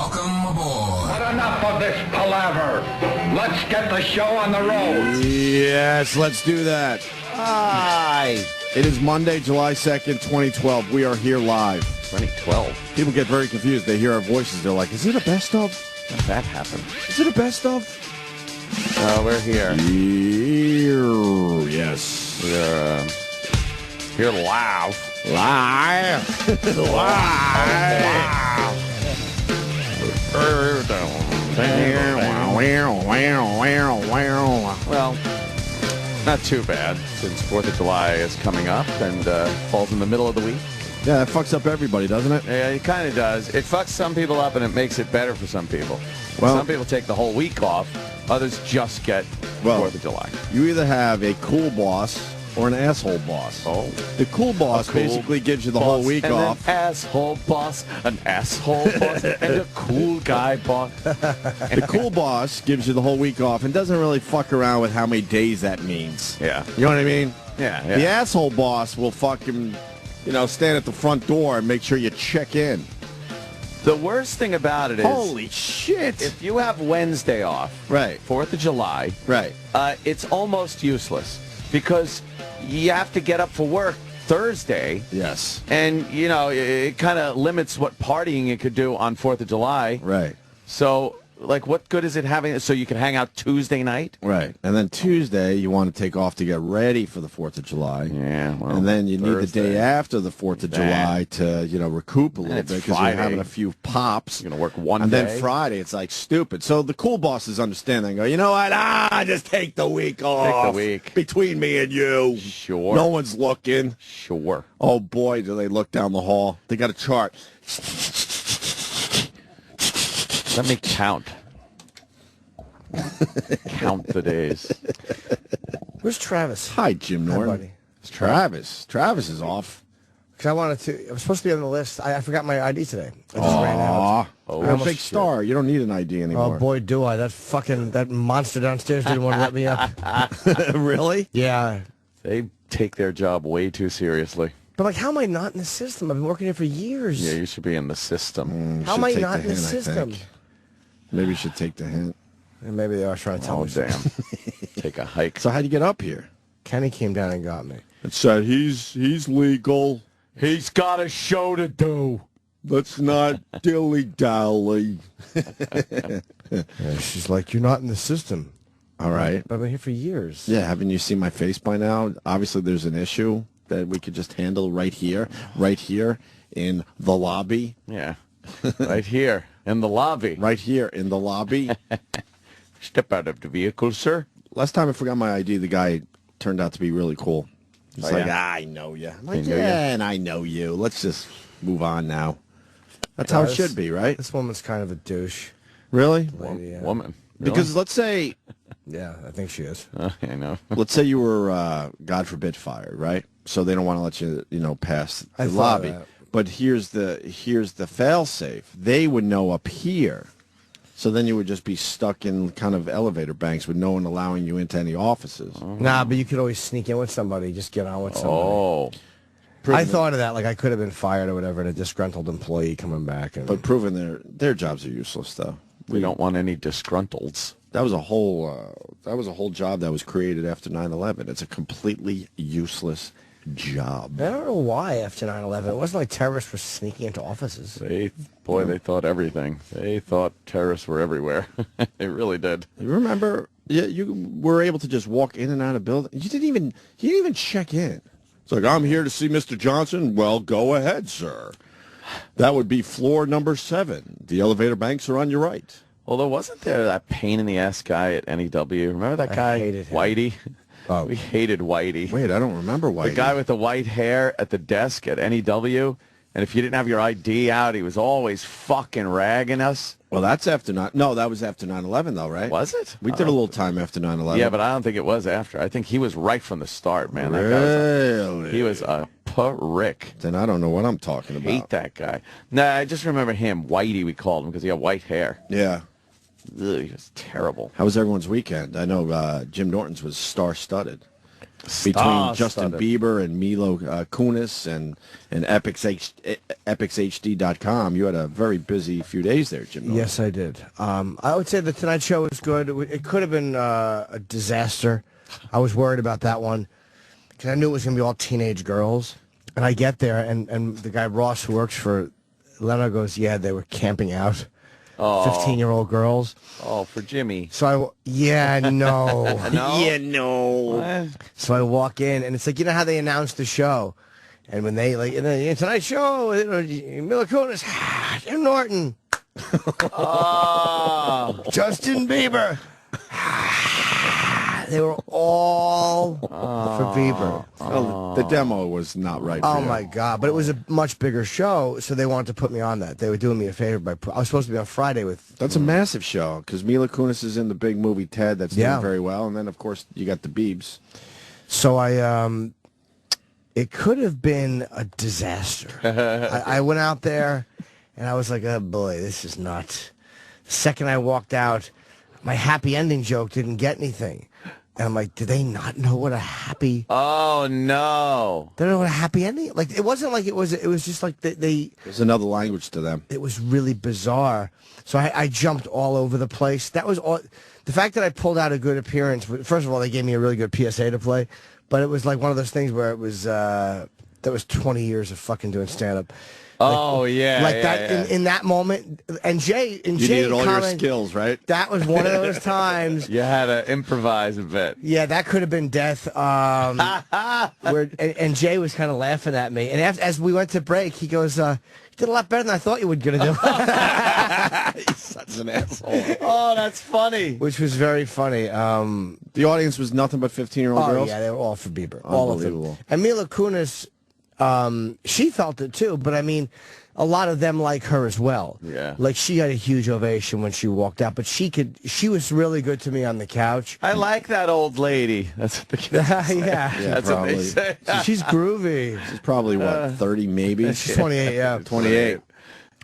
Welcome aboard. But enough of this palaver. Let's get the show on the road. Yes, let's do that. Hi. It is Monday, July 2nd, 2012. We are here live. 2012? People get very confused. They hear our voices. They're like, is it a best of? How'd that happen? Is it a best of? We're here. Yes. We're live. Live. Well, not too bad, since 4th of July is coming up and falls in the middle of the week. Yeah, that fucks up everybody, doesn't it? Yeah, it kind of does. It fucks some people up and it makes it better for some people. Well, some people take the whole week off. Others just get 4th of July. You either have a cool boss or an asshole boss. Oh. The cool boss basically gives you the whole week off. An asshole boss, an asshole boss, and a cool guy boss. The cool boss gives you the whole week off and doesn't really fuck around with how many days that means. Yeah. You know what I mean? Yeah. The asshole boss will fucking, stand at the front door and make sure you check in. The worst thing about it is... Holy shit! If you have Wednesday off, right, 4th of July, right, it's almost useless because you have to get up for work Thursday. Yes. And, it kind of limits what partying you could do on 4th of July. Right. So, what good is it having so you can hang out Tuesday night? Right. And then Tuesday, you want to take off to get ready for the 4th of July. Yeah, well, and then you Thursday. need the day after the 4th of July to, recoup a little bit because you're having a few pops. You're going to work one and day. And then Friday, it's like stupid. So the cool bosses understand that and go, you know what? Just take the week off. Take the week. Between me and you. Sure. No one's looking. Sure. Oh, boy, do they look down the hall. They got a chart. Let me count. Count the days. Where's Travis? Hi, Jim Norton. Hi, buddy. It's Travis. Travis is off. Because I was supposed to be on the list. I forgot my ID today. I just ran out. You're a big star. You don't need an ID anymore. Oh, boy, do I. That monster downstairs didn't want to let me up. Really? Yeah. They take their job way too seriously. But, how am I not in the system? I've been working here for years. Yeah, you should be in the system. How am I not in the system? Maybe you should take the hint. And maybe they are trying to tell me damn. Take a hike. So how'd you get up here? Kenny came down and got me. It said he's legal. He's got a show to do. Let's not dilly-dally. She's like, you're not in the system. All right. But I've been here for years. Yeah, haven't you seen my face by now? Obviously, there's an issue that we could just handle right here in the lobby. Yeah, right here in the lobby. Right here in the lobby. Step out of the vehicle, sir. Last time I forgot my ID, the guy turned out to be really cool. He's I know you. I'm like, and I know you. Let's just move on now. That's how it should be, right? This woman's kind of a douche. Really? Lady, yeah. Woman. Really? Because let's say... Yeah, I think she is. I know. Let's say you were, God forbid, fired, right? So they don't want to let you, pass the lobby. But here's the fail-safe. They would know up here. So then you would just be stuck in kind of elevator banks with no one allowing you into any offices. Nah, but you could always sneak in with somebody. Just get on with somebody. Oh. I thought of that. I could have been fired or whatever, and a disgruntled employee coming back. But proving their jobs are useless, though. We don't want any disgruntles. That was a whole job that was created after 9/11. It's a completely useless job. I don't know why after 9/11. It wasn't like terrorists were sneaking into offices. They thought everything. They thought terrorists were everywhere. They really did. You remember? Yeah, you were able to just walk in and out of buildings. You didn't even check in. It's like, I'm here to see Mr. Johnson. Well, go ahead, sir. That would be floor number 7. The elevator banks are on your right. Although, wasn't there that pain-in-the-ass guy at NEW? Remember that guy? I hated him. Whitey? Oh. We hated Whitey. Wait, I don't remember Whitey. The guy with the white hair at the desk at NEW, and if you didn't have your ID out, he was always fucking ragging us. Well, that's after that was after 9/11, though, right? Was it? We did a little time after 9/11. Yeah, but I don't think it was after. I think he was right from the start, man. That really? He was a prick. Then I don't know what I'm talking about. Hate that guy. Nah, I just remember him, Whitey, we called him, because he had white hair. Yeah. Ugh, he was terrible. How was everyone's weekend? I know Jim Norton's was star-studded. between Justin Bieber and Milo Kunis and EpicsHD.com. You had a very busy few days there, Jim Norton. Yes, I did. I would say the Tonight Show was good. It could have been a disaster. I was worried about that one because I knew it was going to be all teenage girls. And I get there, and the guy Ross, who works for Leno, goes, yeah, they were camping out. 15-year-old girls. Oh, for Jimmy. So no. Yeah, no. What? So I walk in, and it's like, you know how they announce the show? And when they, like, in the Tonight Show, Mila Kunis, Jim Norton. Justin Bieber. They were all for Bieber. The demo was not right. Oh my God! But it was a much bigger show, so they wanted to put me on that. They were doing me a favor by. I was supposed to be on Friday with. That's a massive show because Mila Kunis is in the big movie Ted. That's doing very well, and then of course you got the Biebs. So it could have been a disaster. I went out there, and I was like, oh boy, this is nuts. The second I walked out, my happy ending joke didn't get anything. And I'm like, do they not know what a happy... Oh, no. They don't know what a happy ending... Like, it wasn't like it was just like they... There's another language to them. It was really bizarre. So I jumped all over the place. That was all... The fact that I pulled out a good appearance... First of all, they gave me a really good PSA to play. But it was like one of those things where it was... that was 20 years of fucking doing stand-up. In that moment, and Jay needed all your skills, right? That was one of those times. You had to improvise a bit. Yeah, that could have been death. And Jay was kind of laughing at me, and as we went to break, he goes, "You did a lot better than I thought you were gonna do." He's such an asshole. Oh, that's funny. Which was very funny. The audience was nothing but 15-year-old girls. Yeah, they were all for Bieber. All of them. Unbelievable. And Mila Kunis. She felt it too, but I mean, a lot of them like her as well. Yeah. Like she had a huge ovation when she walked out, but she was really good to me on the couch. I like that old lady. That's what the kids say. Yeah. That's probably. what they say. She's groovy. She's probably, what, 30 maybe? She's 28, yeah. 28.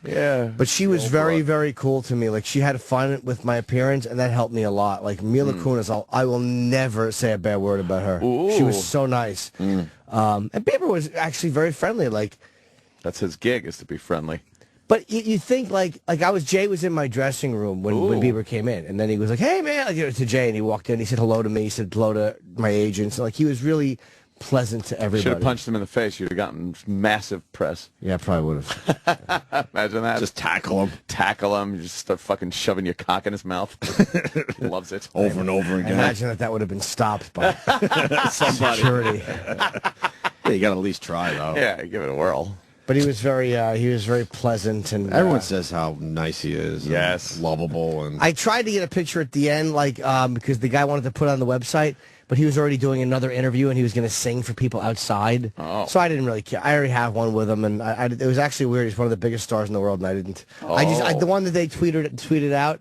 Yeah. But she was very, very cool to me. Like, she had fun with my appearance, and that helped me a lot. Like, Mila Kunis, I will never say a bad word about her. Ooh. She was so nice. And Bieber was actually very friendly. Like, that's his gig, is to be friendly. But you think, like Jay was in my dressing room when Bieber came in, and then he was like, hey, man, to Jay, and he walked in, he said hello to me, he said hello to my agents. Like, he was really pleasant to everybody. Should have punched him in the face. You'd have gotten massive press. Yeah, probably would have. Imagine that. Just tackle him. Tackle him. You just start fucking shoving your cock in his mouth. He loves it. Over and over again. I imagine that would have been stopped by security. Yeah, you got to at least try, though. Yeah, give it a whirl. But he was very pleasant, and everyone says how nice he is. Yes, and lovable. And I tried to get a picture at the end, like because the guy wanted to put it on the website, but he was already doing another interview, and he was going to sing for people outside. Oh. So I didn't really care. I already have one with him, and it was actually weird. He's one of the biggest stars in the world, and I didn't. Oh. The one that they tweeted out.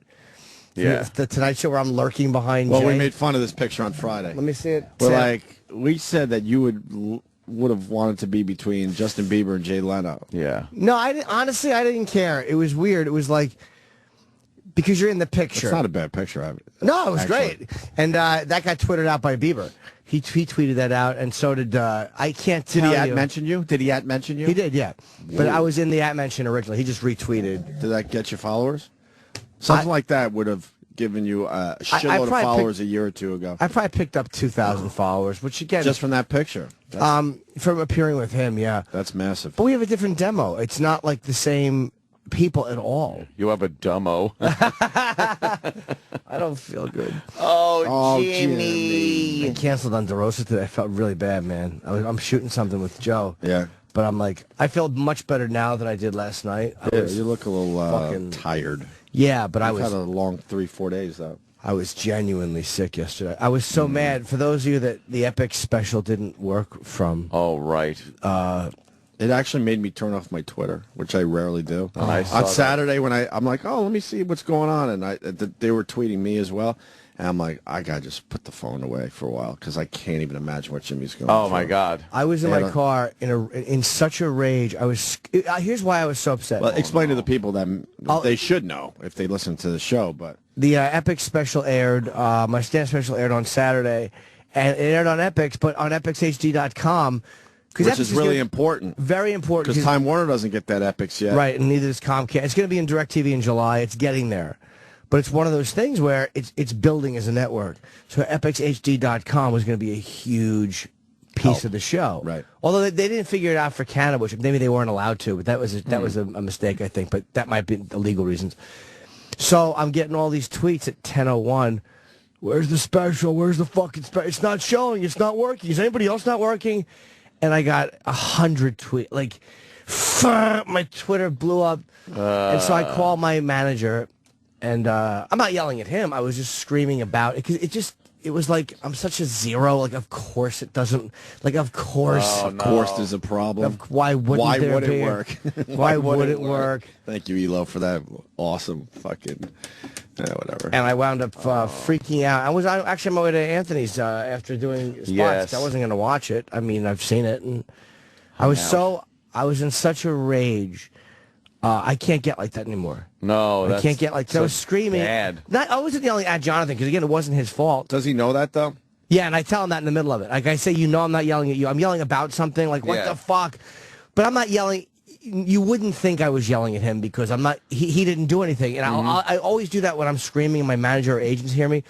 Yeah, the Tonight Show where I'm lurking behind. Well, Jay. we made fun of this picture on Friday. Let me see it. We said that you would have wanted to be between Justin Bieber and Jay Leno. Yeah. No, honestly, I didn't care. It was weird. It was like, because you're in the picture. It's not a bad picture. No, it was great. And that got tweeted out by Bieber. He tweeted that out, and so did, I can't tell you. Did he mention you? Did he mention you? He did, yeah. But I was in the mention originally. He just retweeted. Did that get you followers? Something like that would have given you a shitload of followers a year or two ago. I probably picked up 2,000 followers, which again... Just from that picture? From appearing with him, yeah. That's massive. But we have a different demo. It's not like the same people at all. You have a dumbo. I don't feel good. Oh, Jimmy. I canceled on DeRosa today. I felt really bad, man. I'm shooting something with Joe. Yeah. But I'm like, I feel much better now than I did last night. You look a little tired. Yeah, but I had a long 3-4 days, though. I was genuinely sick yesterday. I was so mad. For those of you that the Epic special didn't work from. Oh, right. It actually made me turn off my Twitter, which I rarely do. On Saturday when I'm like, oh, let me see what's going on. And they were tweeting me as well. And I'm like, I got to just put the phone away for a while because I can't even imagine what Jimmy's going through. Oh, my God. I was in my car in such a rage. Here's why I was so upset. Well, explain to the people that they should know if they listen to the show. But the Epic special aired, my stand special aired on Saturday, And it aired on Epix, but on epixhd.com. Which is really important. Very important. Because Time Warner doesn't get that Epix yet. Right, and neither does Comcast. It's going to be in DirecTV in July. It's getting there. But it's one of those things where it's building as a network. So epixhd.com was going to be a huge piece of the show. Right. Although they didn't figure it out for Canada, which maybe they weren't allowed to, but that was a mistake, I think. But that might be the legal reasons. So I'm getting all these tweets at 10:01. Where's the special? Where's the fucking special? It's not showing. It's not working. Is anybody else not working? And I got 100 tweets. Like, my Twitter blew up. And so I called my manager, and I'm not yelling at him. I was just screaming about it. Because it was like, I'm such a zero. Like, of course it doesn't. Like, of course. Oh, no. Of course there's a problem. Why wouldn't would it work? Why would it work? Thank you, Elo, for that awesome fucking... whatever. And I wound up freaking out. I was actually on my way to Anthony's after doing spots. Yes. I wasn't going to watch it. I mean, I've seen it, and I was in such a rage. I can't get like that anymore. No, I can't get like that. I was screaming. Bad. I wasn't yelling at Jonathan because again, it wasn't his fault. Does he know that though? Yeah, and I tell him that in the middle of it. Like I say, I'm not yelling at you. I'm yelling about something. Like what the fuck? But I'm not yelling. You wouldn't think I was yelling at him because I'm not. He didn't do anything, and I always do that when I'm screaming. And my manager or agents hear me.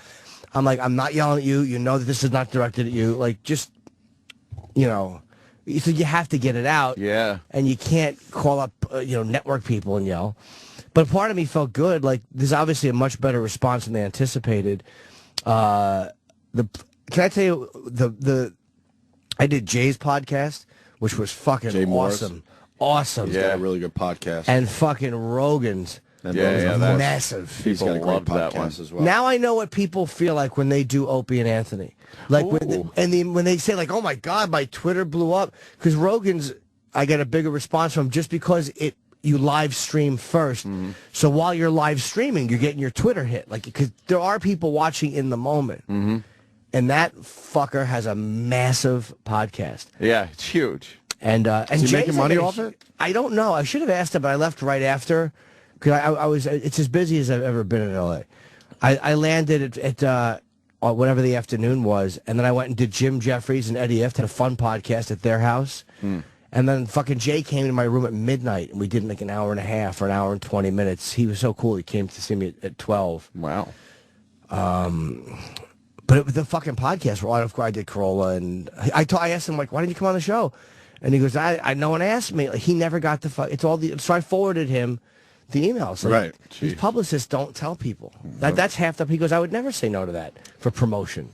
I'm like, I'm not yelling at you. You know that this is not directed at you. Like, just, so you have to get it out. Yeah. And you can't call up, network people and yell. But part of me felt good. Like, there's obviously a much better response than they anticipated. Can I tell you I did Jay's podcast, which was fucking Jay awesome. Awesome. He's got a really good podcast. And fucking Rogan's. And that's massive. He's got a great podcast as well. Now I know what people feel like when they do Opie and Anthony. Like when they say like, "Oh my God, my Twitter blew up," because Rogan's, I get a bigger response from just because you live stream first. So while you're live streaming, you're getting your Twitter hit, like because there are people watching in the moment. And that fucker has a massive podcast. Yeah, it's huge. And is he making money off it? I don't know. I should have asked him, but I left right after because I was. It's as busy as I've ever been in L.A. I landed at whatever the afternoon was, and then I went and did Jim Jeffries and Eddie F. had a fun podcast at their house, and then fucking Jay came to my room at midnight, and we did like an hour and a half or an hour and 20 minutes. He was so cool. He came to see me at 12. Wow. But the fucking podcast, I did Corolla, and I asked him like, why didn't you come on the show? And he goes, I no one asked me. Like, he never got it's all so I forwarded him the email. So right. These publicists don't tell people. That's half the. He goes, I would never say no to that for promotion.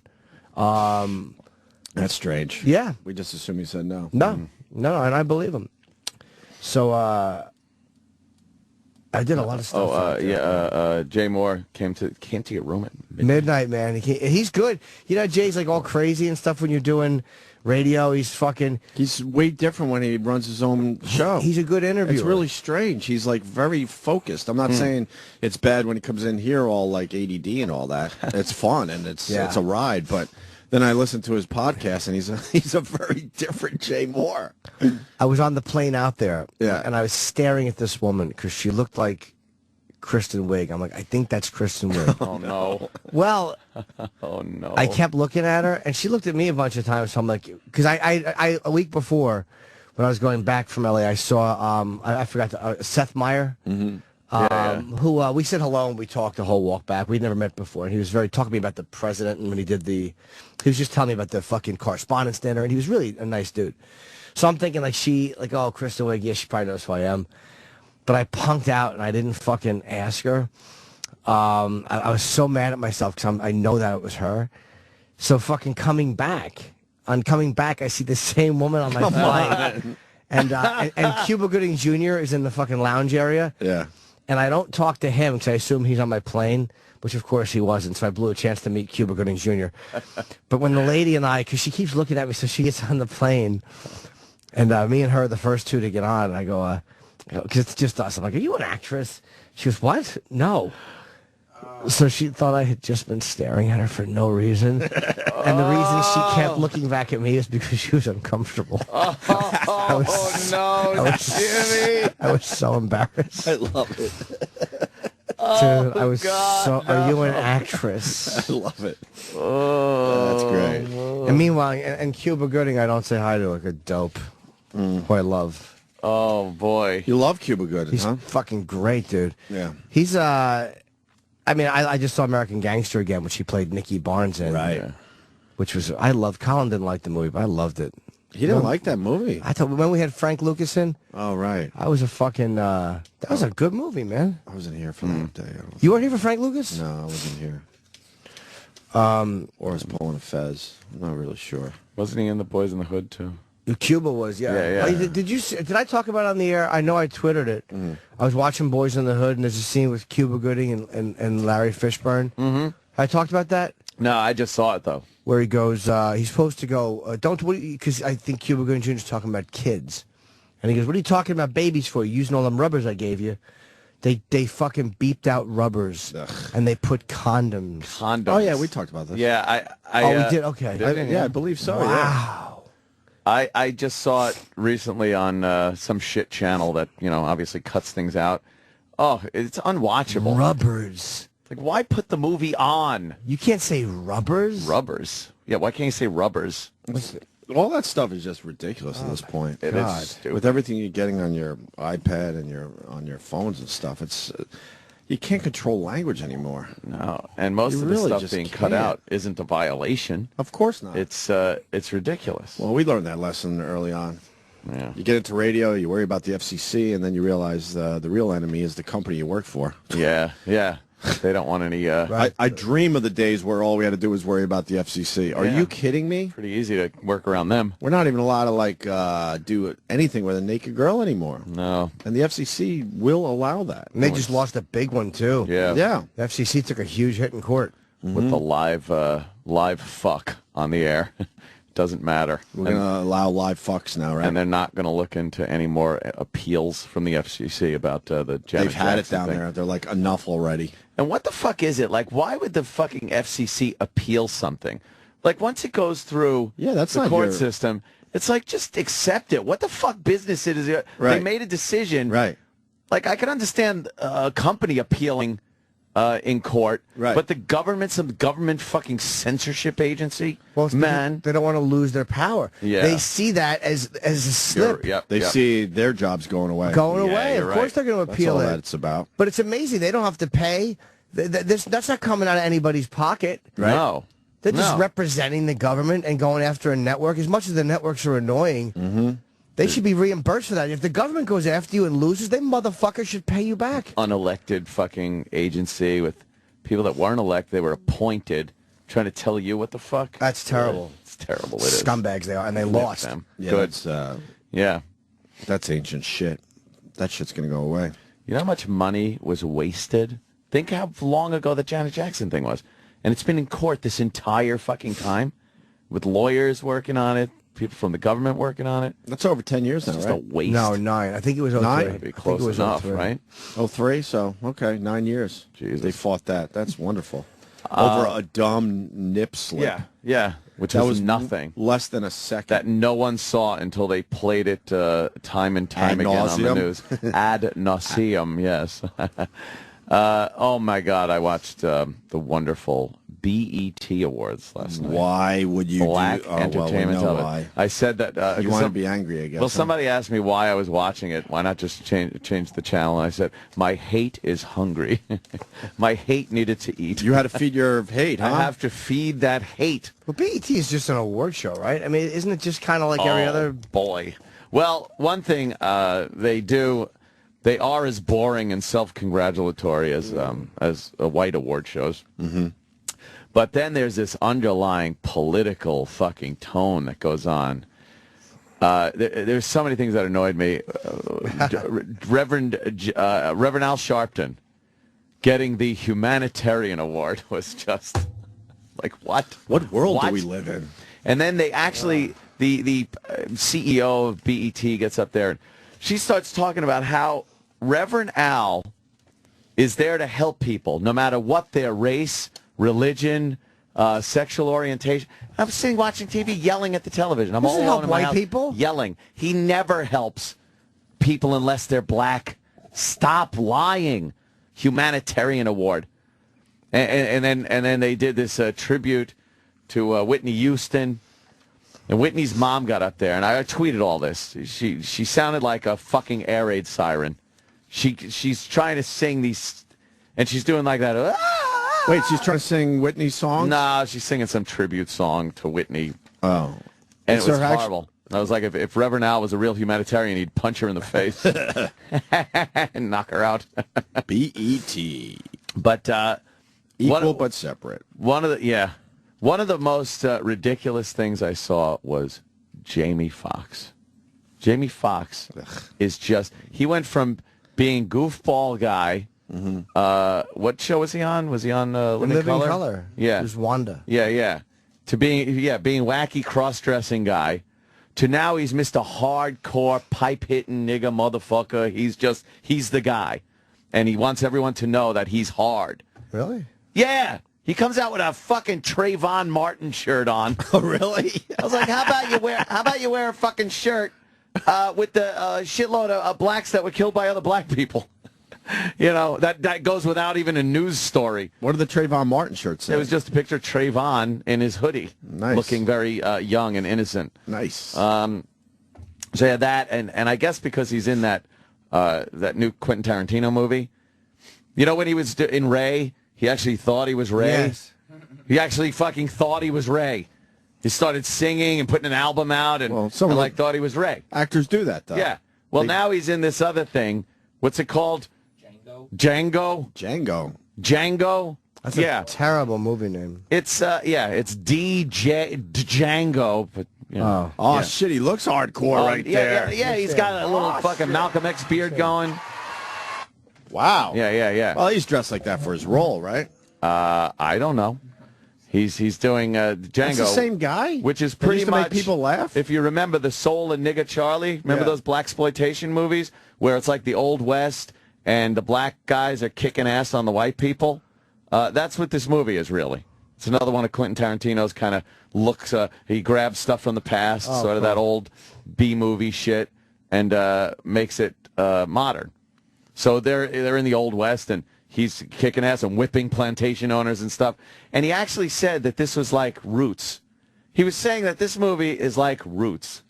That's strange. Yeah. We just assume he said no. No, and I believe him. So I did a lot of stuff. Jay Moore came to get room at midnight, man. He's good. Jay's like all crazy and stuff when you're doing radio. He's way different when he runs his own show. He's a good interviewer. It's really strange. He's like very focused. I'm not saying it's bad when he comes in here all like ADD and all that. It's fun and it's a ride. But then I listened to his podcast and he's a very different Jay Moore. I was on the plane out there, and I was staring at this woman because she looked like Kristen Wiig. I'm like, I think that's Kristen Wiig. Oh no. Well, oh no. I kept looking at her, and she looked at me a bunch of times. So I'm like, because I a week before, when I was going back from LA, I saw I forgot Seth Meyer, who we said hello and we talked the whole walk back. We'd never met before, and he was talking to me about the president, and when he was just telling me about the fucking correspondence dinner, and he was really a nice dude. So I'm thinking oh, Kristen Wiig, yeah, she probably knows who I am. But I punked out and I didn't fucking ask her. I was so mad at myself because I know that it was her. So fucking coming back, I see the same woman on my flight. And Cuba Gooding Jr. is in the fucking lounge area. Yeah. And I don't talk to him because I assume he's on my plane, which of course he wasn't. So I blew a chance to meet Cuba Gooding Jr. But when the lady and because she keeps looking at me, so she gets on the plane. And me and her are the first two to get on. And I go, because it's just us. I'm like, are you an actress? She goes, what? No. So she thought I had just been staring at her for no reason. And the reason she kept looking back at me is because she was uncomfortable. Jimmy! I was so embarrassed. I love it. I was so. Are you an actress? I love it. Oh, that's great. And meanwhile, and Cuba Gooding, I don't say hi to like a dope, who I love. Oh boy, You love Cuba Gooding, He's huh? fucking great, dude. Yeah. He's I mean, I just saw American Gangster again, which he played Nicky Barnes in. Right. Yeah. Which was I loved. Colin didn't like the movie, but I loved it. He didn't like that movie. I thought when we had Frank Lucas in, Oh, right. I was a fucking. That was a good movie, man. I wasn't here for that day. You weren't here for Frank Lucas? No, I wasn't here. Or I was pulling a fez. I'm not really sure. wasn't he in The Boys in the Hood too? Cuba was, yeah. Yeah, yeah. Oh, did you? Did I talk about it on the air? I know I Twittered it. I was watching Boys in the Hood, and there's a scene with Cuba Gooding and Larry Fishburne. Mm-hmm. I talked about that. No, I just saw it though. Where he goes, he's supposed to go. Because I think Cuba Gooding Jr. is talking about kids, and he goes, "What are you talking about babies for? You using all them rubbers I gave you?" They fucking beeped out rubbers, and they put condoms. Condoms. Oh, yeah, we talked about this. Yeah, we did. Okay. I believe so, yeah. Wow. I just saw it recently on some shit channel that, obviously cuts things out. Oh, it's unwatchable. Rubbers. Like, why put the movie on? You can't say rubbers. Rubbers. Yeah, why can't you say rubbers? All that stuff is just ridiculous at this point. It God. is stupid. With everything you're getting on your iPad and on your phones and stuff, it's you can't control language anymore. No, and most You of the really stuff just being cut can't. out isn't a violation. Of course not. It's ridiculous. Well, we learned that lesson early on. Yeah. You get into radio, you worry about the FCC, and then you realize the real enemy is the company you work for. Yeah. They don't want any. I dream of the days where all we had to do was worry about the FCC. Are Yeah. you kidding me? Pretty easy to work around them. We're not even allowed to do anything with a naked girl anymore. No. And the FCC will allow that. And they just lost a big one too. Yeah. Yeah. The FCC took a huge hit in court. With the live fuck on the air. Doesn't matter. We're going to allow live fucks now, right? And they're not going to look into any more appeals from the FCC about the Janet They've had Jackson it down thing. there. They're like, enough already. And what the fuck is it? Like, why would the fucking FCC appeal something? Like, once it goes through that's the not court your- system, it's like, just accept it. What the fuck business it is? They Right. made a decision. Right. Like, I can understand a company appealing in court, Right. but the government, some government fucking censorship agency, Well, man. they don't want to lose their power. Yeah. They see that as a slip They see their jobs going away. going Yeah, away. you're Of course, right. they're going to That's appeal all it. that it's about. But it's amazing they don't have to pay. That's not coming out of anybody's pocket. Right. No. They're just No. representing the government and going after a network. As much as the networks are annoying, they should be reimbursed for that. If the government goes after you and loses, they motherfuckers should pay you back. Unelected fucking agency with people that weren't elected, they were appointed, trying to tell you what the fuck. That's terrible. It's terrible. It is. Scumbags they are, and they Nip lost. them. Yeah, Good. That's, Yeah. that's ancient shit. That shit's going to go away. You know how much money was wasted? Think how long ago the Janet Jackson thing was. And it's been in court this entire fucking time with lawyers working on it, people from the government working on it. That's over 10 years now, It's just right? a waste. No, 9. I think it was 03. 9? That'd be I think close it was enough, 03. right? 03, so, okay, 9 years. Jesus. They fought that. That's wonderful. Over a dumb nip slip. Yeah. Which That was was nothing. Less than a second. That no one saw until they played it time and time Ad again on the nauseum? news. Ad nauseum, yes. Oh, my God. I watched the wonderful BET Awards last night. Why would you Black do... Entertainment well, we know Television. why. I said that... You want to be angry, I guess. Well, huh? somebody asked me why I was watching it. Why not just change the channel? And I said, my hate is hungry. My hate needed to eat. You had to feed your hate, huh? I have to feed that hate. Well, BET is just an award show, right? I mean, isn't it just kind of like every other... Boy. Well, one thing they do, they are as boring and self-congratulatory as white award shows. Mm-hmm. But then there's this underlying political fucking tone that goes on. There's so many things that annoyed me. Reverend Al Sharpton getting the humanitarian award was just like, what? What world What? do we live in? And then they actually, the CEO of BET gets up there and she starts talking about how Reverend Al is there to help people, no matter what their race, religion, sexual orientation. I'm sitting watching TV, yelling at the television. I'm all Doesn't alone help in my white house, people? yelling. He never helps people unless they're black. Stop lying. humanitarian award. And then they did this tribute to Whitney Houston. And Whitney's mom got up there, and I tweeted all this. She sounded like a fucking air raid siren. She's trying to sing these, and she's doing like that. Wait, she's trying to sing Whitney's songs? No, she's singing some tribute song to Whitney. Oh. And it was horrible. I was like, if Reverend Al was a real humanitarian, he'd punch her in the face and knock her out. B.E.T. But equal but separate. One of the most ridiculous things I saw was Jamie Foxx. Jamie Foxx is he went from being goofball guy. Mm-hmm. What show was he on? Was he on Living Color? Yeah. It was Wanda. Yeah. To being wacky cross-dressing guy. To now he's Mr. Hardcore, pipe-hitting nigga motherfucker. He's the guy. And he wants everyone to know that he's hard. Really? Yeah. He comes out with a fucking Trayvon Martin shirt on. Oh, really? I was like, how about you wear a fucking shirt with the shitload of blacks that were killed by other black people? You know, that goes without even a news story. What did the Trayvon Martin shirt say? It was just a picture of Trayvon in his hoodie. Nice. Looking very young and innocent. Nice. So yeah, that, and I guess because he's in that new Quentin Tarantino movie. You know, when he was in Ray, he actually thought he was Ray. Yes. He actually fucking thought he was Ray. He started singing and putting an album out and thought he was Ray. Actors do that, though. Yeah. Well, now he's in this other thing. What's it called? Django. That's a terrible movie name. It's it's Django, but you know. Shit, he looks hardcore there. Yeah, he's got a little fucking Malcolm X beard going. Wow. Yeah. Well, he's dressed like that for his role, right? I don't know. He's doing Django. That's the same guy? Which is That pretty used to much make people laugh? If you remember the Soul and Nigga Charlie, remember those blaxploitation movies where it's like the Old West and the black guys are kicking ass on the white people? That's what this movie is, really. It's another one of Quentin Tarantino's kind of looks. He grabs stuff from the past, sort of that old B-movie shit, and makes it modern. So they're in the Old West, and he's kicking ass and whipping plantation owners and stuff. And he actually said that this was like Roots. He was saying that this movie is like Roots.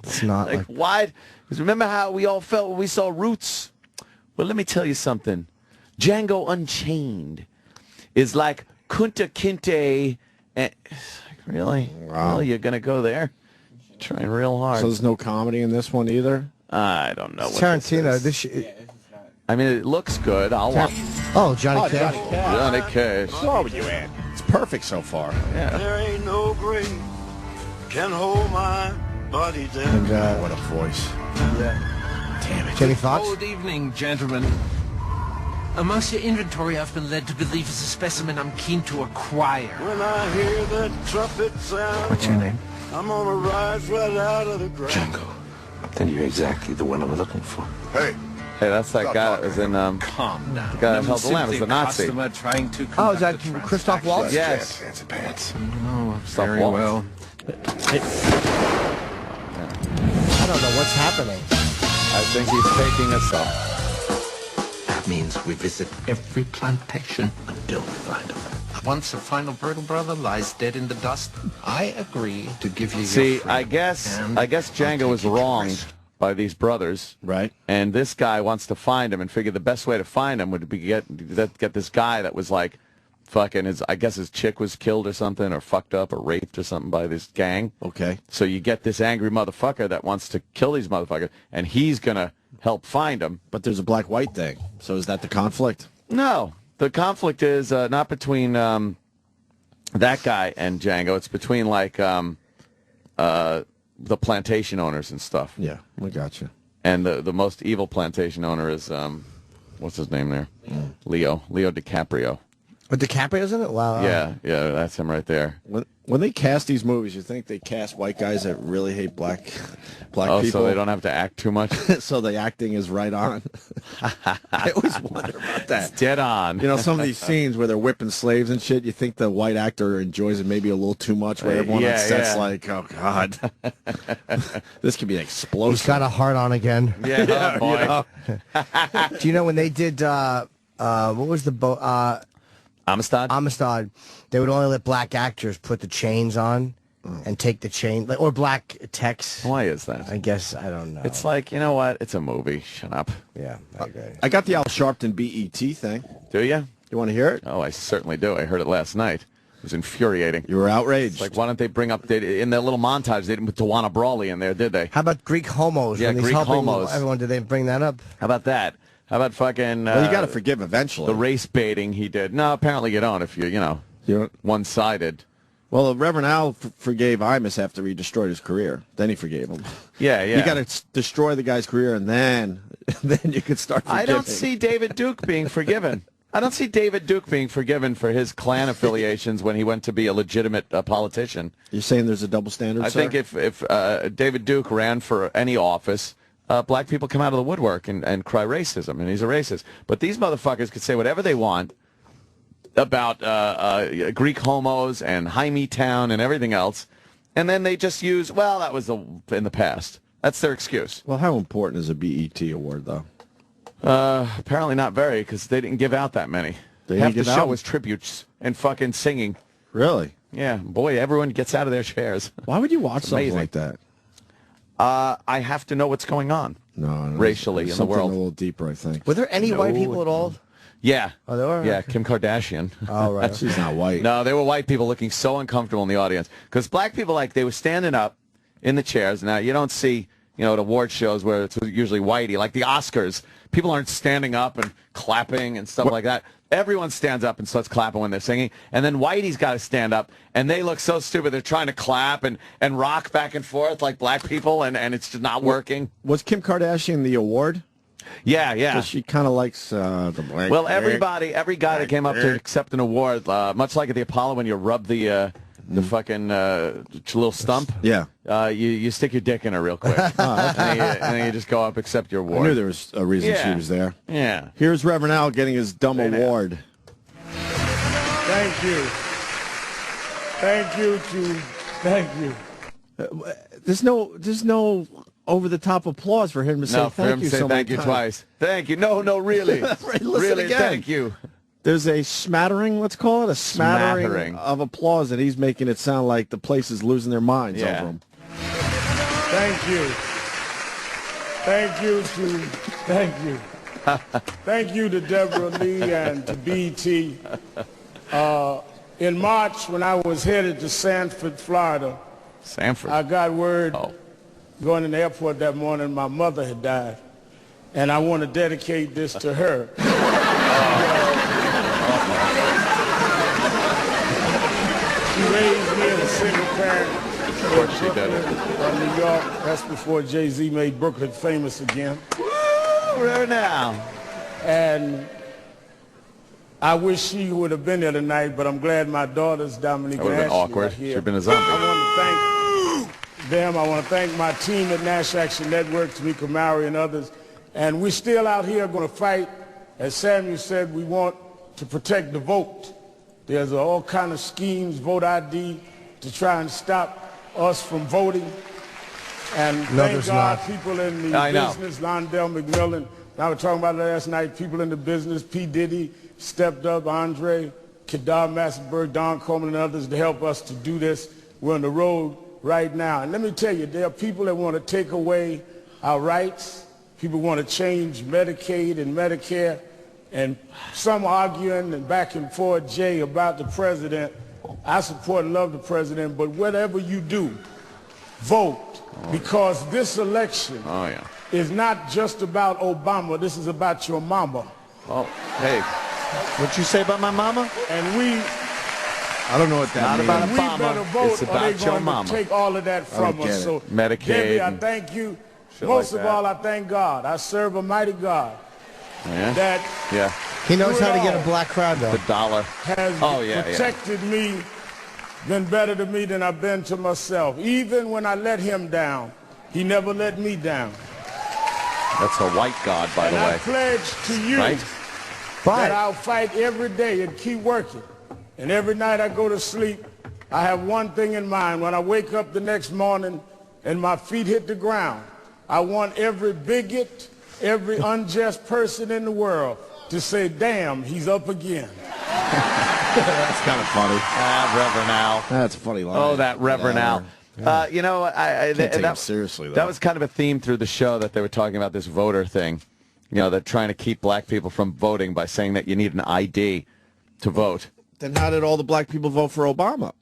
It's not like why? Because remember how we all felt when we saw Roots? Well, let me tell you something. Django Unchained is like Kunta Kinte. Really? Wow. Really? You're going to go there? You're trying real hard. So there's no comedy in this one either? I don't know. What Tarantino. I mean, it looks good. I'll watch. Oh, Johnny Cash. Johnny Cash. What's wrong with you, Ed? It's perfect so far. Yeah. There ain't no grave can hold my body down. And, what a voice. Damn it. Jamie Foxx? Good evening, gentlemen. Amongst your inventory, I've been led to believe is a specimen I'm keen to acquire. When I hear that trumpet sound, What's your name? I'm gonna rise right out of the ground. Django. Then you're exactly the one I'm looking for. Hey, that's that guy that was in Calm down. the guy that held the lamp was the Nazi. Trying to Oh, is that Christoph Waltz? Yes. fancy pants. Oh, Stop very Waltz. well. I don't know what's happening. I think he's taking us up. That means we visit every plantation until we find him. Once a final Brittle brother lies dead in the dust, I agree to give you See, your freedom. I guess And Django was wronged by these brothers. Right. And this guy wants to find him and figured the best way to find him would be get this guy that was like fucking I guess his chick was killed or something or fucked up or raped or something by this gang. Okay. So you get this angry motherfucker that wants to kill these motherfuckers and he's going to help find them. But there's a black-white thing. So is that the conflict? No. The conflict is not between that guy and Django. It's between like the plantation owners and stuff. Yeah, we got you. And the most evil plantation owner is, what's his name there? Leo DiCaprio. But DiCaprio's in it? Wow. Yeah, that's him right there. When they cast these movies, you think they cast white guys that really hate black Oh, people? so they don't have to act too much? So the acting is right on. I always wonder about that. It's dead on. You know, some of these scenes where they're whipping slaves and shit, you think the white actor enjoys it maybe a little too much, where everyone on set's like, oh, God. This could be explosive. He's got a heart on again. Yeah, oh, boy. You know? Do you know when they did what was the Amistad? Amistad. They would only let black actors put the chains on and take the chain, or black techs. Why is that? I guess, I don't know. It's like, you know what? It's a movie. Shut up. Yeah, I agree. I got the Al Sharpton BET thing. Do you? You want to hear it? Oh, I certainly do. I heard it last night. It was infuriating. You were outraged. It's like, why don't they bring up, in their little montage, they didn't put Tawana Brawley in there, did they? How about Greek homos? Yeah, when he's Greek helping homos. Everyone, did they bring that up? How about that? How about fucking... well, you got to forgive eventually. The race baiting he did. No, apparently you don't if you're one-sided. Well, Reverend Al forgave Imus after he destroyed his career. Then he forgave him. Yeah. You got to destroy the guy's career, and then you could start forgiving. I don't see David Duke being forgiven. I don't see David Duke being forgiven for his Klan affiliations when he went to be a legitimate politician. You're saying there's a double standard, I think if David Duke ran for any office, black people come out of the woodwork and cry racism, and he's a racist. But these motherfuckers could say whatever they want about Greek homos and Jaime Town and everything else, and then they just use, well, that was in the past. That's their excuse. Well, how important is a BET award, though? Apparently not very, because they didn't give out that many. Half the show was tributes and fucking singing. Really? Yeah, boy, everyone gets out of their chairs. Why would you watch something like that? I have to know what's going on racially in the world. Something a little deeper, I think. Were there any white people at all? Yeah. Oh, there were? Yeah, Kim Kardashian. Oh, right. She's not white. No, they were white people looking so uncomfortable in the audience. Because black people, they were standing up in the chairs. Now, you don't see, at award shows where it's usually whitey, like the Oscars. People aren't standing up and clapping and stuff like that. Everyone stands up and starts clapping when they're singing. And then whitey's got to stand up, and they look so stupid. They're trying to clap and rock back and forth like black people, and it's just not working. Was Kim Kardashian the award? Yeah. She kind of likes the black. Well, every guy that came up to accept an award, much like at the Apollo when you rub the fucking little stump. Yeah. You stick your dick in her real quick. And then you just go up, accept your award. I knew there was a reason she was there. Yeah. Here's Reverend Al getting his dumb award. Thank you. Thank you. There's no over-the-top applause for him to say thank you so many thank you times. twice. Thank you. No, really. Really, again. thank you. There's a smattering, let's call it, a smattering of applause, and he's making it sound like the place is losing their minds over him. Thank you. Thank you to Deborah Lee and to BT. In March, when I was headed to Sanford, Florida, I got word going in the airport that morning my mother had died, and I want to dedicate this to her. She raised me as a single parent in Brooklyn, New York. That's before Jay-Z made Brooklyn famous again. Woo, right now. And I wish she would have been there tonight, but I'm glad my daughters, Dominique and That would have been Ashley, awkward. are here. Should have been a zombie. I want to thank them. I want to thank my team at Nash Action Network, Tamika Mowry and others. And we're still out here going to fight. As Samuel said, we want to protect the vote. There's all kind of schemes, vote ID, to try and stop us from voting. And thank God people in the business, Londell McMillan, I was talking about it last night, people in the business, P. Diddy stepped up, Andre, Kedar Massenberg, Don Coleman and others to help us to do this. We're on the road right now. And let me tell you, there are people that want to take away our rights. People want to change Medicaid and Medicare. And some arguing and back and forth, Jay, about the president. I support and love the president, but whatever you do, vote. Because this election is not just about Obama. This is about your mama. Oh, hey. What you say about my mama? And I don't know what that means. Not about we Obama. better vote, It's or about they're your going mama. to take all of that from us. So, Medicaid. Debbie, I thank you. Most of all, I thank God. I serve a mighty God. That he knows how to get a black crowd, though. The dollar has protected me, been better to me than I've been to myself. Even when I let him down, he never let me down. That's a white God, by the way. I pledge to you that I'll fight every day and keep working. And every night I go to sleep, I have one thing in mind. When I wake up the next morning and my feet hit the ground, I want every bigot, every unjust person in the world to say, damn, he's up again. That's kind of funny. Reverend Al. That's a funny line. Oh, that Reverend Al. You know, Can't take him seriously, though. That was kind of a theme through the show that they were talking about this voter thing. You know, they're trying to keep black people from voting by saying that you need an ID to vote. Then how did all the black people vote for Obama?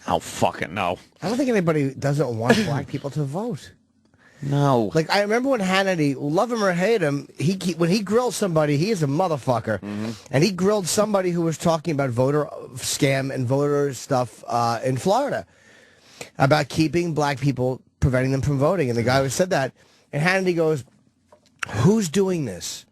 Oh, fucking no. I don't think anybody doesn't want black people to vote. No. Like, I remember when Hannity, love him or hate him, when he grilled somebody, he is a motherfucker. And he grilled somebody who was talking about voter scam and voter stuff in Florida about keeping black people, preventing them from voting. And the guy who said that, and Hannity goes, who's doing this?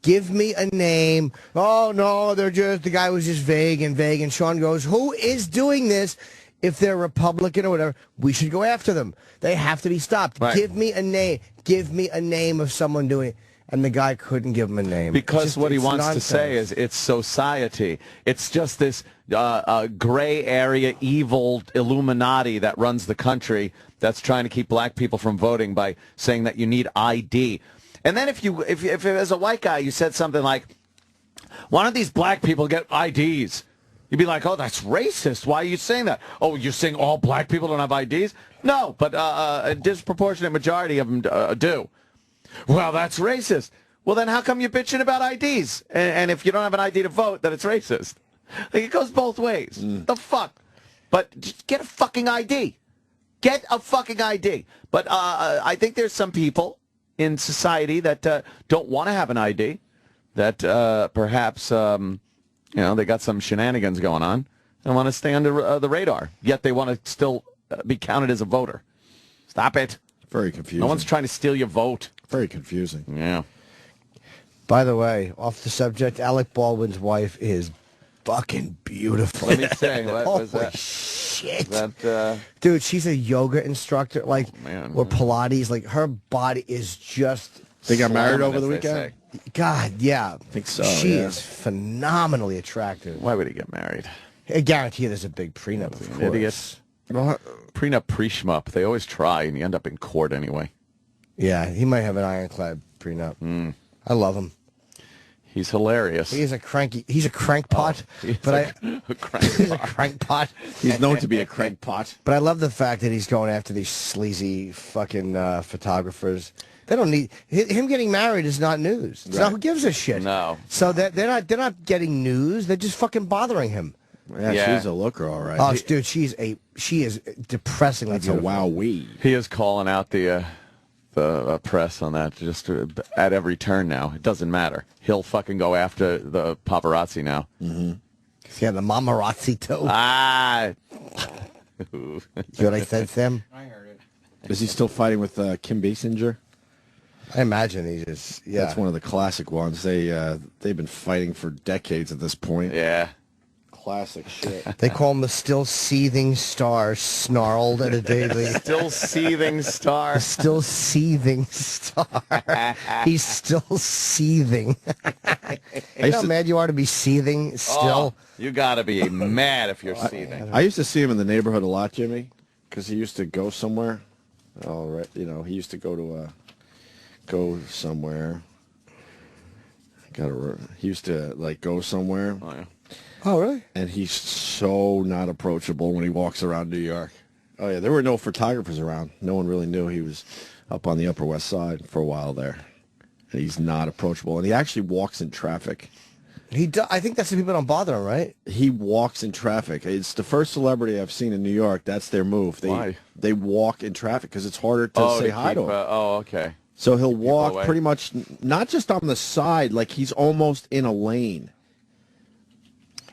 Give me a name. Oh, no, the guy was just vague. And Sean goes, who is doing this? If they're Republican or whatever, we should go after them. They have to be stopped. Right. Give me a name. Give me a name of someone doing it. And the guy couldn't give him a name. Because what he wants to say is it's society. It's just this gray area, evil Illuminati that runs the country that's trying to keep black people from voting by saying that you need ID. And then if as a white guy you said something like, why don't these black people get IDs? You'd be like, oh, that's racist. Why are you saying that? Oh, you're saying all black people don't have IDs? No, but a disproportionate majority of them do. Well, that's racist. Well, then how come you're bitching about IDs? And if you don't have an ID to vote, then it's racist. Like, it goes both ways. The fuck? But just get a fucking ID. Get a fucking ID. But I think there's some people in society that don't want to have an ID, that perhaps... you know, they got some shenanigans going on and want to stay under the radar, yet they want to still be counted as a voter. Stop it. Very confusing. No one's trying to steal your vote. Very confusing. Yeah. By the way, off the subject, Alec Baldwin's wife is fucking beautiful. Let me say, what was Holy that? shit. That, Dude, she's a yoga instructor, like, man. or Pilates. Like, her body is just... They got married slamming, over the as they weekend? say. God, yeah. I think so, She yeah. is phenomenally attractive. Why would he get married? I guarantee you there's a big prenup, of course. Idiot. Prenup, pre-shmup. They always try, and you end up in court anyway. Yeah, he might have an ironclad prenup. I love him. He's hilarious. He's a crankpot. He's but a crankpot. he's a crankpot. He's known to be a crankpot. But I love the fact that he's going after these sleazy fucking photographers. They don't need him getting married is not news. Right. So who gives a shit? No. So they're not getting news. They're just fucking bothering him. Yeah, she's a looker, all right. Oh, dude, she is depressingly That's beautiful. a wowee. He is calling out the press on that just at every turn now. It doesn't matter. He'll fucking go after the paparazzi now. Mm-hmm. Yeah, the mamarazzi too. Ah. You what I said, Sam? I heard it. Is he still fighting with Kim Basinger? I imagine he just, yeah. That's one of the classic ones. They've been fighting for decades at this point. Yeah. Classic shit. They call him the still seething star, snarled at a daily. Still seething star. The still seething star. He's still seething. You know how mad you are to be seething still? Oh, you got to be mad if you're seething. I used to see him in the neighborhood a lot, Jimmy, because he used to go somewhere. All right, you know, he used to go somewhere. He used to like go somewhere. Oh, yeah. Oh, really? And he's so not approachable when he walks around New York. Oh, yeah, there were no photographers around. No one really knew he was up on the Upper West Side for a while there. And he's not approachable. And he actually walks in traffic. I think that's the people that don't bother him, right? He walks in traffic. It's the first celebrity I've seen in New York. That's their move. Why? They walk in traffic because it's harder to say hi to him. Okay. So he'll walk away. pretty much, not just on the side, like he's almost in a lane.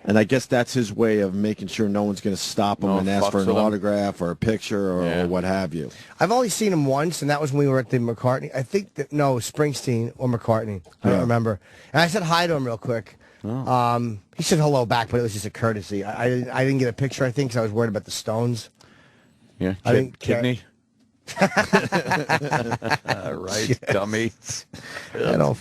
And I guess that's his way of making sure no one's going to stop him and ask for an autograph or a picture or what have you. I've only seen him once, and that was when we were at the McCartney. I think Springsteen or McCartney. I don't remember. And I said hi to him real quick. Oh. He said hello back, but it was just a courtesy. I didn't get a picture, I think, because I was worried about the Stones. Yeah, I didn't kidney. Right, dummy. I don't.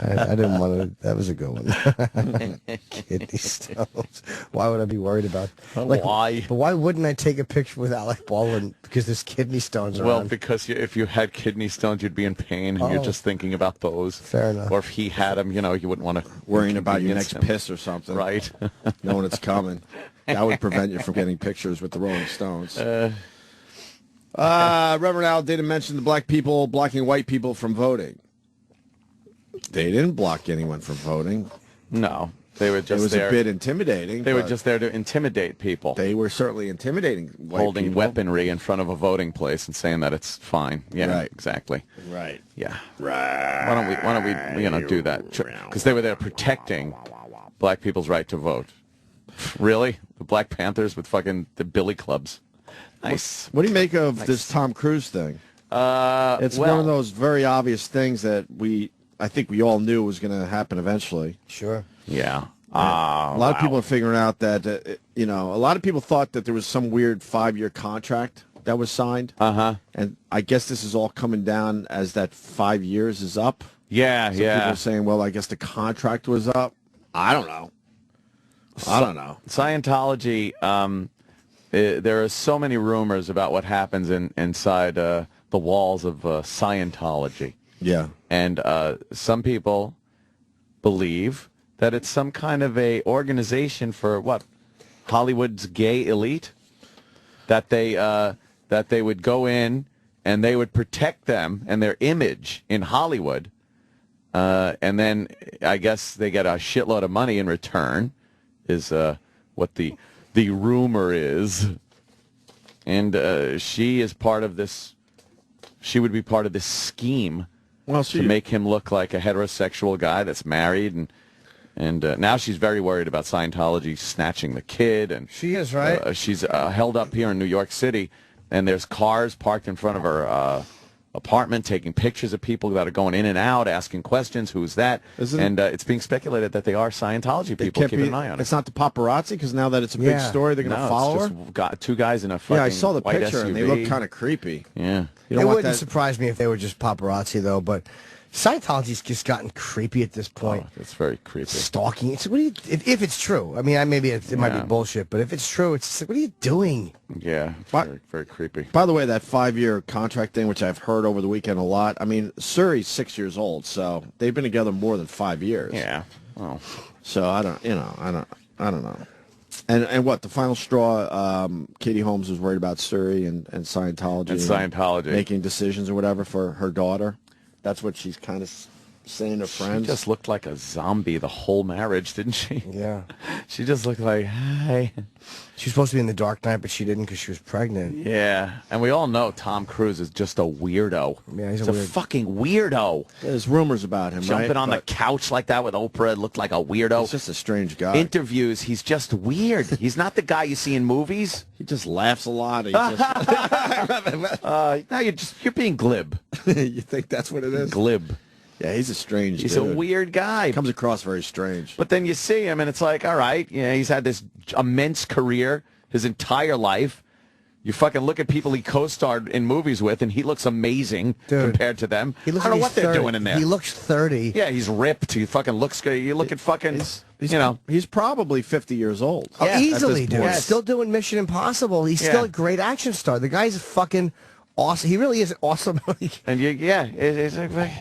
I didn't want to. That was a good one. Kidney stones. Why would I be worried about? Why? But why wouldn't I take a picture with Alec Baldwin? Because there's kidney stones around. Well, because if you had kidney stones, you'd be in pain, and you're just thinking about those. Fair enough. Or if he had them, you wouldn't want to Worrying about your next piss or something. Right. Knowing it's coming. That would prevent you from getting pictures with the Rolling Stones. Reverend Al didn't mention the black people blocking white people from voting. They didn't block anyone from voting. No. They were just It was there. a bit intimidating. They were just there to intimidate people. They were certainly intimidating white holding people. weaponry in front of a voting place and saying that it's fine. Yeah, Right. exactly. Right. Yeah. Right. Why don't we do that? Because they were there protecting black people's right to vote. Really? The Black Panthers with fucking the billy clubs. Nice. What do you make of this Tom Cruise thing? It's one of those very obvious things that I think we all knew was going to happen eventually. Sure. Yeah. A lot of people are figuring out that, a lot of people thought that there was some weird 5-year contract that was signed. Uh-huh. And I guess this is all coming down as that 5 years is up. Yeah, Some people are saying, well, I guess the contract was up. I don't know. Scientology, there are so many rumors about what happens inside the walls of Scientology. Yeah. And some people believe that it's some kind of a organization for Hollywood's gay elite, that they would go in and they would protect them and their image in Hollywood, and then I guess they get a shitload of money in return, is what the rumor is, and she is part of this. She would be part of this scheme. Well, to make him look like a heterosexual guy that's married, and now she's very worried about Scientology snatching the kid. And she is, right? She's held up here in New York City, and there's cars parked in front of her apartment taking pictures of people that are going in and out, asking questions. Who's that? And it's being speculated that they are Scientology people. Keeping an eye on it. It's not the paparazzi, because now that it's a big story, they're going to follow her? Two guys in a fucking I saw the white picture, SUV. and they look kind of creepy. Yeah. It wouldn't surprise me if they were just paparazzi, though, but Scientology's just gotten creepy at this point. It's very creepy. Stalking. If it's true. I mean, maybe it might be bullshit, but if it's true, it's like, what are you doing? Yeah, very, very creepy. By the way, that 5-year contract thing, which I've heard over the weekend a lot, I mean, Suri's 6 years old, so they've been together more than 5 years. Yeah. Well. So I don't know. And what, the final straw, Katie Holmes was worried about Suri and Scientology. And Scientology. Making decisions or whatever for her daughter. That's what she's kind of saying to friends. She just looked like a zombie the whole marriage, didn't she? Yeah. She just looked like, hi. She was supposed to be in The Dark Knight, but she didn't because she was pregnant. Yeah. And we all know Tom Cruise is just a weirdo. Yeah, he's a fucking weirdo. There's rumors about him, Jumping on the couch like that with Oprah, looked like a weirdo. He's just a strange guy. Interviews, he's just weird. He's not the guy you see in movies. He just laughs a lot. He now you're being glib. You think that's what it is? Glib. Yeah, he's a strange He's dude. a weird guy. Comes across very strange. But then you see him, and it's like, all right, he's had this immense career his entire life. You fucking look at people he co-starred in movies with, and he looks amazing compared to them. I don't know what they're doing in there. He looks 30. Yeah, he's ripped. He fucking looks good. You look at fucking, He's probably 50 years old. Oh, easily, dude. Yeah, still doing Mission Impossible. He's still a great action star. The guy's fucking awesome. He really is awesome. And it's like,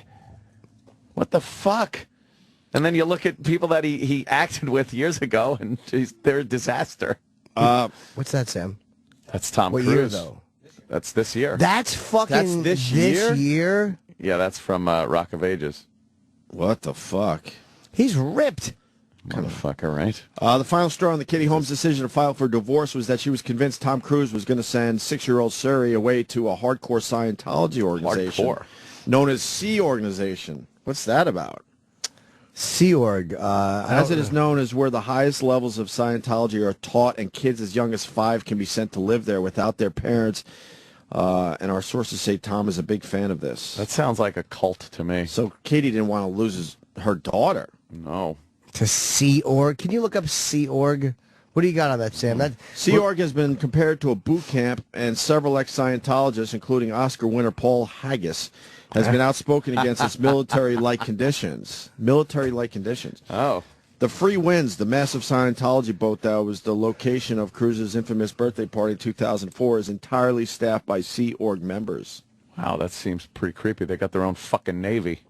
what the fuck? And then you look at people that he acted with years ago, and they're a disaster. What's that, Sam? That's Tom Cruise. What year, though? That's this year. That's fucking this year? Yeah, that's from Rock of Ages. What the fuck? He's ripped. Motherfucker, right? The final straw on the Katie Holmes decision to file for divorce was that she was convinced Tom Cruise was going to send 6-year-old Suri away to a hardcore Scientology organization known as Sea Organization. What's that about? Sea Org. As it is known as where the highest levels of Scientology are taught, and kids as young as 5 can be sent to live there without their parents. And our sources say Tom is a big fan of this. That sounds like a cult to me. So Katie didn't want to lose her daughter. No. To Sea Org. Can you look up Sea Org? What do you got on that, Sam? Sea Org has been compared to a boot camp, and several ex-Scientologists, including Oscar winner Paul Haggis, has been outspoken against its military-like conditions. Military-like conditions. Oh. The Free Winds, the massive Scientology boat that was the location of Cruz's infamous birthday party in 2004, is entirely staffed by Sea Org members. Wow, that seems pretty creepy. They got their own fucking Navy.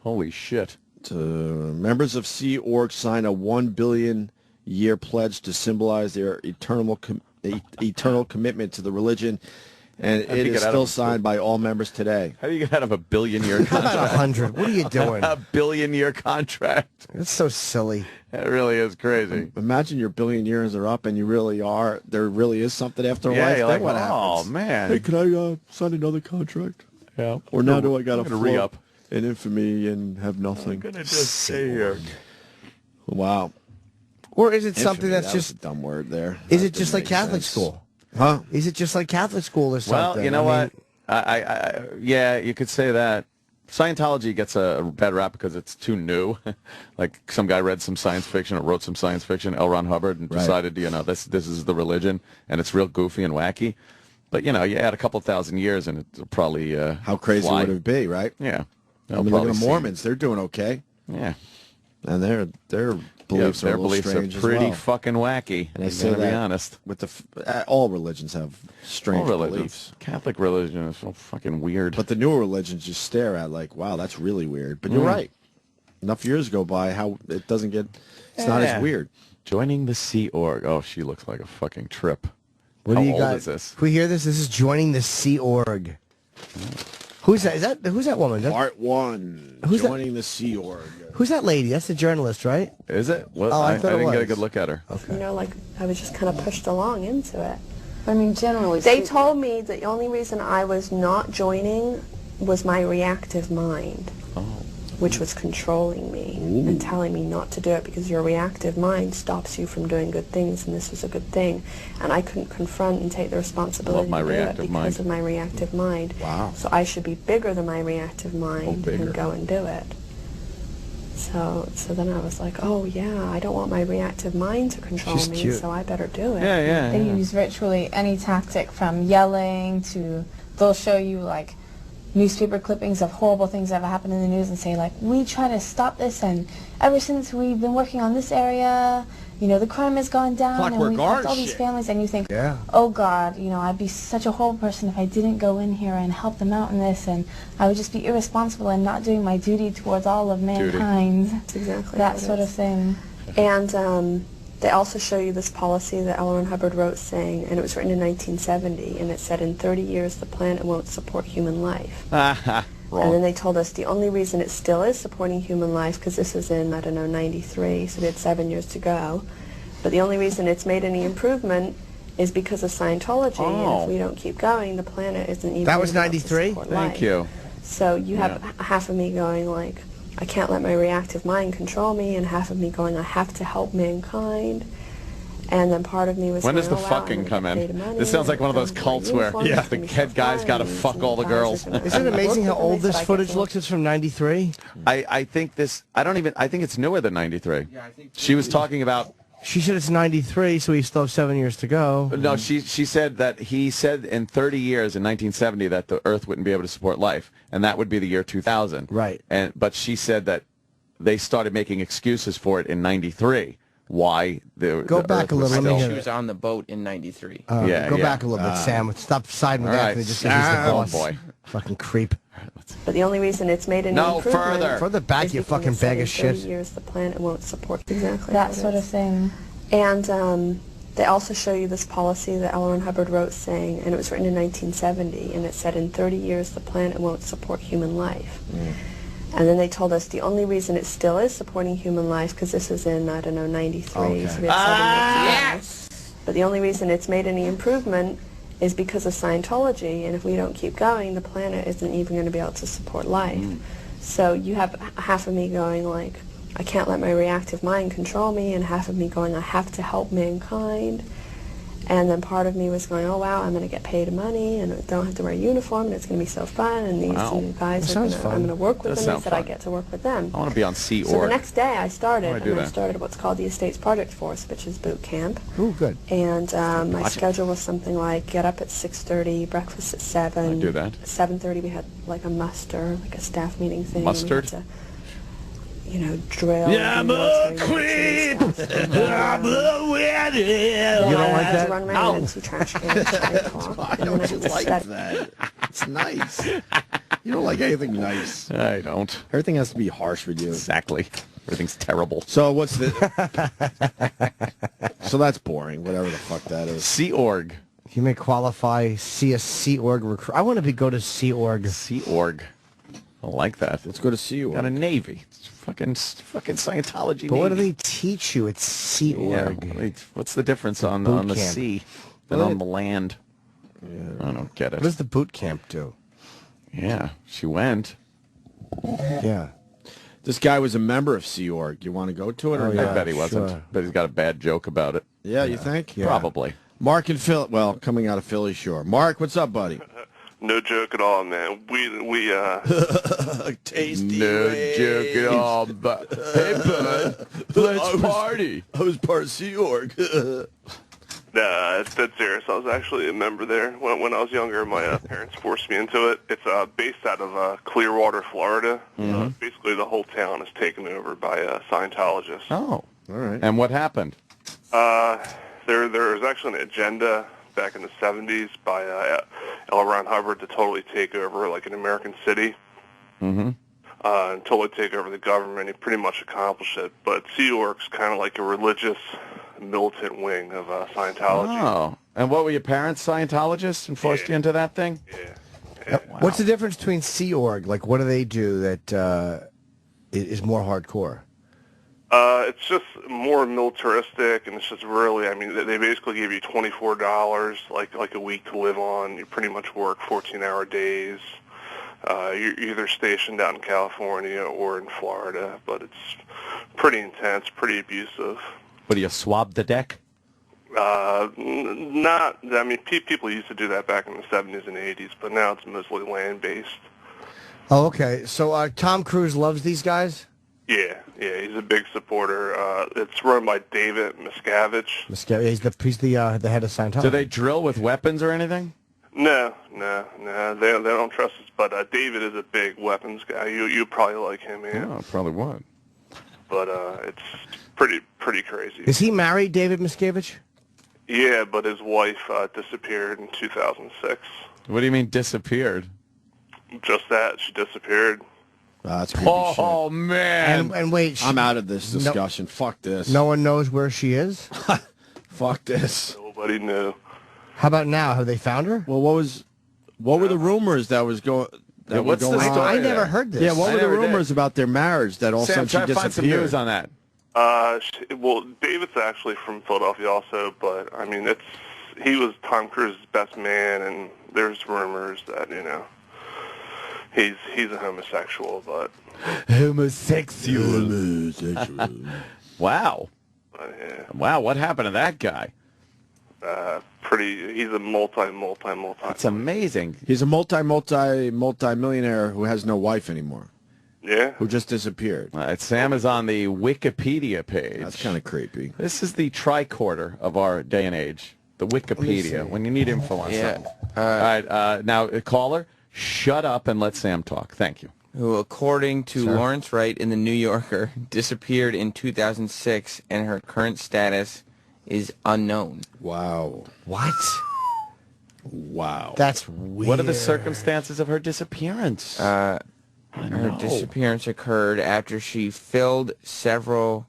Holy shit. Members of Sea Org sign a $1 billion year pledge to symbolize their eternal commitment to the religion, and it is still signed by all members today. How do you get out of a billion-year contract? How about 100? What are you doing? A billion-year contract. It's so silly. It really is crazy. Imagine your billion years are up and you really are. There really is something after life. You're Then like, what oh, happens? man. Hey, can I sign another contract? Yeah. Or now do I got to re-up in infamy and have nothing? I'm going to just stay here. Wow. Or is it something that's that just was a dumb word there? Is That it just didn't like make Catholic sense. school? Huh? Is it just like Catholic school or something? Well, you know what? Yeah, you could say that. Scientology gets a bad rap because it's too new. Like some guy read some science fiction or wrote some science fiction, L. Ron Hubbard, and decided, this is the religion, and it's real goofy and wacky. But, you add a couple thousand years, and it'll probably How crazy fly. would it be, right? Yeah. I mean, look at the Mormons. They're doing okay. Yeah. And their beliefs are a their little beliefs are strange pretty as well. fucking wacky. And I I'm say gonna that be honest. with all religions have strange All religions. beliefs. Catholic religion is so fucking weird. But the newer religions just stare at like, wow, that's really weird. But you're right. Enough years go by, how it doesn't get, it's not as weird. Joining the Sea Org. Oh, she looks like a fucking trip. What How do you old got? is this? Can we hear this? This is joining the Sea Org. Who's that? Who's that woman? Part 1, Who's that? joining the Sea Org. Who's that lady? That's the journalist, right? Is it? Well, Oh, I I thought it didn't get a was. good look at her. Okay. I was just kind of pushed along into it. I mean, generally They told me the only reason I was not joining was my reactive mind, which was controlling me and telling me not to do it because your reactive mind stops you from doing good things, and this was a good thing. And I couldn't confront and take the responsibility my to do it reactive because mind. of my reactive mind. Wow. So I should be bigger than my reactive mind bigger. and go and do it. So then I was like, oh yeah, I don't want my reactive mind to control She's me, cute. so I better do it. They use virtually any tactic from yelling to, they'll show you like newspaper clippings of horrible things that have happened in the news and say like, we try to stop this, and ever since we've been working on this area, the crime has gone down, and we've helped all these families, and you think, oh God, I'd be such a horrible person if I didn't go in here and help them out in this, and I would just be irresponsible and not doing my duty towards all of mankind. That's exactly That what it sort is. of thing. And they also show you this policy that L. Ron Hubbard wrote saying, and it was written in 1970, and it said in 30 years the planet won't support human life. And then they told us the only reason it still is supporting human life, because this is in, 93, so we had 7 years to go, but the only reason it's made any improvement is because of Scientology, and if we don't keep going, the planet isn't even That was able to 93? support Thank life. you. So you have half of me going like, I can't let my reactive mind control me, and half of me going, I have to help mankind. And then part of me was When going, does the oh, wow, fucking I'm come gonna in? get paid money, This sounds like one of those I'm gonna cults wear where uniforms, the I'm gonna head guy's got to fly, fuck and all the the girls. advisors are Is it gonna amazing how work with them, old they this said I footage get to- looks? It's from 93? I think this, I think it's newer than 93. Yeah, I think she was talking about, She said it's 93, so we still have 7 years to go. no, she said that he said in 30 years in 1970 that the Earth wouldn't be able to support life, and that would be the year 2000. Right. But she said that they started making excuses for it in 93. Why the Go the back Earth a was little, let me still- hear She was on the boat in 93. Yeah, Go yeah. back a little bit, Sam. Stop siding with all right. Anthony just because he's the Oh, boss. boy. Fucking creep. But the only reason it's made any No, improvement further. Further back, is you because fucking it said bag in of 30 shit. years the planet won't support exactly That what it sort of is. thing. And they also show you this policy that L. Ron Hubbard wrote saying, and it was written in 1970, and it said in 30 years the planet won't support human life. And then they told us the only reason it still is supporting human life, because this is in, 93, so we had 7 years to go. But the only reason it's made any improvement is because of Scientology, and if we don't keep going, the planet isn't even going to be able to support life. So you have half of me going like, I can't let my reactive mind control me, and half of me going, I have to help mankind. And then part of me was going, oh, wow, I'm going to get paid money and I don't have to wear a uniform and it's going to be so fun. And these two guys, I'm going to work with them. He said I get to work with them. I want to be on Sea Org. So the next day I started, I started what's called the Estates Project Force, which is boot camp. Ooh, good. And my schedule was something like get up at 6:30, breakfast at 7. I do that. At 7:30 we had like a muster, like a staff meeting thing. Mustard? Drill. Yeah, I'm a creep. I'm a weirdo. You don't like that? Run around into trash cans. Why don't you like that? It's nice. You don't like anything nice. I don't. Everything has to be harsh with you. Exactly. Everything's terrible. So what's the... So that's boring, whatever the fuck that is. Sea Org. You may qualify, see a Sea Org recruit. I want to go to Sea Org. Sea Org. I like that. Let's go to Sea Org. Got a Navy. It's fucking Scientology. But what do Navy. they teach you? It's Sea Org. Yeah, what's the difference on the sea than on the land? Yeah. I don't get it. What does the boot camp do? Yeah, she went. Yeah. This guy was a member of Sea Org. You want to go to it? Or I bet he wasn't. Sure. But he's got a bad joke about it. Yeah, you think? Yeah. Probably. Mark and Phil. Well, coming out of Philly, sure. Mark, what's up, buddy? No joke at all, man. We Tasty. No joke at all. But hey, bud, let's party. I was part of Sea Org. Nah, it's dead serious. I was actually a member there when I was younger. My parents forced me into it. It's based out of Clearwater, Florida. Basically, the whole town is taken over by Scientologists. Oh, all right. And what happened? There was actually an agenda back in the 70s by L. Ron Hubbard to totally take over like an American city. And totally take over the government. He pretty much accomplished it. But Sea Org's kind of like a religious militant wing of Scientology. Oh. And what were your parents, Scientologists, and forced you into that thing? Yeah. Wow. What's the difference between Sea Org? Like, what do they do that is more hardcore? It's just more militaristic, and it's just really, I mean, they basically give you $24 like a week to live on. You pretty much work 14-hour days. You're either stationed out in California or in Florida, but it's pretty intense, pretty abusive. What, do you swab the deck? Not, I mean, people used to do that back in the 70s and 80s, but now it's mostly land-based. Oh, okay. So Tom Cruise loves these guys? Yeah, he's a big supporter. It's run by David Miscavige. He's the head of Scientology. Do they drill with weapons or anything? No, they don't trust us. But David is a big weapons guy. You probably like him, man. Oh, probably would. But it's pretty crazy. Is he married, David Miscavige? Yeah, but his wife disappeared in 2006. What do you mean disappeared? Just that, she disappeared. That's creepy Oh, shit. man. And wait, I'm out of this discussion. Fuck this. No one knows where she is? Fuck this. Nobody knew. How about now? Have they found her? Well, what were the rumers that was going? That what's were the going story? I never heard this. Yeah, what were the never rumors about their marriage that all of a Sam, sudden try she to find some disappeared? news on that. Well, David's actually from Philadelphia also, but I mean, he was Tom Cruise's best man, and there's rumors that he's a homosexual, but Homosexual. Wow. Yeah. Wow, what happened to that guy? He's a multi. That's amazing. He's a multi-millionaire who has no wife anymore. Yeah. Who just disappeared. Sam is on the Wikipedia page. That's kind of creepy. This is the tricorder of our day and age. The Wikipedia, when you need info on something. All right, now, caller, shut up and let Sam talk. Thank you. Who, according to Lawrence Wright in The New Yorker, disappeared in 2006, and her current status is unknown. Wow. What? Wow. That's weird. What are the circumstances of her disappearance? Her disappearance occurred after she filled several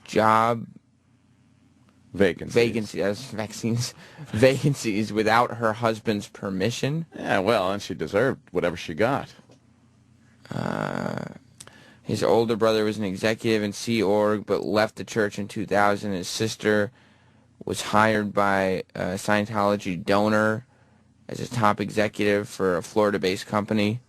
job vacancies without her husband's permission. Yeah, well, and she deserved whatever she got. His older brother was an executive in Sea Org, but left the church in 2000. His sister was hired by a Scientology donor as a top executive for a Florida-based company.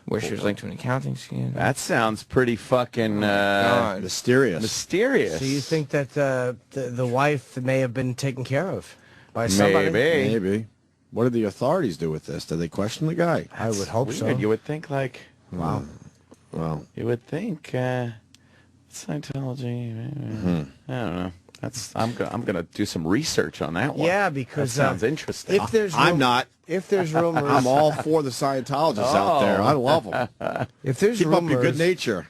Where she was linked to an accounting scandal. That sounds pretty fucking mysterious. Mysterious. So you think that the wife may have been taken care of by somebody? Maybe. What did the authorities do with this? Did they question the guy? I would hope so. You would think like, wow. Well, you would think Scientology. I don't know. I'm gonna do some research on that one. Yeah, because that sounds interesting. If there's I'm not. If there's rumors, I'm all for the Scientologists out there. I love them. If there's Keep rumors, up your good nature.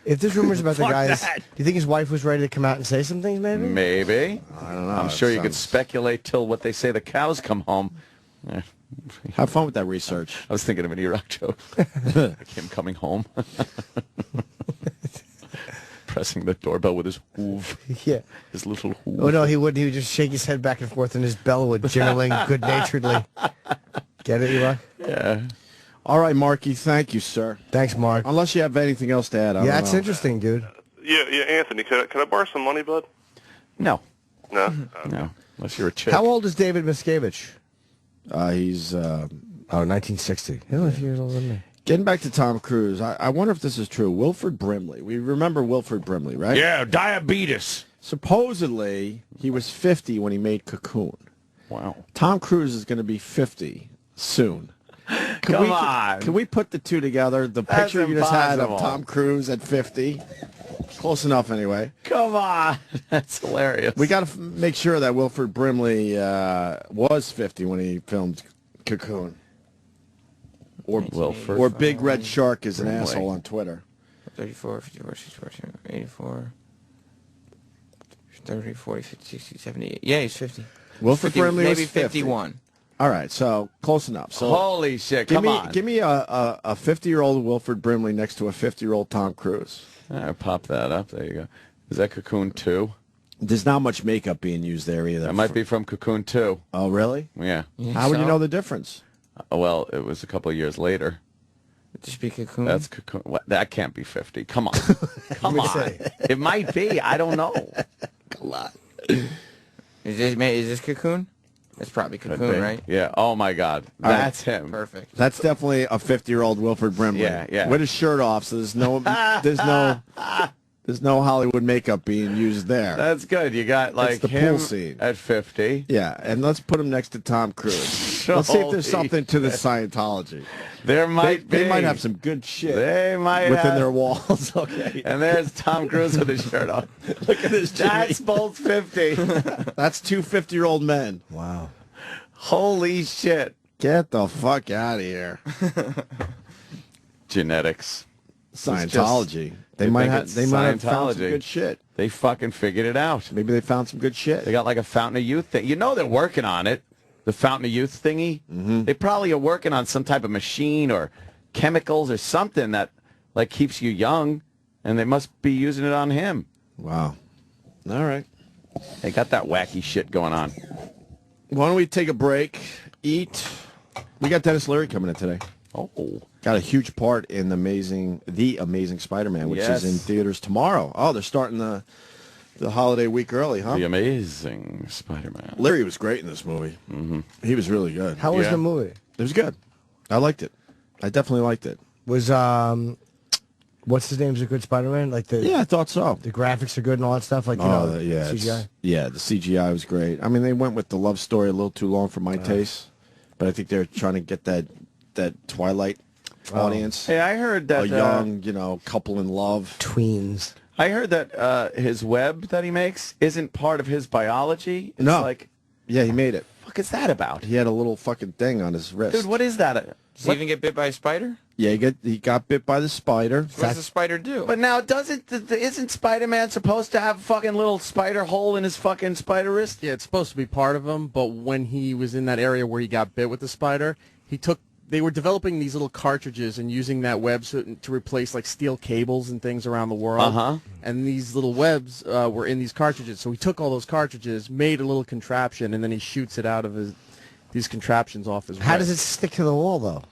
If there's rumors about the Fuck guys, that. do you think his wife was ready to come out and say some things? Maybe. I don't know. I'm sure you could speculate till what they say the cows come home. Have fun with that research. I was thinking of an Iraq joke. Him coming home. Pressing the doorbell with his hoof. Yeah. His little hoof. Oh, no, he wouldn't. He would just shake his head back and forth and his bell would jingling good-naturedly. Get it, Iraq? Yeah. All right, Marky, thank you, sir. Thanks, Mark. Unless you have anything else to add. I Yeah, don't it's know. interesting, dude. Yeah, Anthony, can I borrow some money, bud? No. No? No. Unless you're a chick. How old is David Miscavige? He's 1960. He's a few years older than me. Getting back to Tom Cruise, I wonder if this is true. Wilford Brimley. We remember Wilford Brimley, right? Yeah, diabetes. Supposedly, he was 50 when he made Cocoon. Wow. Tom Cruise is going to be 50 soon. Come on. Can we put the two together? The That's picture you just had of impossible. Tom Cruise at 50? Close enough, anyway. Come on. That's hilarious. We got to make sure that Wilford Brimley was 50 when he filmed Cocoon. Or Big Red Shark is an Brimley. asshole on Twitter. 34, 54, 64, 84, 30, 40, 50, 60, 70. Yeah, he's 50. Wilford Brimley maybe was 50. 51. All right, so close enough. So holy shit, come on. Give me a 50-year-old Wilford Brimley next to a 50-year-old Tom Cruise. I pop that up. There you go. Is that Cocoon 2? There's not much makeup being used there either. That might be from Cocoon 2. Oh, really? Yeah. How would you know the difference? Well, it was a couple of years later. Just be Cocoon? That's Cocoon. What? That can't be 50. Come on. Come on. It might be. I don't know. Come on. Is this Cocoon? It's probably Cocoon, right? Yeah. Oh, my God. That's him. Perfect. That's definitely a 50-year-old Wilford Brimley. Yeah. With his shirt off, so there's no Hollywood makeup being used there. That's good. You got like the him pool scene at 50. Yeah, and let's put him next to Tom Cruise. Let's see if there's something to the Scientology. There might be. They might have some good shit. They might within have. their walls. Okay. And there's Tom Cruise with his shirt off. Look at this. Jimmy. That's both 50. That's two 50-year-old men. Wow. Holy shit. Get the fuck out of here. Genetics. Scientology. They might have found some good shit. They fucking figured it out. Maybe they found some good shit. They got like a Fountain of Youth thing. You know they're working on it. The Fountain of Youth thingy. Mm-hmm. They probably are working on some type of machine or chemicals or something that like keeps you young, and they must be using it on him. Wow. All right. They got that wacky shit going on. Why don't we take a break, eat? We got Dennis Leary coming in today. Oh. Got a huge part in The Amazing Spider-Man, which is in theaters tomorrow. Oh, they're starting the holiday week early, huh? The Amazing Spider-Man. Leary was great in this movie. Mm-hmm. He was really good. How was the movie? It was good. I liked it. I definitely liked it. Was what's his name's a good Spider-Man? Like I thought so. The graphics are good and all that stuff. Like CGI. The CGI was great. I mean, they went with the love story a little too long for my taste, but I think they're trying to get that Twilight audience. Hey, I heard that a young, couple in love, tweens. I heard that his web that he makes isn't part of his biology. It's yeah, he made it. What is that about? He had a little fucking thing on his wrist. Dude, what is that? Does he even get bit by a spider? Yeah, he got bit by the spider. So what does the spider do? But now, isn't Spider-Man supposed to have a fucking little spider hole in his fucking spider wrist? Yeah, it's supposed to be part of him, but when he was in that area where he got bit with the spider, they were developing these little cartridges and using that web to replace like steel cables and things around the world. Uh-huh. And these little webs were in these cartridges. So he took all those cartridges, made a little contraption, and then he shoots it out of these contraptions off his wrist. How does it stick to the wall, though?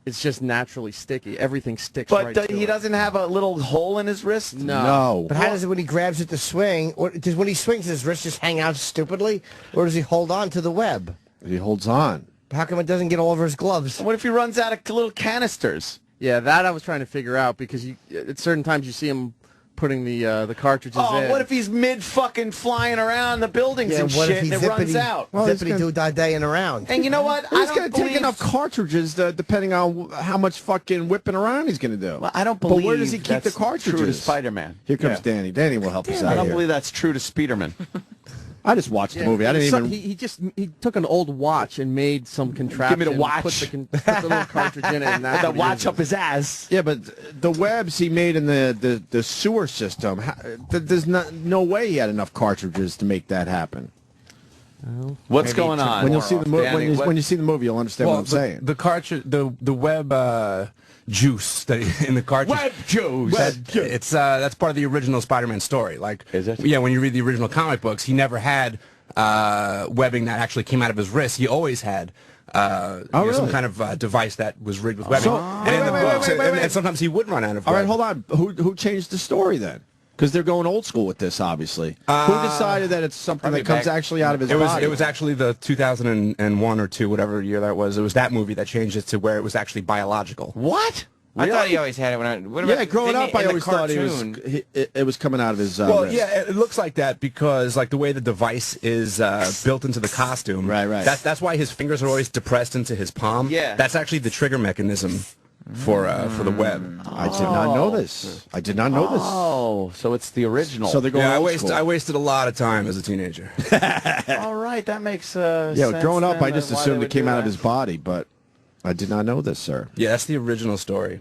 It's just naturally sticky. Everything sticks But right to he it. doesn't have a little hole in his wrist? No. But how does it when he grabs it to swing? Does when he swings, does his wrist just hang out stupidly? Or does he hold on to the web? He holds on. How come it doesn't get all over his gloves? What if he runs out of little canisters? Yeah, that I was trying to figure out because at certain times you see him putting the cartridges in. What if he's mid-fucking flying around the buildings and what shit if and it runs out? Well, zippity-doo-dah-daying around. And you know what? He's going to take enough cartridges depending on how much fucking whipping around he's going to do. Well, I don't believe But where does he keep the cartridges? True to Spider-Man. Here comes Danny. Danny will help us out I don't here. believe that's true to Spiderman. I just watched the movie. I didn't even... He took an old watch and made some contraption. Give me the watch. Put the little cartridge in it. And that's the what he watch uses. up his ass. Yeah, but the webs he made in the sewer system, there's no way he had enough cartridges to make that happen. What's going on? When you'll see the Danny, when you see the movie, you'll understand what I'm saying. The cartridge, the web juice that in the cartridge. Web juice. It's that's part of the original Spider-Man story. Like, is it? Yeah, when you read the original comic books, he never had webbing that actually came out of his wrist. He always had some kind of device that was rigged with webbing. And in the books, and sometimes he would run out of All web. right, hold on. Who changed the story then? Because they're going old school with this, obviously. Who decided that it's something that comes actually out of his body? It was actually the 2001 or 2, whatever year that was. It was that movie that changed it to where it was actually biological. What? I thought he always had it when I... growing up, I always thought it was coming out of his well, wrist. yeah, it looks like that because like the way the device is built into the costume. Right. That's why his fingers are always depressed into his palm. Yeah. That's actually the trigger mechanism for the web. I did not know this. I did not know this. Oh, so it's the original. So they're going old school. I wasted a lot of time as a teenager. All right, that makes sense. Yeah, growing up, I then, just why assumed they it came would do out of that. his body, but I did not know this, sir. Yeah, that's the original story.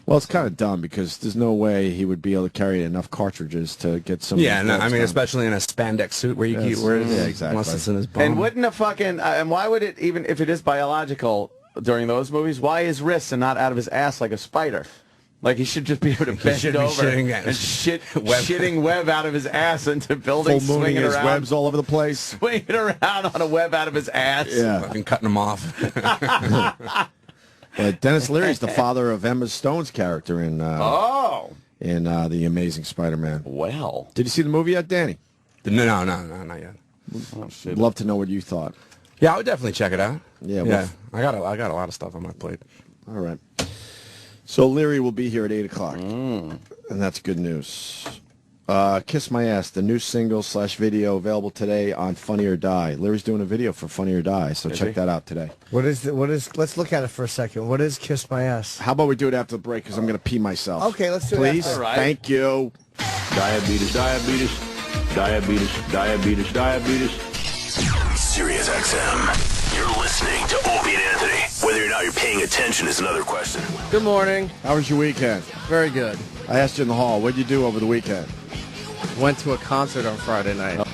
Well, it's kind of dumb because there's no way he would be able to carry enough cartridges to get some. Yeah, of no, these I mean, done. especially in a spandex suit where you Yes. keep wearing exactly. unless it's in his palm. And wouldn't a fucking and why would it, even if it is biological during those movies, why his wrists and not out of his ass like a spider? Like he should just be able to bend should be over shitting and web. shitting web out of his ass into buildings, Full mooning swinging his around, webs all over the place. swinging around on a web out of his ass. Yeah. Fucking cutting them off. Dennis Leary's the father of Emma Stone's character in The Amazing Spider-Man. Well, did you see the movie yet, Danny? No, not yet. Oh, shit. Love to know what you thought. Yeah, I would definitely check it out. Yeah, yeah. I got a lot of stuff on my plate. All right. So Leary will be here at 8 o'clock, and that's good news. Kiss My Ass, the new single/video available today on Funny or Die. Leary's doing a video for Funny or Die, so check that out today. What is? Let's look at it for a second. What is Kiss My Ass? How about we do it after the break, because I'm going to pee myself. Okay, let's do Please? it after. All right. Thank you. Diabetes, diabetes, diabetes, diabetes, diabetes. Sirius XM. You're listening to Opie and Anthony. Whether or not you're paying attention is another question. Good morning. How was your weekend? Very good. I asked you in the hall, what did you do over the weekend? Went to a concert on Friday night.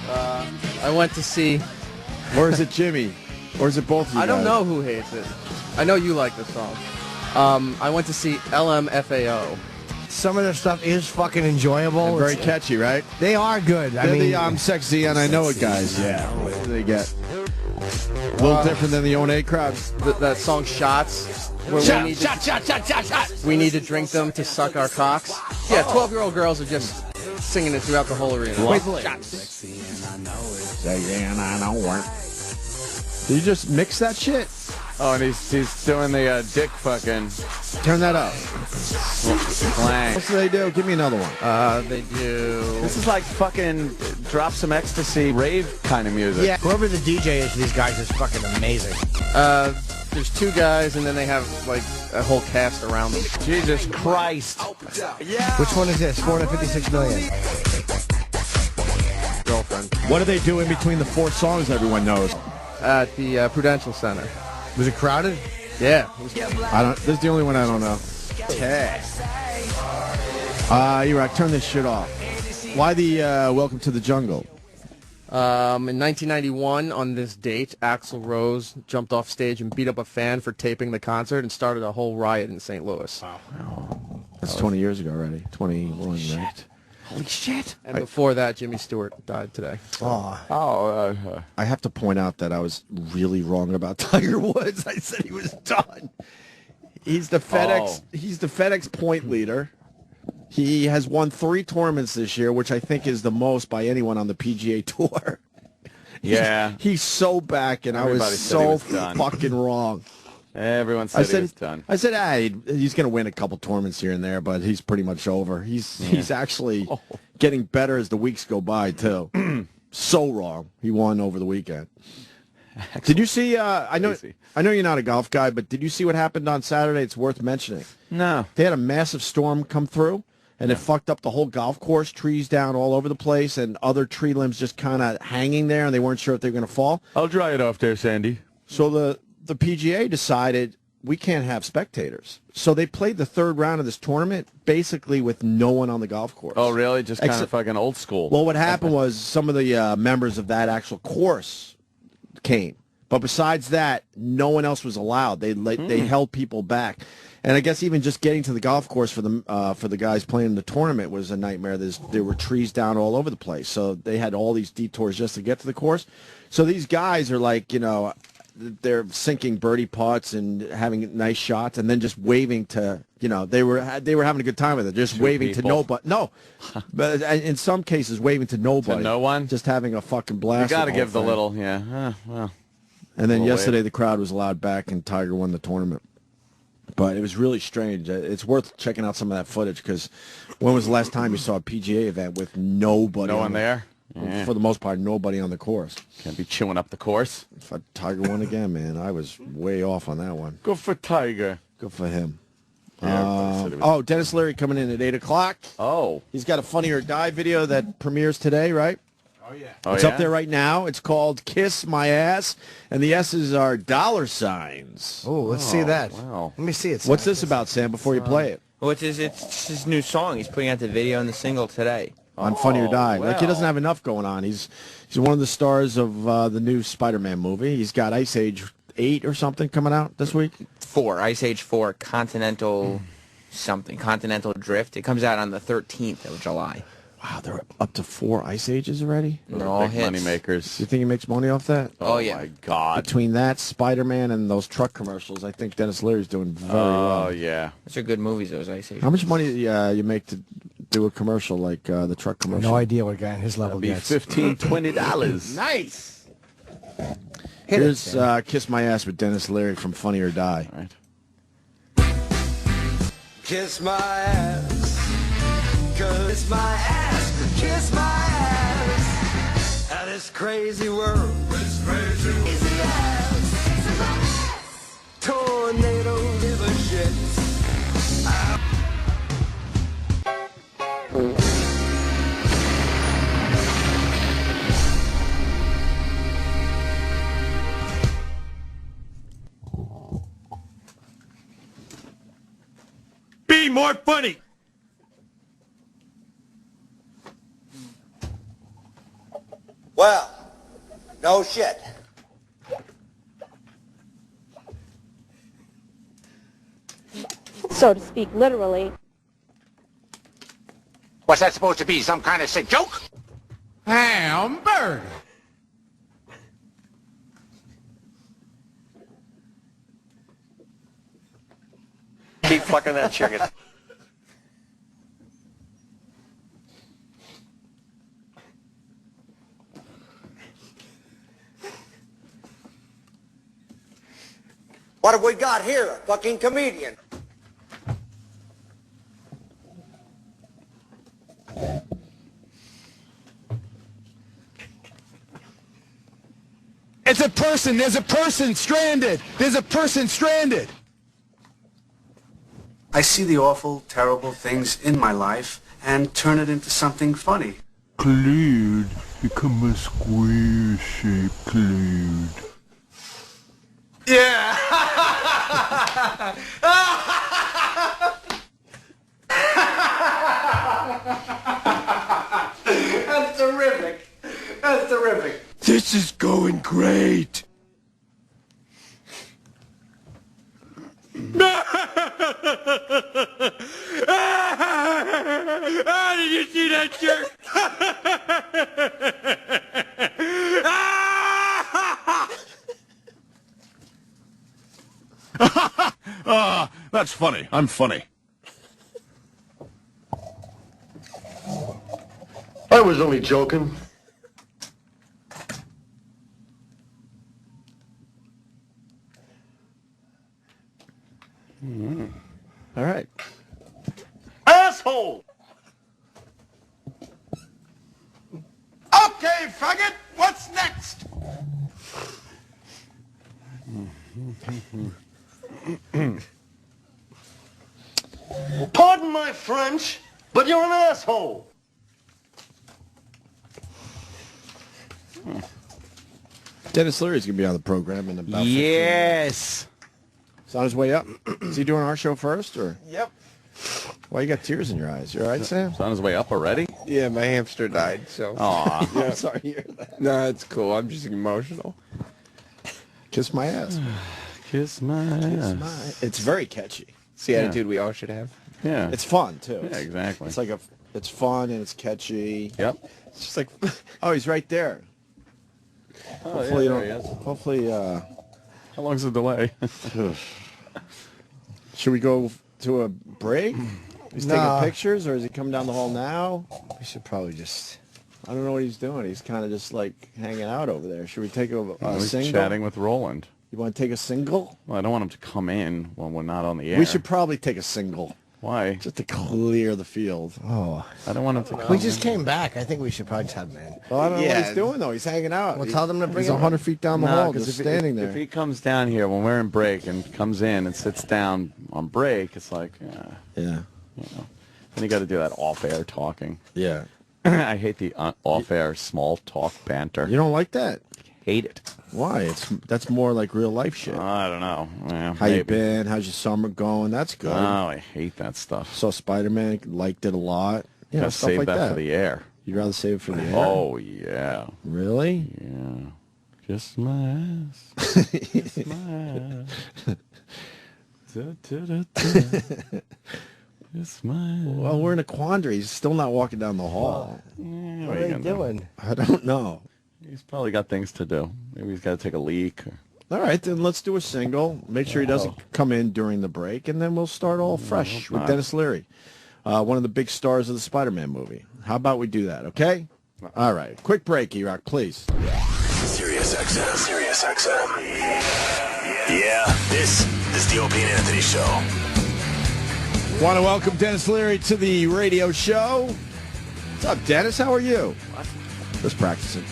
I went to see... Or is it Jimmy? Or is it both of you I don't guys? know who hates it. I know you like this song. I went to see LMFAO. Some of their stuff is fucking enjoyable. And very catchy, right? They are good. They're the I'm sexy and I know it guys. Yeah. What do they get? A little different than the O&A crowd. That song Shots. Where we need to drink them to suck our cocks. Yeah, 12-year-old girls are just singing it throughout the whole arena. Wait, sexy and I know it. Did you just mix that shit? Oh, and he's doing the dick fucking Turn that up. slang. What do they do? Give me another one. They do... This is like fucking drop some ecstasy rave kind of music. Yeah, whoever the DJ is for these guys is fucking amazing. There's 2 guys, and then they have like a whole cast around them. Jesus Christ. Which one is this? 456 million. Girlfriend. What do they do in between the 4 songs everyone knows? At the Prudential Center. Was it crowded? Yeah. I don't. This is the only one I don't know. Okay. You're right. Turn this shit off. Why the Welcome to the Jungle? In 1991, on this date, Axl Rose jumped off stage and beat up a fan for taping the concert and started a whole riot in St. Louis. Wow. That's 20 years ago already. 21, right? Holy shit. And before that, Jimmy Stewart died today. I have to point out that I was really wrong about Tiger Woods. I said he was done. He's the FedEx. He's the FedEx point leader. He has won 3 tournaments this year, which I think is the most by anyone on the PGA Tour. Yeah. He's so back, and Everybody I was said he so was done. fucking wrong. Everyone said he was done. I said, he's going to win a couple tournaments here and there, but he's pretty much over. He's actually getting better as the weeks go by, too. So wrong. He won over the weekend. Excellent. Did you see, I know you're not a golf guy, but did you see what happened on Saturday? It's worth mentioning. No. They had a massive storm come through, and it fucked up the whole golf course, trees down all over the place, and other tree limbs just kind of hanging there, and they weren't sure if they were going to fall. I'll dry it off there, Sandy. So the PGA decided we can't have spectators. So they played the third round of this tournament basically with no one on the golf course. Oh, really? Just kind of fucking old school. Well, what happened was some of the members of that actual course came. But besides that, no one else was allowed. They held people back. And I guess even just getting to the golf course for the guys playing the tournament was a nightmare. There were trees down all over the place. So they had all these detours just to get to the course. So these guys are like, they're sinking birdie putts and having nice shots, and then just waving to, they were having a good time with it, just waving to nobody. No, but in some cases, waving to nobody. To no one? Just having a fucking blast. You got to give the little, well. And then yesterday, the crowd was allowed back, and Tiger won the tournament. But it was really strange. It's worth checking out some of that footage, because when was the last time you saw a PGA event with nobody? No one there? Yeah. For the most part, nobody on the course. Can't be chewing up the course. If Tiger won again, man, I was way off on that one. Good for Tiger. Good for him. Yeah, Dennis Leary coming in at 8 o'clock. Oh. He's got a Funny or Die video that premieres today, right? Oh, yeah. It's up there right now. It's called Kiss My Ass, and the S's are dollar signs. Oh, let's see that. Wow. Let me see it. What's this about, Sam, before you play it? Well, it's his new song. He's putting out the video and the single today. On Funny or Die. Well. Like, he doesn't have enough going on. He's one of the stars of the new Spiderman movie. He's got Ice Age 8 or something coming out this week. 4, Ice Age 4, Continental Continental Drift. It comes out on the 13th of July. Wow, they're up to 4 Ice Ages already? They're all big money hits. makers. You think he makes money off that? Oh, yeah. My God. Between that, Spiderman, and those truck commercials, I think Dennis Leary's doing very well. Oh, yeah. Those are good movies, those Ice Age. How much money you make to do a commercial like the truck commercial? No idea what a guy on his level That'd be gets. $15, $20. Nice. Here's Kiss My Ass with Dennis Leary from Funny or Die. All right. Kiss my ass, kiss my ass, kiss my ass. At this crazy world, this crazy ass. Tornado give a shit. Be more funny. Well, no shit. So to speak, literally. What's that supposed to be? Some kind of sick joke? Hamburger. Keep fucking that chicken. What have we got here? A fucking comedian. It's a person. There's a person stranded. There's a person stranded. I see the awful, terrible things in my life and turn it into something funny. Cloud, become a square-shaped cloud. Yeah. That's terrific. That's terrific. This is going great. Did you see that jerk? That's funny. I'm funny. I was only joking. asshole! Okay, faggot, what's next? Pardon my French, but you're an asshole. Dennis Leary's going to be on the program in about 15 Yes. minutes. He's on his way up. Is he doing our show first, or? Yep. Why you got tears in your eyes? You all right, Sam? He's on his way up already? Yeah, my hamster died, so. Aw. Yeah, I'm sorry to hear that. No, it's cool. I'm just emotional. Kiss my ass. Kiss my ass. It's very catchy. It's the attitude we all should have. Yeah. It's fun, too. Yeah, exactly. It's like it's fun and it's catchy. Yep. It's just like, oh, he's right there. Oh, Hopefully, yeah, you there don't, he is. hopefully, How long's the delay? Should we go to a break? He's taking pictures, or is he coming down the hall now? We should probably just... I don't know what he's doing. He's kind of just like hanging out over there. Should we take a He's single? chatting with Roland. You want to take a single? Well, I don't want him to come in when we're not on the air. We should probably take a single. Why? Just to clear the field. Oh. I don't want him to come We just came back. I think we should probably just have him in. Well, I don't know what he's doing, though. He's hanging out. We'll tell them to bring He's him 100 feet down the hall, just standing there. If he comes down here when we're in break and comes in and sits down on break, it's like, yeah. You know. Then you got to do that off-air talking. Yeah. I hate the off-air small talk banter. You don't like that? Hate it. Why? That's more like real life shit. I don't know. Yeah, How you been? How's your summer going? That's good. Oh, I hate that stuff. Saw Spiderman, liked it a lot. You know, stuff save like that for the air. You'd rather save it for the air? Oh, yeah. Really? Yeah. Kiss my ass. Kiss my ass. Kiss my ass. Well, we're in a quandary. He's still not walking down the hall. Yeah, What are they doing? I don't know. He's probably got things to do. Maybe he's got to take a leak. All right, then let's do a single. Make sure he doesn't come in during the break, and then we'll start all fresh with Dennis Leary, one of the big stars of the Spider-Man movie. How about we do that, okay? All right, quick break, E-Rock, please. Sirius XM. Sirius XM. Yeah, this is the Opie and Anthony Show. Want to welcome Dennis Leary to the radio show. What's up, Dennis? How are you? Just practicing.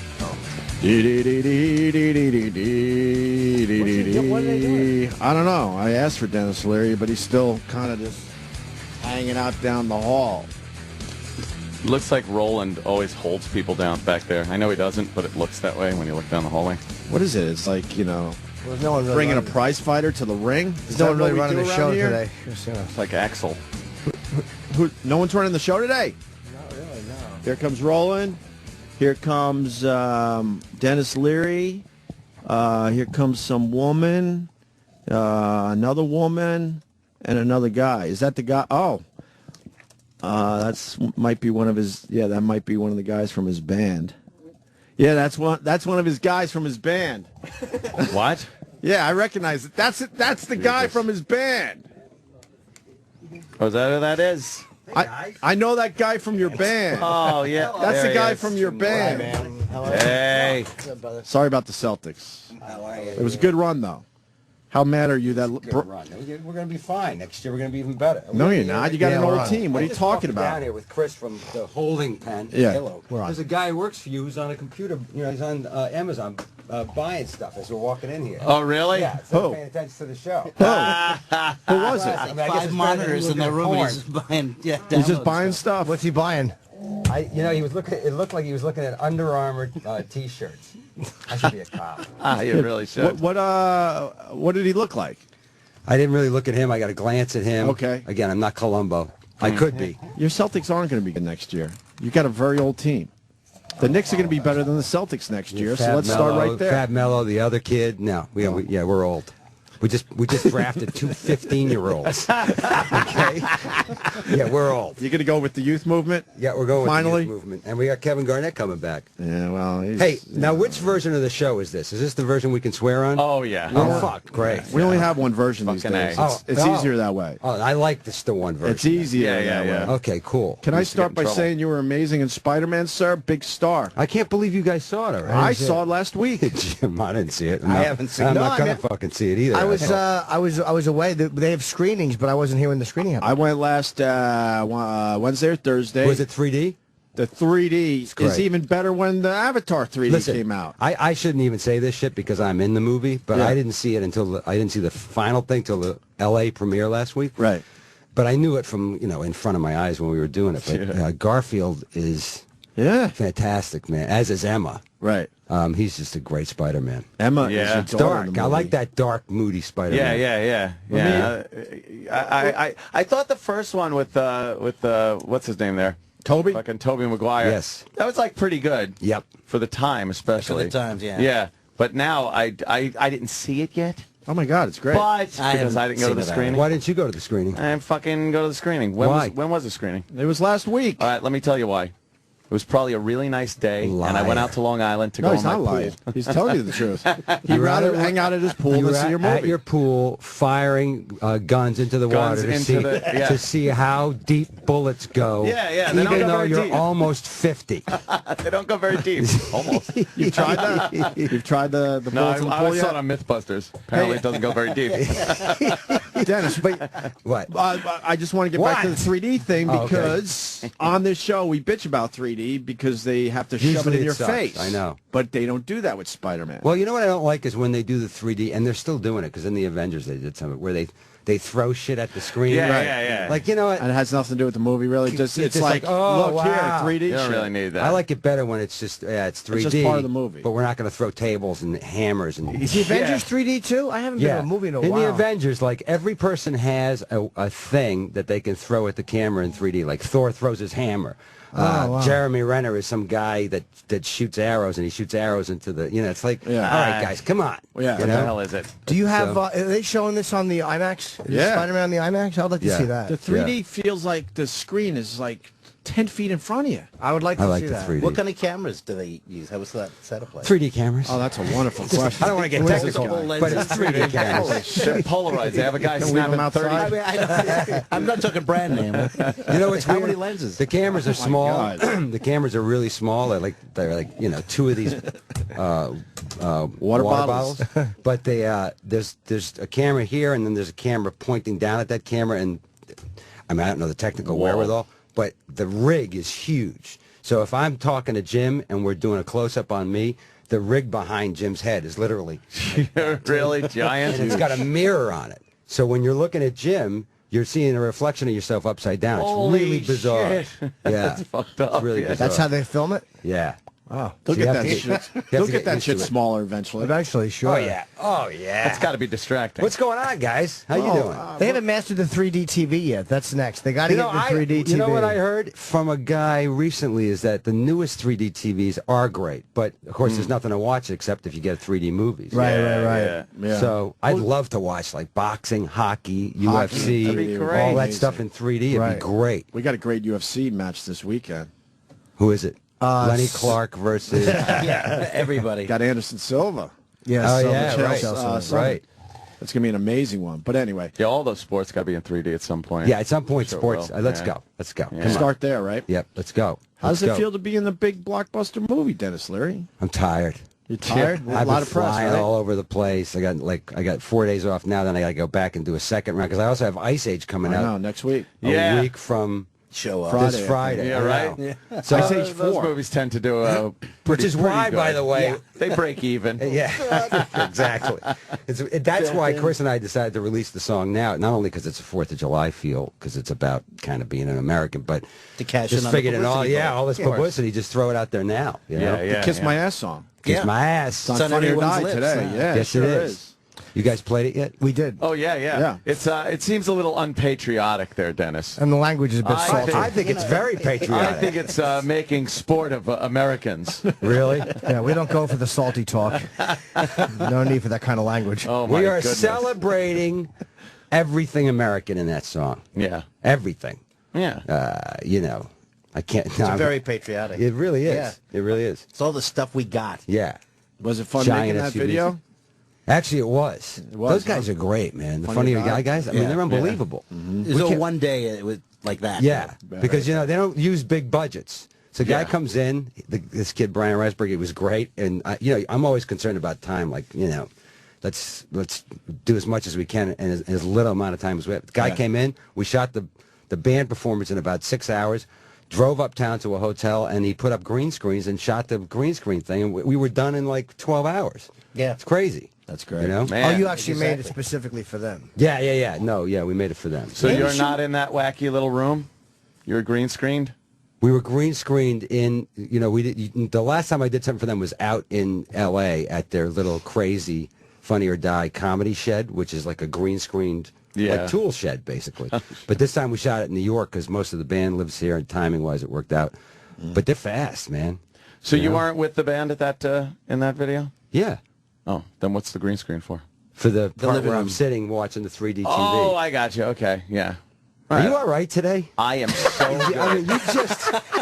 I don't know. I asked for Dennis Leary, but he's still kind of just hanging out down the hall. It looks like Roland always holds people down back there. I know he doesn't, but it looks that way when you look down the hallway. What is it? It's like, There's no one really bringing a running- prize fighter to the ring? There's no one really running the show today. Just, It's like Axel. No one's running the show today? Not really, no. Here comes Roland. Here comes Dennis Leary. Here comes some woman, another woman, and another guy. Is that the guy? Oh, might be one of his. Yeah, that might be one of the guys from his band. Yeah, that's one of his guys from his band. What? Yeah, I recognize it. That's it. That's the guy from his band. Oh, is that who that is? I know that guy from your band. Oh, yeah. That's There the he guy is. from your band. Hey. Sorry about the Celtics. It was a good run, though. How mad are you that... Good run. We're going to be fine. Next year we're going to be even better. No, you're not. You got an old team. What are you talking Down about? here with Chris from the holding pen. Yeah. Hello. There's a guy who works for you who's on a computer. He's on Amazon buying stuff as we're walking in here. Oh, really? Yeah. So paying attention to the show. Who was it? I mean, I guess Five it's monitors in better their than room. looking He's at buying. Yeah, He's just download buying stuff. What's he buying? He was looking. It looked like he was looking at Under Armour T-shirts. I should be a cop. You really should. What did he look like? I didn't really look at him. I got a glance at him. Okay. Again, I'm not Columbo. I could be. Your Celtics aren't going to be good next year. You got a very old team. The Knicks are going to be better than the Celtics next year, so let's start right there. Fab Mello, the other kid. No, we're old. We just drafted two 15-year-olds. Okay. Yeah, we're old. You going to go with the youth movement? Yeah, we're going Finally? with the youth movement, and we got Kevin Garnett coming back. Yeah, well, Hey, now which version of the show is this? Is this the version we can swear on? Oh, yeah. Oh, fuck, great. We only have one version these Fucking days. A. It's easier that way. Oh, I like this the one version. It's easier that way. Okay, cool. Can I Used to get start in by trouble. saying you were amazing in Spider-Man, sir? Big star. I can't believe you guys saw it already. I saw it last week. Jim, I didn't see it. I haven't seen it. I'm No, not I going mean- to fucking see it either. I I was away. They have screenings, but I wasn't here when the screening happened. I went last Wednesday or Thursday. Was it 3D? The 3D is even better when the Avatar 3D came out. I shouldn't even say this shit because I'm in the movie, but I didn't see it until I didn't see the final thing till the L.A. premiere last week. Right. But I knew it from in front of my eyes when we were doing it. But Garfield is fantastic, man. As is Emma. Right. He's just a great Spider-Man. Emma is dark. I like that dark, moody Spider-Man. Yeah. I thought the first one with what's his name there? Toby? Fucking Toby Maguire. Yes. That was like pretty good. Yep. For the time, especially. For the times, yeah. Yeah. But now I didn't see it yet. Oh my God, it's great. But because I didn't go to the screening. Why didn't you go to the screening? I fucking go to the screening. Why? When was the screening? It was last week. All right, let me tell you why. It was probably a really nice day, and I went out to Long Island to go in my pool. He's telling you the truth. He'd rather hang out at his pool than see your movie. At your pool, firing guns into the water to see how deep bullets go. Yeah. Even though you're almost 50. They don't go very deep. Almost. You've tried that? You've tried the bullets in the pool I yet? saw it on MythBusters. Apparently, it doesn't go very deep. Dennis, but what? I just want to get back to the 3D thing because on this show we bitch about 3D because they have to shove it in your face. I know. But they don't do that with Spider-Man. Well, you know what I don't like is when they do the 3D, and they're still doing it, because in the Avengers they did something where they throw shit at the screen. Yeah. Like, you know what? And it has nothing to do with the movie, really. It's just like, oh, look wow. here, 3D You don't shit. really need that. I like it better when it's just, it's 3D. It's just part of the movie. But we're not going to throw tables and hammers. And Is the Avengers 3D too? I haven't been to a movie in a while. In the Avengers, like, every person has a thing that they can throw at the camera in 3D. Like, Thor throws his hammer. Wow. Jeremy Renner is some guy that shoots arrows, and he shoots arrows into the, it's like, all right, guys, come on. Yeah. What the hell is it? Do you have, are they showing this on the IMAX? Is Spider-Man on the IMAX? I'd like to see that. The 3D feels like the screen is like 10 feet in front of you. I would like to see that. 3D. What kind of cameras do they use? How was that setup like? 3D cameras. Oh, that's a wonderful question. I don't want to get technical, but it's 3D cameras. They're polarized. They have a guy snapping 30. I'm not talking brand name. You know what's How weird? many lenses? The cameras are small. The cameras are really small. They're like two of these water bottles. But there's a camera here, and then there's a camera pointing down at that camera, and I don't know the technical wherewithal, but the rig is huge. So if I'm talking to Jim and we're doing a close-up on me, the rig behind Jim's head is literally really giant. and it's got a mirror on it. So when you're looking at Jim, you're seeing a reflection of yourself upside down. It's really bizarre. Shit. Yeah, That's fucked up. It's really bizarre. That's how they film it? Yeah. Oh. They'll So get you that have shit. to They'll get get that used shit to it. smaller eventually. Eventually, sure. Oh yeah. Oh yeah. That's got to be distracting. What's going on, guys? How you doing? They haven't mastered the 3D TV yet. That's next. They got to get the 3D TV. You know what I heard from a guy recently is that the newest 3D TVs are great, but of course there's nothing to watch except if you get 3D movies. Right. Yeah. So I'd love to watch like boxing, hockey, That'd be UFC, great. all that Amazing. stuff in 3D. It'd be great. We got a great UFC match this weekend. Who is it? Lenny Clark versus everybody. Got Anderson Silva. Yes. Oh so yeah, the right, Chelsea. right. It's gonna be an amazing one. But anyway, Yeah, all those sports got to be in 3D at some point. Yeah, at some point, Sure sports. will. Let's Yeah. go. Let's go. Yeah. Come on. start there, right? Yep. Let's go. How does Let's it go. feel to be in the big blockbuster movie, Dennis Leary? I'm tired. You're tired? A I've lot been of press, flying right? all over the place. I got 4 days off now. Then I got to go back and do a second round because I also have Ice Age coming I out know, next week. a week from Show up. Friday, this I Friday. Yeah, I right. know. Yeah. So Ice Age Those 4. movies tend to do which is why, by the way, they break even. yeah, exactly. That's why Chris and I decided to release the song now. Not only because it's a 4th of July feel, because it's about kind of being an American, but To cash just in on the figured it all. publicity Yeah, vote. all this publicity, just throw it out there now. You know? Yeah, The Kiss My Ass song. Kiss Yeah. my ass. It's on It's on Funny or everyone's Die lips today. now. Yeah, Yes, sure it is. You guys played it yet? We did. Oh yeah. It's it seems a little unpatriotic there, Dennis. And the language is a bit salty. I think it's very I patriotic. think it's making sport of Americans. Really? Yeah, we don't go for the salty talk. No need for that kind of language. Oh my We are goodness. celebrating everything American in that song. Yeah. Everything. Yeah. You know, I can't. It's very patriotic. It really is. Yeah. It really is. It's all the stuff we got. Yeah. Was it fun Giant making that SUVs. video? Actually, it was. was, Those guys huh? are great, man. The Funny Funny Guy? guys. I mean, Yeah. they're unbelievable. There's no one day it was like that. Yeah, because you know they don't use big budgets. So a guy comes in, this kid Brian Reisberg, he was great, and I'm always concerned about time. Like let's do as much as we can in as little amount of time as we have. The guy came in. We shot the band performance in about 6 hours. Drove uptown to a hotel, and he put up green screens and shot the green screen thing, and we were done in like 12 hours. Yeah. It's crazy. That's great. You know? Man. Oh, you actually made it specifically for them. Yeah. No, we made it for them. So you're not in that wacky little room? You're green screened? We were green screened in, the last time I did something for them was out in L.A. at their little crazy Funny or Die comedy shed, which is like a green screened like tool shed, basically. But this time we shot it in New York because most of the band lives here, and timing-wise it worked out. But they're fast, man. So you weren't with the band at that in that video? Yeah. Oh, then what's the green screen for? For the part where I'm sitting watching the 3D TV. Oh, I got you. Okay, yeah. Are you all right today? I am so good. I mean,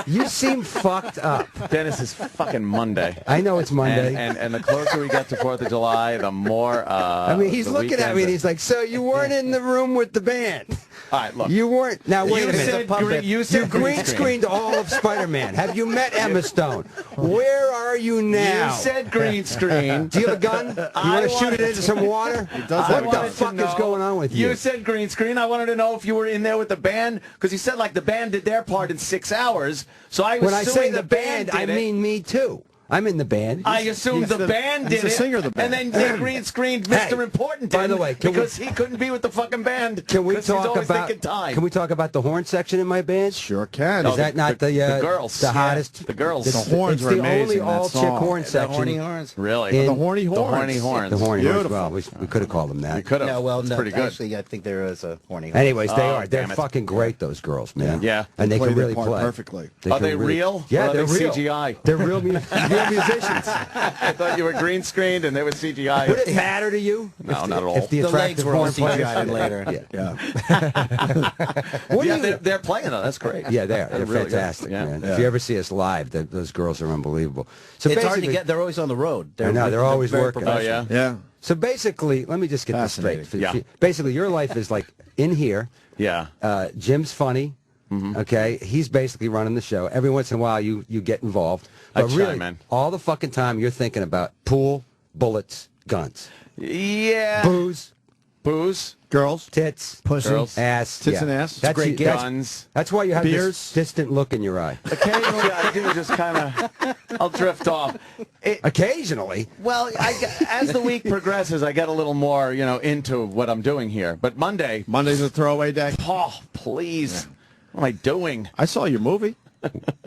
you seem fucked up. Dennis, is fucking Monday. I know it's Monday. And the closer we get to 4th of July, the more... I mean, he's looking at me and he's like, so you weren't in the room with the band. All right, look. You weren't. Now, wait a minute. You green screened all of Spider-Man. Have you met Emma Stone? Where are you now? You said green screen. Do you have a gun? You want to shoot it into some water? What the fuck is going on with you? You said green screen. I wanted to know if you were in there with the band, because you said like the band did their part in 6 hours. So I was when I say the band, did I mean me too. I'm in the band. I assumed the band did it. Singer of the band. And then they green screened Mr. Important. By the way, because he couldn't be with the fucking band. Can we he's talk always about? thinking time. Can we talk about the horn section in my band? Sure can. Is that not the girls? The hottest. The girls. The horns were amazing. It's the only all-chick horn section. The horny horns. Really? The horny horns. The horny horns. The horny horns. Well, we could have called them that. We could have. No, well, no. Pretty good. Actually, I think there is a horny horn. Anyways, they are. They're damn it. fucking great. Those girls, man. Yeah. And they can their really part play perfectly. Are can they really- real? Yeah, Or are they're they real. CGI? They're real musicians. I thought you were green screened and they were CGI. Would it matter to you? No, not at all. If the The legs attractive were all horn players- CGI'd later. Yeah. They're playing though. That's great. Yeah, they're really fantastic, good. Yeah. man. If you ever see us live, those girls are unbelievable. So It's hard to basically- get. They're always on the road. I know, they're always very working. professional. Oh, yeah? Yeah. So basically, let me just get this straight. Fascinating. Yeah. Basically, your life is like in here. Yeah. Jim's funny. Okay, he's basically running the show. Every once in a while, you get involved. But I really, chime in. all the fucking time, you're thinking about pool, bullets, guns, Yeah. booze, Girls. tits, Pussy. Girls. ass, Tits and ass. That's Great that's- guns. That's why you have Beers. this distant look in your eye. Occasionally, I do just kind of, I'll drift off. Occasionally. Well, as the week progresses, I get a little more, into what I'm doing here. But Monday's a throwaway day. Oh, please. What am I doing? I saw your movie.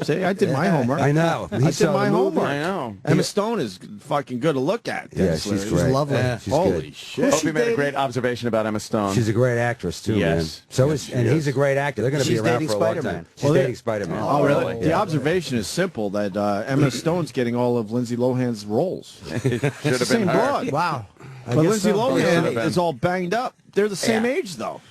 See, I did my homework. I know. I did my homework. I know. Emma Stone is fucking good to look at. Yeah, Dennis she's Leary. great. lovely. Yeah, she's Holy good. shit. Hope you made a great observation about Emma Stone. She's a great actress too, man. Yes. So Yes, is, and he's a great actor. They're going to be She's around dating for a long Spider-Man. time. She's dating Spider-Man. Oh, really? The Yeah. observation is simple, that Emma Stone's getting all of Lindsay Lohan's roles. Should have It's the been same her. broad. Wow. I But guess Lindsay so. Lohan is all banged up. They're the same age, though.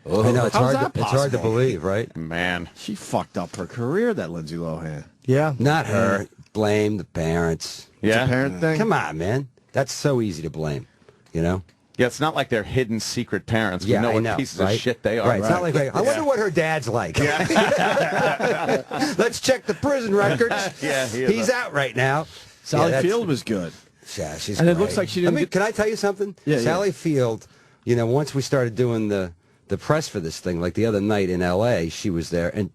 I know it's How's hard. that It's hard to possible? believe, right? Man. She fucked up her career, that Lindsay Lohan. Yeah. Not her. Blame the parents. Yeah. Parent thing? Come on, man. That's so easy to blame. You know. Yeah, it's not like they're hidden secret parents. Yeah, we know I what know, pieces right? of shit they are. Right. It's not like I wonder what her dad's like. Let's check the prison records. Yeah, he's out right now. Sally Yeah, Field was good. Yeah, she's And it great. looks like she didn't get- Can I tell you something? Yeah, Sally Field, once we started doing the press for this thing, like the other night in L.A., she was there. And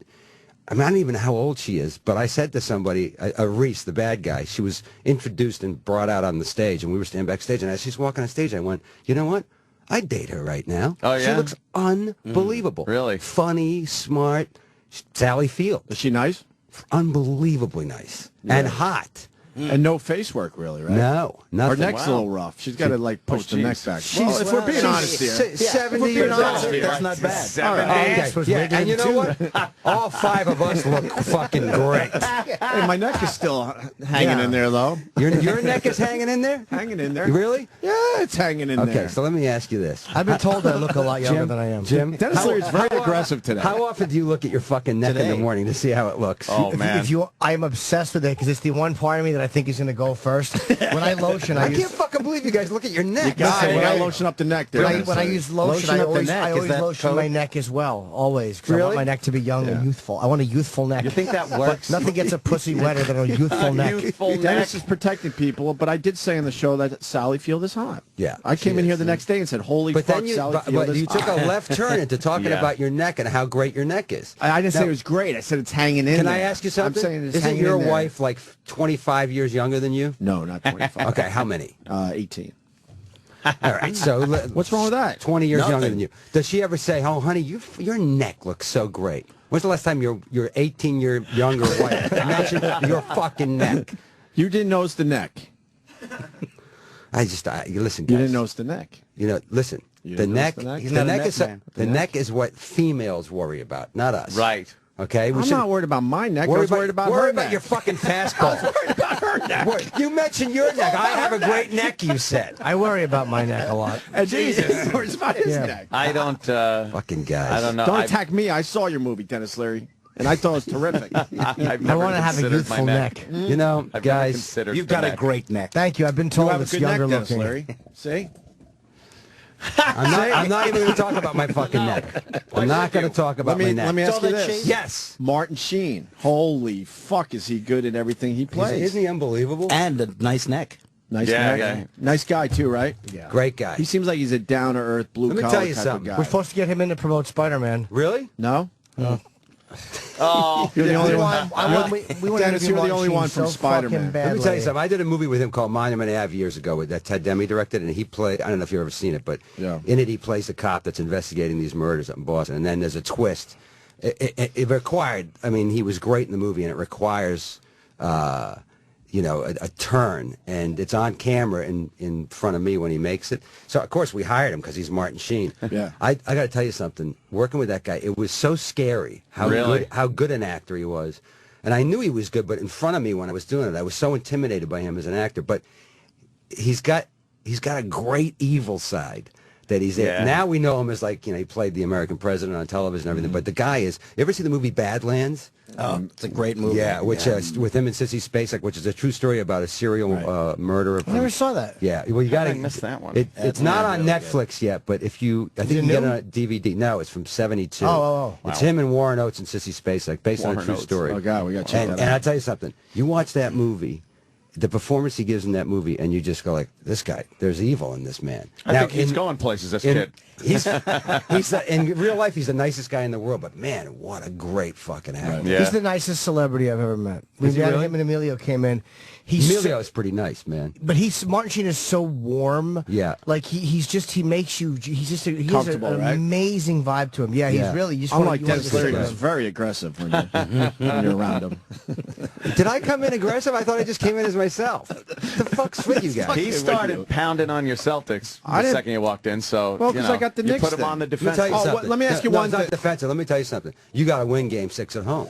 I don't even know how old she is, but I said to somebody, Reese, the bad guy, she was introduced and brought out on the stage, and we were standing backstage, and as she's walking on stage, I went, you know what? I'd date her right now. Oh, She yeah? looks unbelievable. Really? Funny, smart. Sally Field. Is she nice? Unbelievably nice. And hot. And no face work, really, right? No, nothing. Her neck's a little rough. She's got to, push the neck back. She's- Well, if we're being she's honest here. 70 years old. That's not bad. All right. Okay. Yeah, and you know what? All five of us look fucking great. Hey, my neck is still hanging in there, though. Your neck is hanging in there? Hanging in there. Really? Yeah, it's hanging in there. Okay, so let me ask you this. I've been told I look a lot younger than I am. Jim, Dennis Leary's very aggressive today. How often do you look at your fucking neck in the morning to see how it looks? Oh, man. I am obsessed with it because it's the one part of me that I think he's going to go first. When I lotion, I can't fucking believe you guys look at your neck. When I lotion up the neck, there. When I use lotion, I always lotion my neck as well. Always. 'Cause I want my neck to be young and youthful. I want a youthful neck. You think that works? Nothing gets a pussy wetter than a youthful neck. Dennis is protecting people, but I did say on the show that Sally Field is hot. Yeah. I came in here the next day and said, holy fuck, Then Sally Field is you took hot. a left turn into talking about your neck and how great your neck is. I didn't say it was great. I said it's hanging in Can there. I ask you something? I'm saying it's Isn't hanging your in there. wife like 25 years younger than you? No, not 25. Okay, how many? 18. All right, so what's wrong with that? 20 years younger than you. Does she ever say, "Oh, honey, your neck looks so great"? When's the last time your 18-year younger wife mentioned your fucking neck? You didn't notice the neck. Listen, guys. You didn't notice the neck. You know, listen. You The didn't neck, notice the the neck? neck is the neck is what females worry about, not us. Right. Okay. I'm not worried about my neck. I was worried about her worry about neck. your fucking fastball. worried about her neck. You mentioned your neck. I have a great neck. You said. I worry about my neck a lot. Jesus, worries about his neck. I don't. Fucking guys. I don't know. Don't attack me. I saw your movie, Dennis Leary, and I thought it was terrific. I want to have a youthful neck. You know, I've guys, You've got a great neck. Thank you. I've been You told have a it's good younger neck, Dennis looking. Leary. See? I'm not even going to talk about my fucking neck. I'm not going to talk about my neck. Let me ask you this. Yes. Martin Sheen. Holy fuck, is he good in everything he plays? Isn't he unbelievable? And a nice neck. Nice Yeah, neck. yeah. Nice guy, too, right? Yeah. Great guy. He seems like he's a down-to-earth, blue-collar Let me tell you type something. of guy. We're supposed to get him in to promote Spider-Man. Really? No? No. Oh, You're the only one. We want Dennis, you're the only one from Spider-Man. Let me tell you something. I did a movie with him called Monument Ave years ago that Ted Demme directed, and he played, I don't know if you've ever seen it, but in it he plays the cop that's investigating these murders up in Boston, and then there's a twist. It required, I mean, he was great in the movie, and it requires, you know, a turn, and it's on camera in front of me when he makes it. So, of course, we hired him because he's Martin Sheen. Yeah. I got to tell you something. Working with that guy, it was so scary how good an actor he was. And I knew he was good, but in front of me when I was doing it, I was so intimidated by him as an actor. But he's got a great evil side that he's in. Now we know him as, like, you know, he played the American president on television and everything. But the guy is, you ever see the movie Badlands? Oh, it's a great movie. Yeah, which with him and Sissy Spacek, which is a true story about a serial murderer. I never saw that. Yeah, well, you got to miss that one. It's not on Netflix yet, but if you, I think you can get it on DVD. No, it's from '72. Oh. It's him and Warren Oates and Sissy Spacek, based on a true story. Oh, God, we got to check that out. And I'll tell you something. You watch that movie, the performance he gives in that movie, and you just go like, this guy, there's evil in this man. I think he's going places, this kid. He's in real life, he's the nicest guy in the world, but man, what a great fucking actor. He's the nicest celebrity I've ever met. When him and Emilio came in, Emilio's pretty nice, man. But Martin Sheen is so warm. Yeah. Like he makes you. He has an right? amazing vibe to him. Yeah, he's really. You just Unlike wanna Dennis Leary, sit who's with him. very aggressive when you're around him. Did I come in aggressive? I thought I just came in as myself. What the fuck's with you guys? He started pounding on your Celtics the second you walked in, so Well, because I got the you Knicks put him thing. on the Let me defense. tell you something. Let me ask you No, one it's not thing. defensive. Let me tell you something. You got to win Game 6 at home.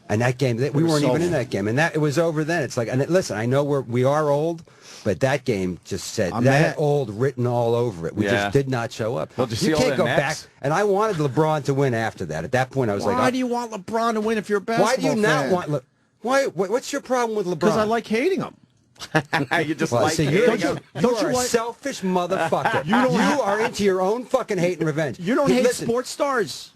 And that game, we was weren't so even in fun. that game. And it was over then. It's like, and listen, I know we are old, but that game just said, I'm that mad. old written all over it. We Yeah. just did not show up. Well, did you You see all can't the go back. Nets? And I wanted LeBron to win after that. At that point, I was like, Why do you want LeBron to win if you're a basketball why do you not fan? want Why? What's your problem with LeBron? Because I like hating him. You just Well, like see, hating you're, him. you are a selfish motherfucker. You are into your own fucking hate and revenge. You don't hate Listen, sports stars.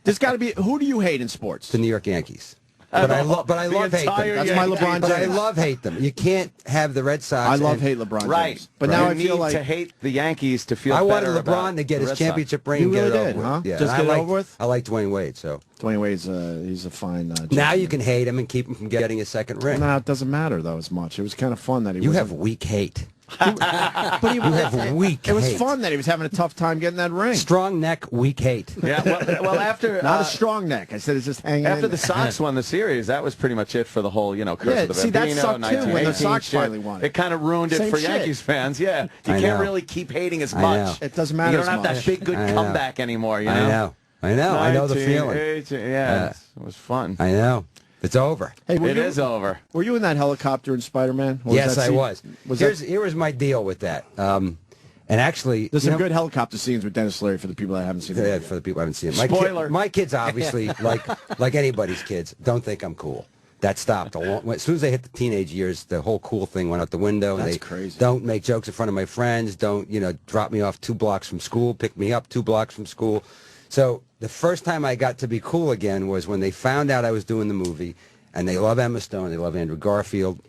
There's got to be. Who do you hate in sports? the New York Yankees. But I love hate them. entire That's my Yankee LeBron But I James. love hate them. You can't have the Red Sox. I love and- hate LeBron Right. James. But now you I feel need like to hate the Yankees to feel I wanted better about LeBron to get the his Red championship ring You and get really it did, over huh? with. Yeah, Just and get it I over with? I like Dwayne Wade, so Dwayne Wade's he's a fine. now champion. you can hate him and keep him from getting his second ring. No, it doesn't matter though as much. It was kind of fun that he. You wasn't- have weak hate. but he, You have weak It was hate. fun that he was having a tough time getting that ring. Strong neck, weak hate. Yeah, well after Not a strong neck. I said it's just hanging. after in the there. Sox won the series, that was pretty much it for the whole, curse Yeah, of the see, that Bambino, sucked, too, when the 1918 Sox shit. finally won it. It kind of ruined it Same for shit. Yankees fans. Yeah, you I can't know. really keep hating as I much. know. It doesn't matter You don't as have that much. big good I know. comeback anymore. You know? I know. I know the feeling. 1918, yeah, it was fun. I know. It's over. Hey, It is over. Were you in that helicopter in Spider-Man? Or Yes, that I scene- was. that- Here was my deal with that. And actually, There's you some know- good helicopter scenes with Dennis Leary for the people that haven't seen Yeah, it. for the people who haven't seen it. Spoiler. My kids obviously, like anybody's kids, don't think I'm cool. That stopped. As soon as they hit the teenage years, the whole cool thing went out the window. That's they crazy. Don't make jokes in front of my friends. Don't, drop me off 2 blocks from school, pick me up 2 blocks from school. So the first time I got to be cool again was when they found out I was doing the movie, and they love Emma Stone, they love Andrew Garfield.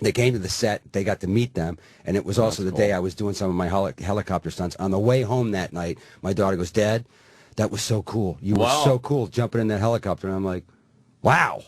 They came to the set, they got to meet them, and it was also the day I was doing some of my helicopter stunts. On the way home that night, my daughter goes, Dad, that was so cool. You were so cool jumping in that helicopter. And I'm like, wow.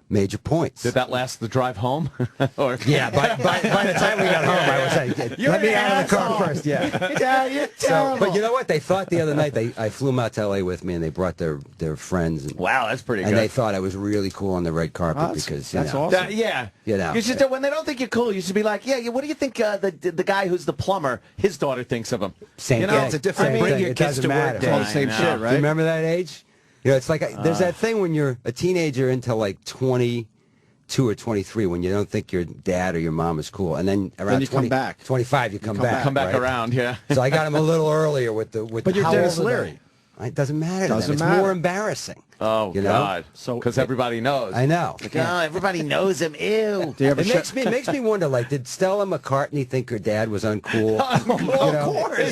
Major points. Did that last the drive home? Or yeah, by the time we got home, I was like, let me out of the car first. Yeah, you're terrible. But you know what? They thought the other night, I flew them out to L.A. with me, and they brought their friends. And, wow, that's pretty good. And they thought I was really cool on the red carpet because, that's awesome. Yeah. You should, when they don't think you're cool, you should be like, yeah, what do you think the guy who's the plumber, his daughter thinks of him? Same thing. It's a different Same bring thing. your It kids doesn't to matter. work It's all day. the same shit, Do you right? remember that age? It's like there's that thing when you're a teenager into like 22 or 23 when you don't think your dad or your mom is cool, and then around you 20, come back. 25 you come back. Come back right? around, yeah. So I got him a little earlier with But you're how Dennis old are they? Leary. It doesn't matter. to them. Doesn't It's matter. more embarrassing. Oh, you know? God. Because everybody knows. I know. Like, oh, everybody knows him. Ew. It makes me wonder, like, did Stella McCartney think her dad was uncool?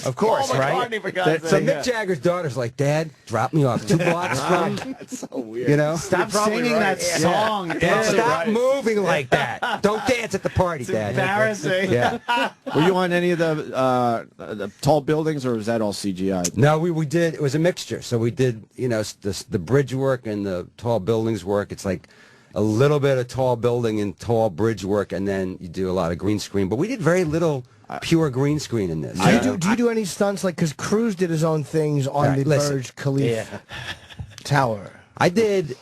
Of course, Paul right? McCartney, for God's So sake, Mick Jagger's daughter's like, Dad, drop me off 2 blocks from. That's so weird. You know? Stop singing that song. Dad, stop moving like that. Don't dance at the party, Dad. Embarrassing. Yeah. Were you on any of the tall buildings, or was that all CGI? No, we did. It was a mixture. So we did, the bridge work and the tall buildings work. It's like a little bit of tall building and tall bridge work, and then you do a lot of green screen. But we did very little pure green screen in this. Do you do any stunts like because Cruise did his own things on the Burj Khalifa Tower? I did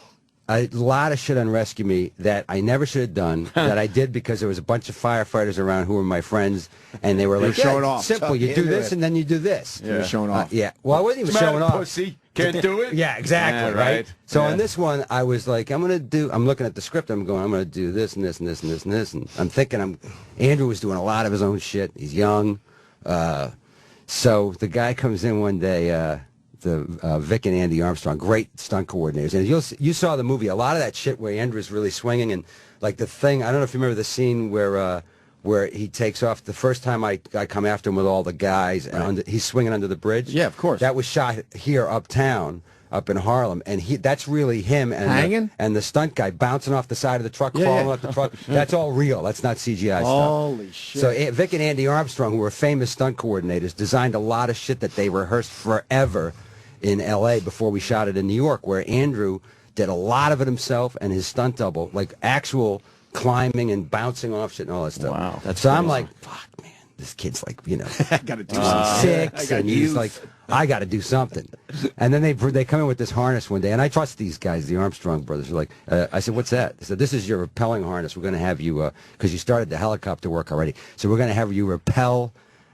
a lot of shit on Rescue Me that I never should have done, that I did because there was a bunch of firefighters around who were my friends, and they were like, showing yeah, off. simple, you do this and then you do this. You were showing off. Yeah, well, I wasn't even showing off. Pussy. Can't do it? Yeah, exactly, Yeah, right? So on this one, I was like, I'm looking at the script, I'm going to do this and this and this and this and this, and I'm thinking, Andrew was doing a lot of his own shit. He's young. So the guy comes in one day, Vic and Andy Armstrong, great stunt coordinators. And you saw the movie, a lot of that shit where Andrew's really swinging, and like the thing, I don't know if you remember the scene where he takes off. The first time I come after him with all the guys, and he's swinging under the bridge. Yeah, of course. That was shot here uptown, up in Harlem, and that's really him and the stunt guy bouncing off the side of the truck, falling off the truck. That's all real. That's not CGI stuff. Holy shit. So Vic and Andy Armstrong, who were famous stunt coordinators, designed a lot of shit that they rehearsed forever in L.A. before we shot it in New York, where Andrew did a lot of it himself and his stunt double, like actual climbing and bouncing off shit and all that stuff. Wow. That's so I'm awesome. like, fuck, man, this kid's like, I got to do something. 6, and he's like, I got to do something. And then they come in with this harness one day, and I trust these guys, the Armstrong brothers. They're like, I said, what's that? They said, this is your rappelling harness. We're going to have you, because you started the helicopter work already, so we're going to have you rappel.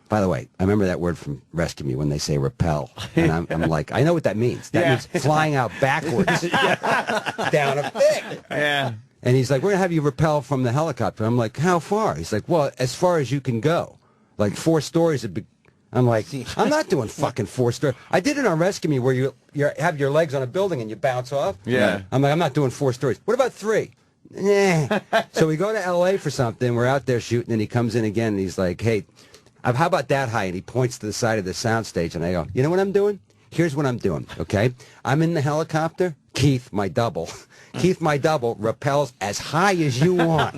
By the way, I remember that word from Rescue Me when they say rappel. And I'm like, I know what that means. That means flying out backwards down a thing. Yeah. And he's like, we're going to have you rappel from the helicopter. I'm like, how far? He's like, well, as far as you can go. Like 4 stories. I'm like, I'm not doing fucking 4 stories. I did it on Rescue Me where you have your legs on a building and you bounce off. Yeah. I'm like, I'm not doing 4 stories. What about 3? Nah. So we go to L.A. for something. We're out there shooting, and he comes in again, and he's like, hey, how about that high? And he points to the side of the soundstage, and I go, you know what I'm doing? Here's what I'm doing, okay? I'm in the helicopter. Keith, my double, rappels as high as you want.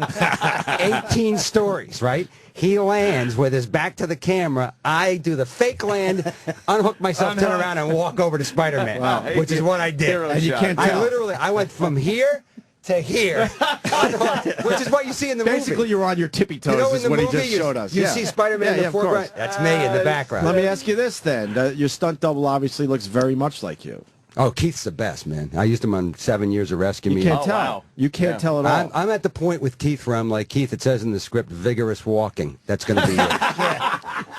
18 stories, right? He lands with his back to the camera. I do the fake land, unhook myself, turn around, and walk over to Spiderman, which is what I did. And you can't tell. I went from here to here, which is what you see in the movie. Basically, you're on your tippy toes, You know, in is the what he movie, just showed us. You see Spider-Man in the foreground. That's me in the background. Let me ask you this, then. Your stunt double obviously looks very much like you. Oh, Keith's the best, man. I used him on 7 Years of Rescue Me. You can't tell. Wow. You can't tell at all. I'm at the point with Keith where I'm like, Keith, it says in the script, vigorous walking. That's going to be it.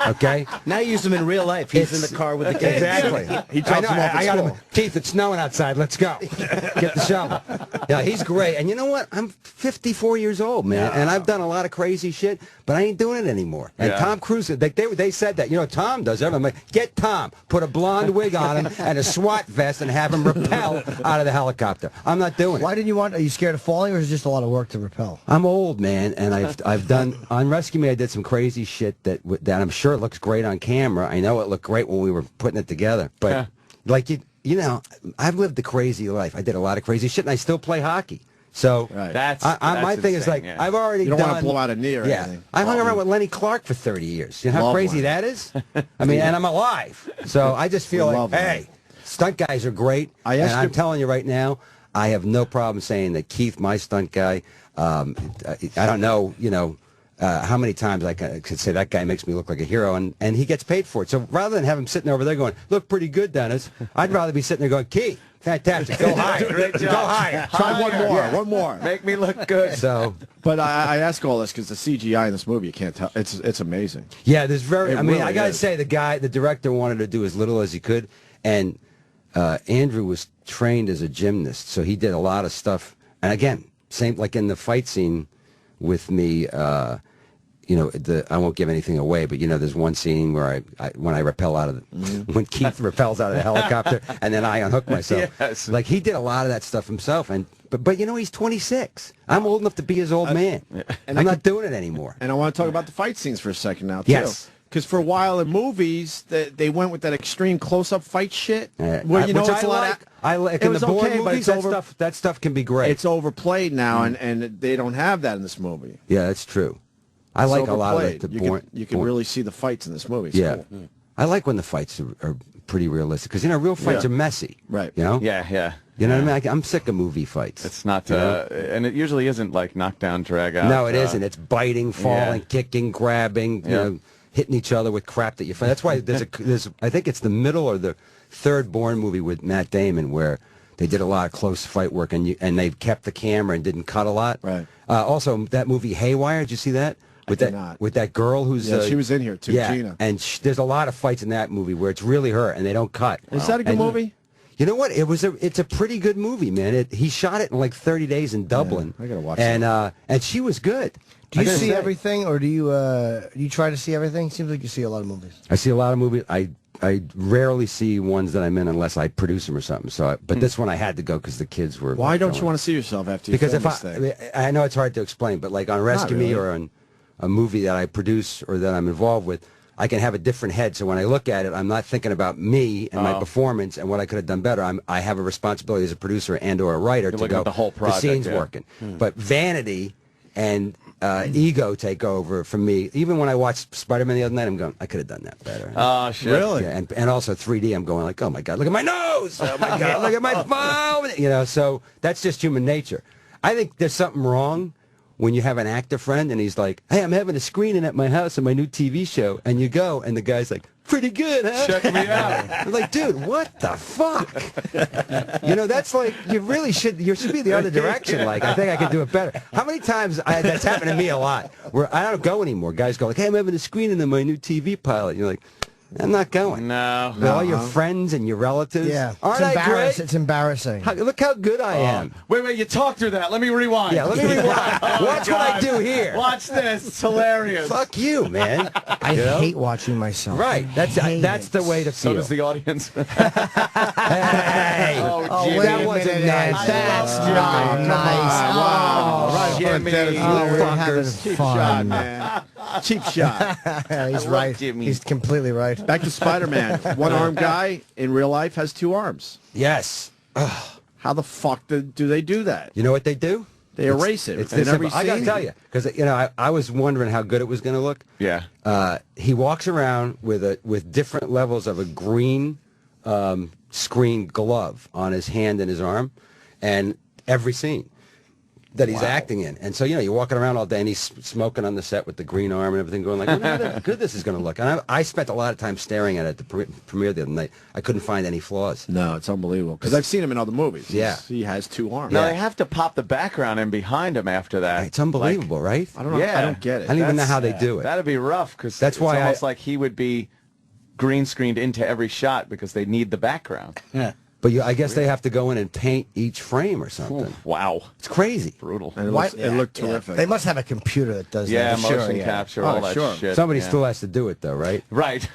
Okay? Now you use him in real life. He's in the car with the kids. Exactly. He drops him off at I got him. school. Keith, it's snowing outside. Let's go. Get the shovel. Yeah, he's great. And you know what? I'm 54 years old, man, and I've done a lot of crazy shit, but I ain't doing it anymore. And Tom Cruise, they said that. You know, Tom does everything. I'm like, get Tom, put a blonde wig on him and a SWAT vest and have him rappel out of the helicopter. I'm not doing it. Why didn't you want? Are you scared of falling, or is it just a lot of work to rappel? I'm old, man, and I've done on Rescue Me. I did some crazy shit that I'm sure it looks great on camera. I know it looked great when we were putting it together, but like you know, I've lived a crazy life. I did a lot of crazy shit, and I still play hockey. So that's my thing is like I've already you don't done. Want to blow out a knee or anything. I hung around with Lenny Clark for 30 years. You know how crazy that is? I mean, and I'm alive. So I just feel like, hey, stunt guys are great. And I'm telling you right now, I have no problem saying that Keith, my stunt guy, I don't know, you know, how many times I could say that guy makes me look like a hero, and he gets paid for it. So rather than have him sitting over there going, look pretty good, Dennis, I'd rather be sitting there going, Keith, fantastic, go higher, go higher. Try one more. Make me look good. So, but I ask all this because the CGI in this movie, you can't tell. It's amazing. Yeah, there's I mean, really I gotta is. say, the director wanted to do as little as he could, and Andrew was trained as a gymnast, so he did a lot of stuff. And again, same like in the fight scene with me. You know, I won't give anything away, but you know, there's one scene where when I rappel out of when Keith rappels out of the helicopter, and then I unhook myself. Yes. Like he did a lot of that stuff himself, but you know, he's 26. I'm old enough to be his old man, and I'm not doing it anymore. And I want to talk about the fight scenes for a second now, too. Yes. Because for a while in movies, they went with that extreme close-up fight shit. Where, you know, which it's a lot I like it in was the Bourne okay, but movies, it's that stuff can be great. It's overplayed now, and they don't have that in this movie. Yeah, that's true. I It's like a lot of overplayed. You can really see the fights in this movie. It's Yeah. cool. I like when the fights are pretty realistic, because, you know, real fights are messy. Right. You know? Yeah. You know what I mean? I'm sick of movie fights. It's not, and it usually isn't like knockdown, drag out. No, it isn't. It's biting, falling, kicking, grabbing, you know, hitting each other with crap that you find. That's why there's I think it's the middle or the third Bourne movie with Matt Damon where they did a lot of close fight work, and they kept the camera and didn't cut a lot. Right. Also, that movie Haywire, did you see that? With that girl who's she was in here too, Gina. And there's a lot of fights in that movie where it's really her, and they don't cut. Is that a good movie? You know what? It's a pretty good movie, man. He shot it in like 30 days in Dublin. I gotta watch and she was good. Do you see everything, or do you try to see everything? Seems like you see a lot of movies. I see a lot of movies. I rarely see ones that I'm in unless I produce them or something. So, but this one I had to go because the kids were. Why don't you want to see yourself after you Because film if this thing? I know it's hard to explain, but like on Rescue Me or on a movie that I produce or that I'm involved with, I can have a different head. So when I look at it, I'm not thinking about me and my performance and what I could have done better. I have a responsibility as a producer and or a writer to go, the whole project, the scene's working. But vanity and ego take over for me. Even when I watched Spiderman the other night, I'm going, I could have done that better. Oh, shit. Really? Yeah, and also 3D, I'm going like, oh my God, look at my nose! Oh my God, look at my phone! You know, so that's just human nature. I think there's something wrong when you have an actor friend and he's like, hey, I'm having a screening at my house of my new TV show, and you go, and the guy's like, pretty good, huh? Check me out. I'm like, dude, what the fuck? You know, that's like, you should be the other direction. Like, I think I could do it better. How many times, that's happened to me a lot, where I don't go anymore. Guys go like, hey, I'm having a screening of my new TV pilot. And you're like, I'm not going. No. With all your friends and your relatives. Yeah, Aren't I great? It's embarrassing. Look how good I am. Wait, you talk through that. Let me rewind. Yeah, let me rewind. Watch what I do here. Watch this. It's hilarious. Fuck you, man. I hate watching myself. Right. That's the way to feel. So does the audience. Hey. Jimmy. That wasn't nice. That's not nice. Wow. Right in front of Dennis Leary. we're having Cheap fun. shot, man. Cheap shot. He's right. He's completely right. Back to Spider-Man. One-armed guy in real life has two arms. Yes. How the fuck do they do that? You know what they do? They erase it. It's in this every simple. I gotta scene? tell you, because I was wondering how good it was going to look. Yeah. He walks around with different levels of a green screen glove on his hand and his arm, and every scene. that he's acting in. And so, you're walking around all day, and he's smoking on the set with the green arm and everything, going like, I wonder how good this is going to look. And I spent a lot of time staring at it at the premiere the other night. I couldn't find any flaws. No, it's unbelievable. Because I've seen him in other movies. Yeah. He has 2 arms. Now, they have to pop the background in behind him after that. It's unbelievable, right? I don't know. Yeah. I don't get it. I don't even know how they do it. That'd be rough, because That's why it's almost like he would be green screened into every shot because they need the background. Yeah. But I guess they have to go in and paint each frame or something. Wow. It's crazy. Brutal. And it looked terrific. They must have a computer that does that. Motion capture, all that shit. Somebody still has to do it, though, right? Right.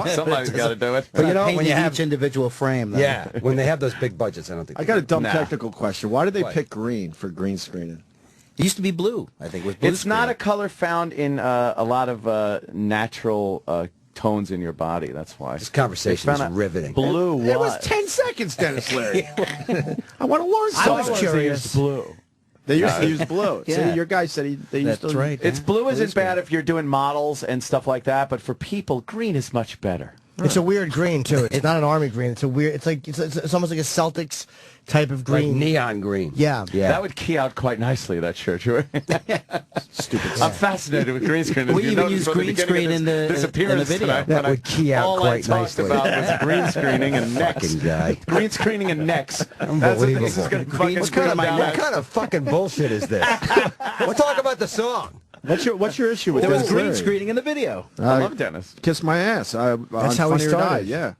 Somebody's got to do it. But when you have each individual frame, though. Yeah, when they have those big budgets, I don't think. I got a dumb technical question. Why did they pick green for green screening? It used to be blue, I think. With blue It's not a color found in a lot of natural tones in your body. That's why. This conversation is riveting. Blue. It was 10 seconds, Dennis Leary. I want to learn something. I was curious. Blue. They used to use blue. Yeah. See, your guy said they used to. That's right. It's blue isn't bad if you're doing models and stuff like that, but for people, green is much better. It's a weird green too. It's not an army green. It's a weird. It's like it's almost like a Celtics type of green. Like neon green. Yeah. That would key out quite nicely, that shirt. Stupid. I'm fascinated with green screen. We even use green screen in the video. That would key out quite nicely. All I talked about was green screening and necks. Guy. Green screening and necks. Unbelievable. What kind of fucking bullshit is this? We'll talk about the song. What's your issue with There was Dennis green Leary? screening in the video. I love Dennis. Kiss my ass. That's how he started. Yeah.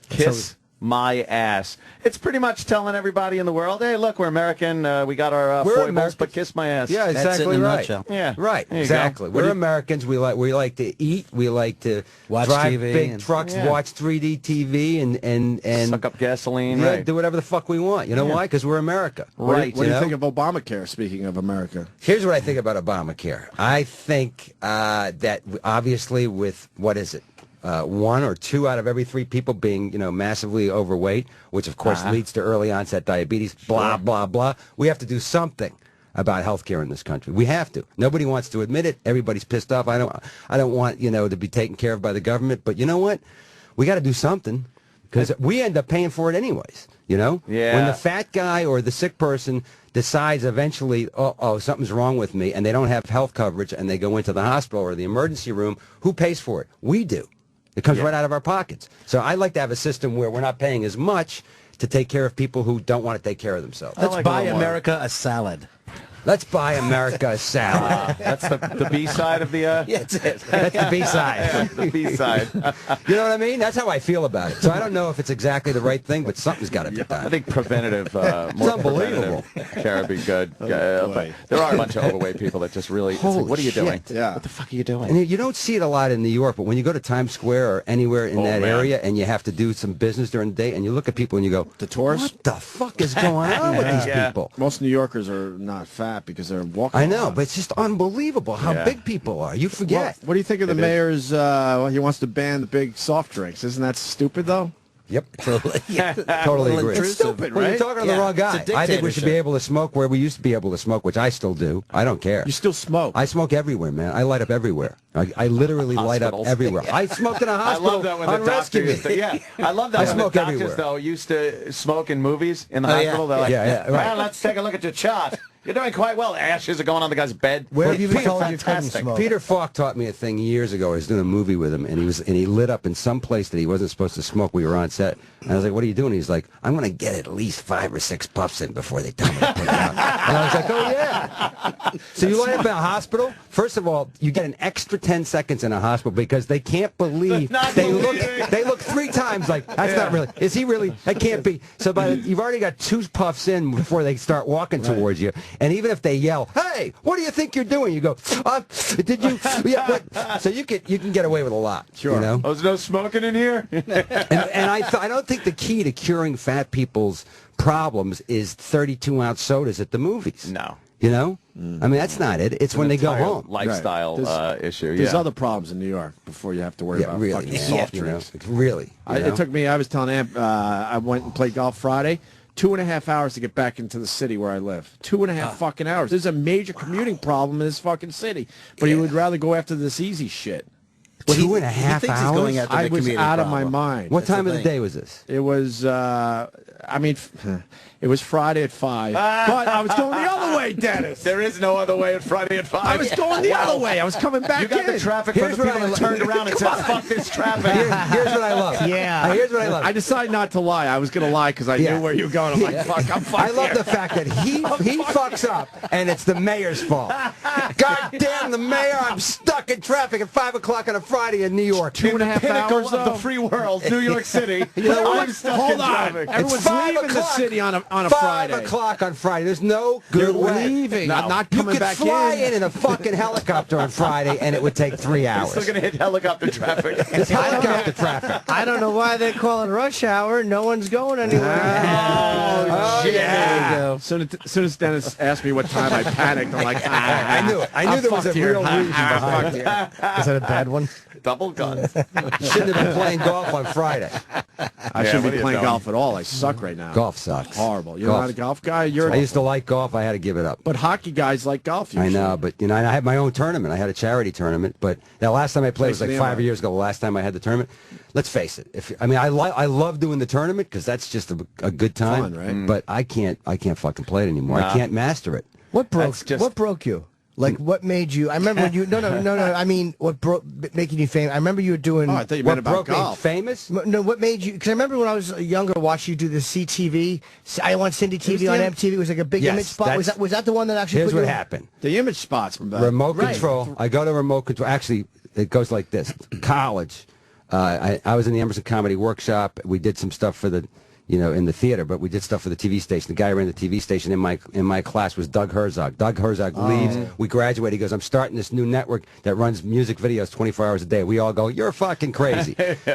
Kiss my ass. It's pretty much telling everybody in the world, hey, look, we're American. We got our We're foibles, Americans. but kiss my ass. Yeah, That's exactly it in a right. nutshell. Yeah. Right, There you exactly. go. We're Americans. We like to eat. We like to Watch drive TV big and- trucks, Yeah. watch 3D TV, and Suck up gasoline. yeah, Right. do whatever the fuck we want. You know why? Because we're America. What do you know? think of Obamacare, speaking of America? Here's what I think about Obamacare. I think that obviously with, what is it? 1 or 2 out of every 3 people being, massively overweight, which of course leads to early onset diabetes, blah, blah, blah. We have to do something about health care in this country. We have to. Nobody wants to admit it. Everybody's pissed off. I don't want, to be taken care of by the government. But you know what? We got to do something, because we end up paying for it anyways, Yeah. When the fat guy or the sick person decides eventually, oh, something's wrong with me, and they don't have health coverage, and they go into the hospital or the emergency room, who pays for it? We do. It comes right out of our pockets. So I'd like to have a system where we're not paying as much to take care of people who don't want to take care of themselves. Let's buy America a salad. Let's buy America a salad. That's the B side of the. Yeah, that's it. That's the B side. The B side. You know what I mean? That's how I feel about it. So I don't know if it's exactly the right thing, but something's got to be done. I think preventative, more unbelievable. preventative care would be good. But there are a bunch of overweight people that just really. It's like, what are you doing? Yeah. What the fuck are you doing? And you don't see it a lot in New York, but when you go to Times Square or anywhere in that area and you have to do some business during the day, and you look at people and you go, The tourists? what the fuck is going on with these people? Most New Yorkers are not fat because they're walking. I know, but it's just unbelievable how big people are. You forget. What do you think of the mayor's, he wants to ban the big soft drinks. Isn't that stupid, though? Yep. Yeah. Totally agree. It's stupid, Well, right? you're talking to the wrong guy. I think we should be able to smoke where we used to be able to smoke, which I still do. I don't care. You still smoke? I smoke everywhere, man. I light up everywhere. I literally light up everywhere. I smoked in a hospital. I love that when on the doctor Rescue Me. used to, yeah, I love that I when smoke the doctors, everywhere. though, used to smoke in movies in the hospital. They're like, Yeah, right. well, let's take a look at your chart. You're doing quite well. Ashes are going on the guy's bed. Where have you been told you couldn't Fantastic. smoke? Peter Falk taught me a thing years ago. I was doing a movie with him, and he lit up in some place that he wasn't supposed to smoke. We were on set, and I was like, "What are you doing?" He's like, "I'm going to get at least 5 or 6 puffs in before they tell me to put it out." And I was like, "Oh yeah." So you light up in a hospital. First of all, you get an extra 10 seconds in a hospital because they can't believe they look 3 times like that's not really. Is he really? That can't be. So you've already got 2 puffs in before they start walking towards you, and even if they yell, "Hey, what do you think you're doing?" You go, "Did you?" Yeah, but, so you can get away with a lot. Sure. You know? Oh, there's no smoking in here? And I don't think the key to curing fat people's problems is 32-ounce sodas at the movies. No. You know? I mean, that's not it. It's when they go home. Lifestyle issue. There's yeah. other problems in New York before you have to worry about really, fucking man. soft You know, drinks. really. You know? It took me, I was telling Amp, I went and played golf Friday. 2.5 hours to get back into the city where I live. 2.5 fucking hours. There's a major commuting problem in this fucking city. But he would rather go after this easy shit. Well, 2.5 thinks he's hours? going after I the was comedic out of problem. my mind. What That's time the of the thing. day was this? It was, it was Friday at 5. But I was going the other way, Dennis. There is no other way at Friday at 5. I was going the other way. I was coming back You got in. the traffic from Here's the what people I that turned around and said, fuck this traffic. Here's what I love. Yeah. Here's what I love. I decided not to lie. I was going to lie because I Yeah. knew where you were going. I'm like, fuck, I'm fucked I love here. the fact that he fucks up, and it's the mayor's fault. God damn the mayor! I'm stuck in traffic at 5 o'clock on a Friday in New York. 2.5 Pinnacle hours of the free world, New York City. You know what? I'm stuck Hold in on. traffic. Everyone's It's 5 leaving the o'clock. city on a 5 Friday. o'clock on Friday. There's no good You're way. leaving. No. I'm not You coming could back fly in. in a fucking helicopter on Friday, and it would take 3 hours. Still going to hit helicopter traffic. It's helicopter traffic. I don't know why they call it rush hour. No one's going anywhere. Oh, shit. yeah. As soon as Dennis asked me what time, I panicked. I'm like, I knew it. I knew there was a real reason behind it. Is that a bad one? Double guns. Shouldn't have been playing golf on Friday. I Yeah, shouldn't what be are you playing doing? golf at all. I suck right now. Golf sucks. Horrible. You're Golf. not a golf guy? You're I used to like golf. I had to give it up. But hockey guys like golf I usually. know, but I had my own tournament. I had a charity tournament, but the last time I played was like Place 5 the years ago. The last time I had the tournament. Let's face it. I love doing the tournament because that's just a good time. Fun, right? But I can't fucking play it anymore. Nah. I can't master it. What broke? That's just- What broke you? Like, what made you? I remember when you. No. I mean, what broke making you famous? I remember you were doing. Oh, I thought you What meant about broke me golf. famous? No, what made you? Because I remember when I was younger, watching you do the CTV. I want Cindy TV on MTV. It was like a big Yes, image spot. Was that the one that actually? Here's put what you happened. The image spots from back. Remote Right. control. I go to remote control. Actually, it goes like this. College. I was in the Emerson Comedy Workshop. We did some stuff for the, in the theater, but we did stuff for the TV station. The guy who ran the TV station in my class was Doug Herzog. Doug Herzog leaves. We graduate. He goes, I'm starting this new network that runs music videos 24 hours a day. We all go, you're fucking crazy.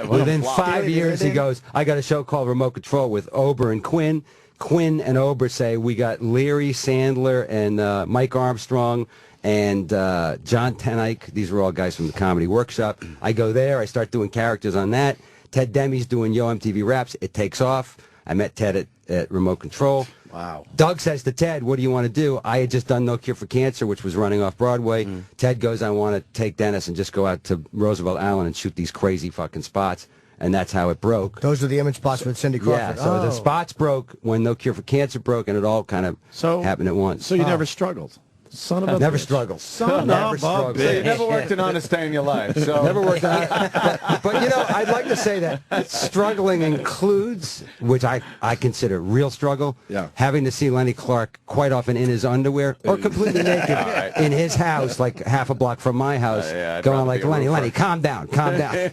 Within 5 years, he goes, I got a show called Remote Control with Ober and Quinn. Quinn and Ober say, we got Leary, Sandler, and Mike Armstrong, and John Tenike. These are all guys from the Comedy Workshop. I go there. I start doing characters on that. Ted Demi's doing Yo MTV Raps. It takes off. I met Ted at Remote Control. Wow. Doug says to Ted, what do you want to do? I had just done No Cure for Cancer, which was running off Broadway. Ted goes, I want to take Dennis and just go out to Roosevelt Island and shoot these crazy fucking spots. And that's how it broke. Those are the image spots with Cindy Crawford. Yeah, so the spots broke when No Cure for Cancer broke, and it all kind of happened at once. So you never struggled. Son of a Never bitch. struggled. Son Never of a struggled. So you never worked an honest day in your life. So Never worked on it. But I'd like to say that struggling includes, which I consider real struggle, having to see Lenny Clark quite often in his underwear or completely naked in his house, like half a block from my house, I'd going rather like, be a Lenny, roofer." Lenny, calm down, calm down.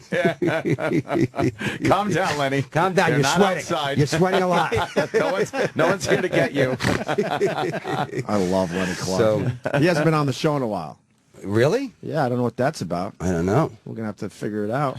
Calm down, Lenny. Calm down, you're not sweating. outside. You're sweating a lot. no one's here to get you. I love Lenny Clark. So- he hasn't been on the show in a while. Really? Yeah, I don't know what that's about. I don't know. We're going to have to figure it out.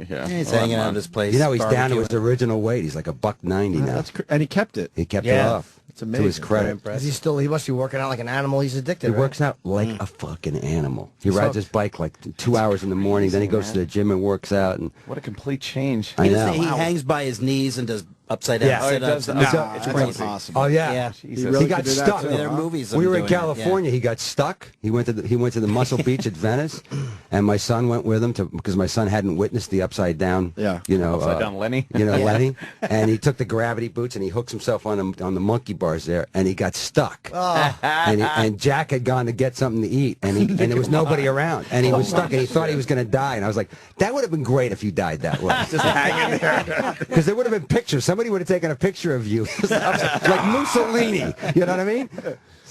Yeah. He's hanging out at his place. He's down to his barbecuing. original weight. He's like $1.90 now. And he kept it. He kept it Yeah. off. It's To amazing. his credit. He must be working out like an animal. He's addicted. He right? works out like a fucking animal. He rides his bike like 2 hours in the morning. Then he goes to the gym and works out. And What a complete change. I know. He hangs by his knees and does upside down Yeah. Oh, he sit-ups. does and that? it's No, it's that's crazy. impossible. Oh yeah, Yeah. He he really got could do that stuck. too, There are huh? movies of We him were in doing it, California. He got stuck. He went to the Muscle Beach at Venice, and my son went with him because my son hadn't witnessed the upside down. Yeah. Upside down Lenny. Lenny, and he took the gravity boots and he hooks himself on the monkey bars there, and he got stuck. And Jack had gone to get something to eat, and there was nobody around, and he was stuck, and he thought he was going to die, and I was like, that would have been great if you died that way, just hanging there, because there would have been pictures. Somebody would have taken a picture of you, like Mussolini. You know what I mean?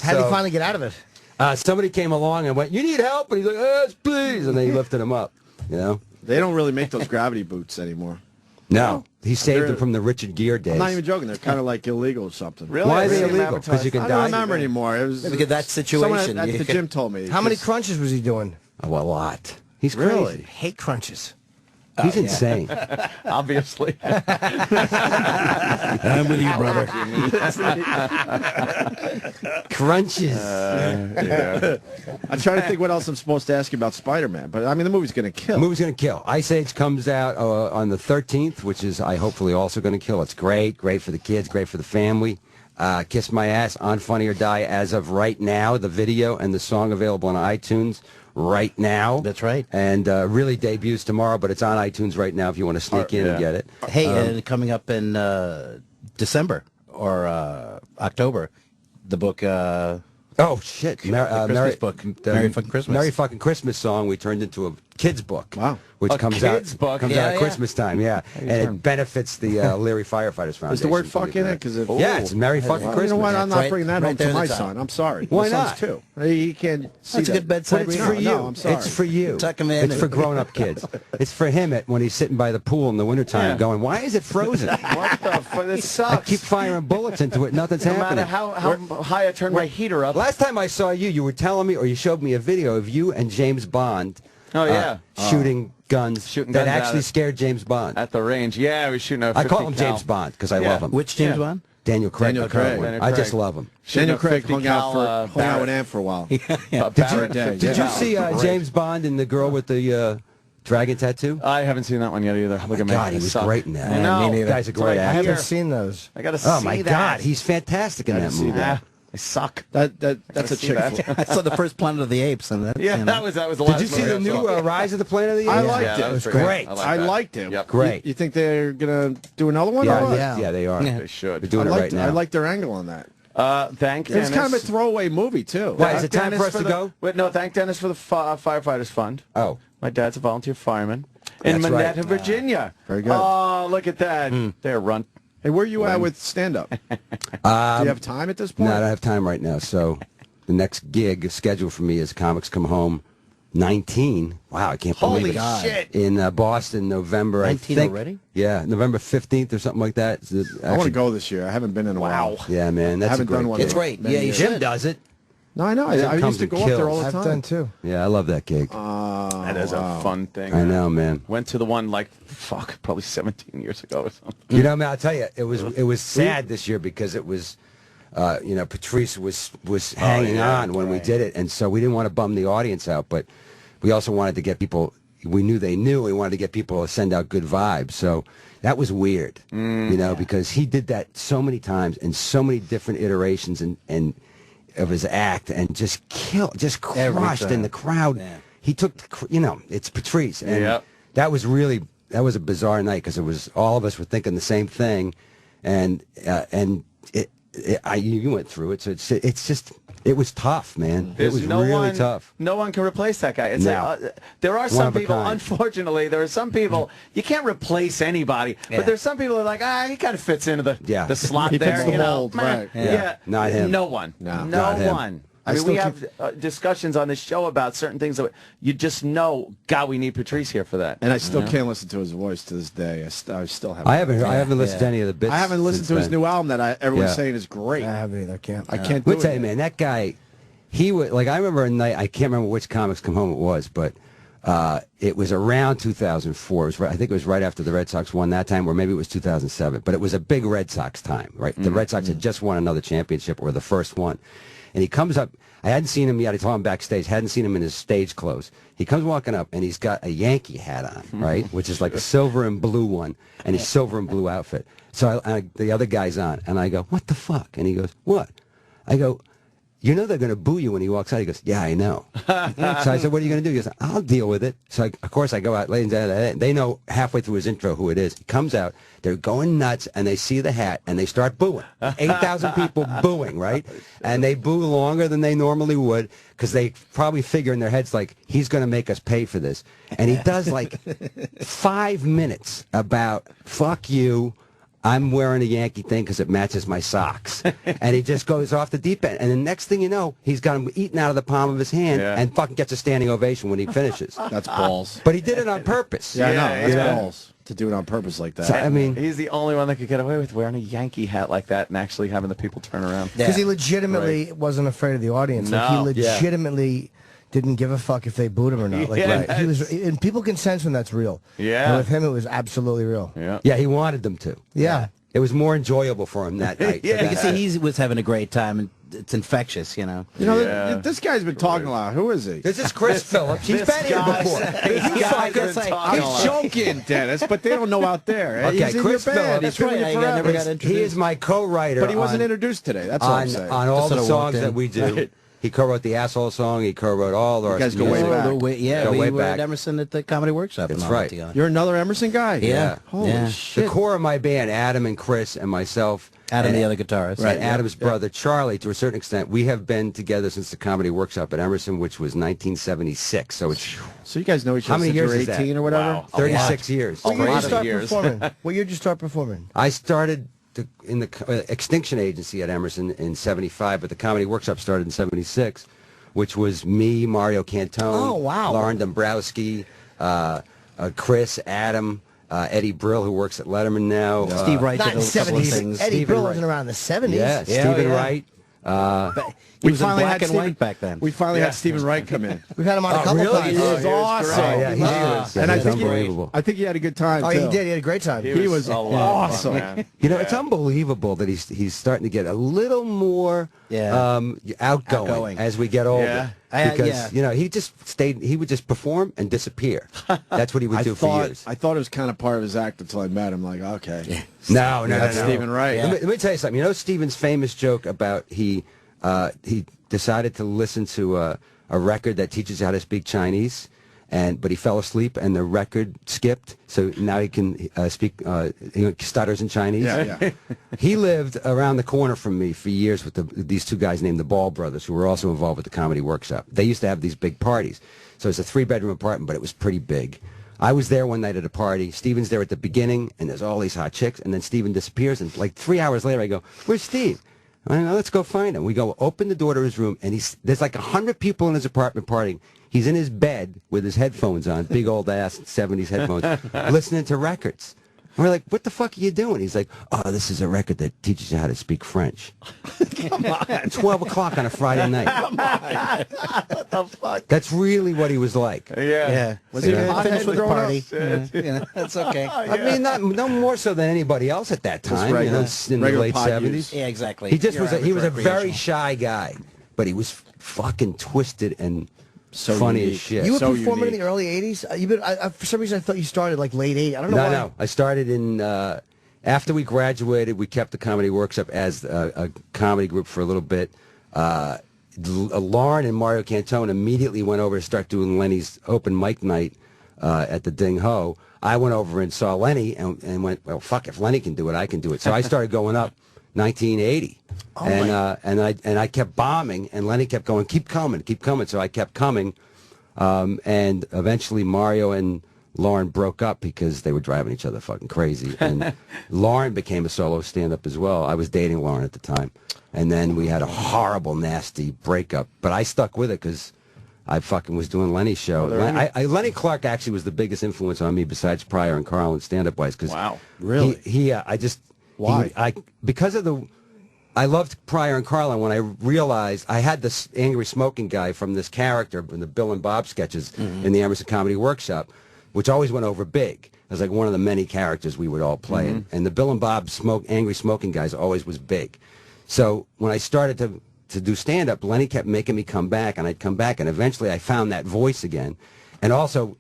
How did he finally get out of it? Somebody came along and went, "You need help?" And he's like, "Yes, please," and they lifted him up. You know? They don't really make those gravity boots anymore. No, he saved them from the Richard Gere days. I'm not even joking. They're kind of like illegal or something. Really? Why are they Really illegal? Because you can I die. don't remember anymore. It was Look at that situation. Someone at the gym told me. How many Just- crunches was he doing? Oh, a lot. He's Really? crazy. Hate crunches. He's insane. Obviously. I'm with you, brother. Crunches. I'm trying to think what else I'm supposed to ask you about Spider-Man, but I mean the movie's going to kill. The movie's going to kill. Ice Age comes out on the 13th, which is hopefully also going to kill. It's great for the kids, great for the family. Kiss My Ass on Funny or Die as of right now, the video and the song available on iTunes right now. That's right. And really debuts tomorrow, but it's on iTunes right now if you want to sneak in and get it. Hey, and coming up in December or October, the book... oh, shit. Christmas book. Merry Fucking Christmas. Merry Fucking Christmas song we turned into a kid's book. Wow. Which comes out at Christmas time, and it benefits the Leary Firefighters Foundation. Is the word fuck in it? Yeah, it's Merry Fucking Christmas. You know what? I'm not bringing that home to my son. I'm sorry. Why my not? Son's two. He can't see That's that. a good bedside reading. It's for you. No, I'm sorry. It's for you. Tuck him in. It's for grown-up kids. It's for him when he's sitting by the pool in the wintertime going, why is it frozen? What the fuck? This sucks. I keep firing bullets into it. Nothing's no happening. matter how high I turn my heater up. Last time I saw you, you were telling me, or you showed me a video of you and James Bond shooting guns that actually scared James Bond. At the range. Yeah, I was shooting a 50 I call him cal. James Bond because I love him. Which James Bond? Daniel Craig. Daniel Craig. I just love him. Daniel Craig hung out with Ann for a while. Did you see James Bond and the girl with the dragon tattoo? I haven't seen that one yet either. Look at me. God, he was great in that. I know. The guy's a great actor. I haven't seen those. I gotta see Oh my that. God, he's fantastic in that movie. I suck. That's a chick flick. I saw the first Planet of the Apes, and that. Yeah, that was the last. Did you see the new Rise of the Planet of the Apes? I liked it. That was great. I liked it. Yep. Great. You think they're gonna do another one? Yeah, they are. They should. They're doing it right now. I like their angle on that. Thank It's Dennis. kind of a throwaway movie too. Why, is it time for us to go? Wait, no, thank Dennis for the Firefighters Fund. Oh. My dad's a volunteer fireman in That's Monetta, right. Virginia. Very good. Oh, look at that. There, run. Hey, where are you at with stand-up? Do you have time at this point? No, I don't have time right now. So the next gig scheduled for me is Comics Come Home 19. Wow, I can't believe it. Holy shit. In Boston, November, 19 I think. already? Yeah, November 15th or something like that. I want to go this year. I haven't been in a while. Yeah, man, that's I haven't a great done one. gig. It's great. Many Yeah, you years. should. Jim does it. No, I know. I comes used to and go up there all kills. the I've time. done too. Yeah, I love that gig. That is a fun thing. I know, man. Went to the one probably 17 years ago or something. You know, man, I'll tell you, it was sad this year because it was, Patrice was hanging on when we did it, and so we didn't want to bum the audience out, but we also wanted to get people. We knew they knew. We wanted to get people to send out good vibes. So that was weird, because he did that so many times in so many different iterations and of his act, and just crushed in the crowd. Yeah. He took, it's Patrice, and that was a bizarre night because it was all of us were thinking the same thing, and you went through it, so it's just. It was tough, man. It was really tough. No one can replace that guy. No. There are some One of a people, kind. unfortunately, there are some people, you can't replace anybody, but there's some people that are like, he kind of fits into the slot He there. fits the mold, right. Yeah. Not him. No one. No, No not him. one. I mean, we have discussions on this show about certain things that you just know, God, we need Patrice here for that. And I still can't listen to his voice to this day. I still haven't. I haven't listened to any of the bits. I haven't listened to his new album that everyone's saying is great. I haven't either. I can't do Let me tell it. you, man, that guy, he was like, I remember a night, I can't remember which Comics Come Home it was, but it was around 2004. It was I think it was right after the Red Sox won that time, or maybe it was 2007. But it was a big Red Sox time, right? The Red Sox had just won another championship, or the first one. And he comes up. I hadn't seen him yet. I saw him backstage. Hadn't seen him in his stage clothes. He comes walking up, and he's got a Yankee hat on, right, which is like a silver and blue one, and his silver and blue outfit. So the other guy's on, and I go, "What the fuck?" And he goes, "What?" I go, "You know they're going to boo you when he walks out." He goes, "Yeah, I know." So I said, "What are you going to do?" He goes, "I'll deal with it." So of course I go out, they know halfway through his intro who it is. He comes out, they're going nuts, and they see the hat, and they start booing. 8,000 people booing, right? And they boo longer than they normally would, because they probably figure in their heads, like, he's going to make us pay for this. And he does like 5 minutes about, fuck you, I'm wearing a Yankee thing because it matches my socks. And he just goes off the deep end. And the next thing you know, he's got him eaten out of the palm of his hand and fucking gets a standing ovation when he finishes. That's balls. But he did it on purpose. Yeah, I know. That's balls to do it on purpose like that. So, I mean, he's the only one that could get away with wearing a Yankee hat like that and actually having the people turn around. Because he legitimately wasn't afraid of the audience. No. Like, he legitimately didn't give a fuck if they booed him or not. Like, he was, and people can sense when that's real. Yeah. And with him, it was absolutely real. Yeah, he wanted them to. Yeah. It was more enjoyable for him that night. You can see he was having a great time, and it's infectious, You know, this guy's been talking a lot. Who is he? This is Chris Phillips. He's been here before. He's joking, Dennis, but they don't know out there. Okay, He's in Chris your band. Phillips. He's been with you forever. He is my co-writer. But he wasn't introduced today. That's all I'm saying. On all Just the sort of walked songs that in. we do. Right. He co-wrote the Asshole song. He co-wrote all our. You guys go way back. We way were back. at Emerson at the Comedy Workshop. That's and all that right. together. You're another Emerson guy? Yeah. Holy shit. The core of my band, Adam and Chris and myself. Adam, and, the other guitarist. Right. Adam's brother, Charlie, to a certain extent, we have been together since the Comedy Workshop at Emerson, which was 1976. So it's. So you guys know each How other many since years you're is that? 18 or whatever? Wow. 36 years. What year did you lot of start years. performing? What year did you start performing? I started in the Extinction Agency at Emerson in 75, but the Comedy Workshop started in 76, which was me, Mario Cantone, Oh, wow. Lauren Dombrowski, Chris, Adam, Eddie Brill, who works at Letterman now. Steve Wright Not did in the a couple of 70s. things. Eddie Stephen Brill Wright. wasn't around in the 70s. Yeah, Stephen Wright. He was in black and white back then. We finally had Stephen Wright come in. We've had him on a couple really? times. He was awesome. Oh, yeah, he was. And I think unbelievable. I think he had a good time. Oh, too. he did. He had a great time. He was a lot of fun, awesome. man. You know, it's unbelievable that he's starting to get a little more outgoing as we get older. Yeah. Because you know he would just perform and disappear. That's what he would do for years. I thought it was kind of part of his act until I met him. Like, okay, No, that's Stephen Wright. Let me tell you something. You know Stephen's famous joke about he decided to listen to a record that teaches you how to speak Chinese, but he fell asleep and the record skipped, so now he can speak. He stutters in Chinese. Yeah. He lived around the corner from me for years with these two guys named the Ball Brothers, who were also involved with the Comedy Workshop. They used to have these big parties. So it's a 3-bedroom apartment, but it was pretty big. I was there one night at a party. Steven's there at the beginning, and there's all these hot chicks, and then Steven disappears, and like 3 hours later, I go, "Where's Steve?" I go, "Let's go find him." We go open the door to his room, and there's like 100 people in his apartment partying. He's in his bed with his headphones on, big old ass 70s headphones, listening to records. And we're like, "What the fuck are you doing?" He's like, "Oh, this is a record that teaches you how to speak French." Come on. 12 o'clock on a Friday night. Come on. What the fuck? That's really what he was like. Yeah. Was he Yeah. finished with the party? Yeah. That's okay. I mean, no more so than anybody else at that time. right, You know, in the late pot 70s. use. Yeah, exactly. He just Your was he average was a very recreational. shy guy, but he was fucking twisted and So funny unique. as shit. You were So performing in unique. the early 80s? For some reason, I thought you started like late 80s. I don't know why. No. I started in after we graduated. We kept the Comedy Workshop as a comedy group for a little bit. Lauren and Mario Cantone immediately went over to start doing Lenny's open mic night at the Ding Ho. I went over and saw Lenny and went, well, fuck, if Lenny can do it, I can do it. So I started going up 1980. And I kept bombing, and Lenny kept going, keep coming. So I kept coming, and eventually Mario and Lauren broke up because they were driving each other fucking crazy. And Lauren became a solo stand-up as well. I was dating Lauren at the time. And then we had a horrible, nasty breakup. But I stuck with it because I fucking was doing Lenny's show. Lenny Clark actually was the biggest influence on me besides Pryor and Carlin stand-up-wise. Wow. Really? Why? Because of I loved Pryor and Carlin when I realized I had this angry smoking guy from this character in the Bill and Bob sketches in the Emerson Comedy Workshop, which always went over big. It was like one of the many characters we would all play. And the Bill and Bob angry smoking guys always was big. So when I started to do stand-up, Lenny kept making me come back, and I'd come back, and eventually I found that voice again. And also,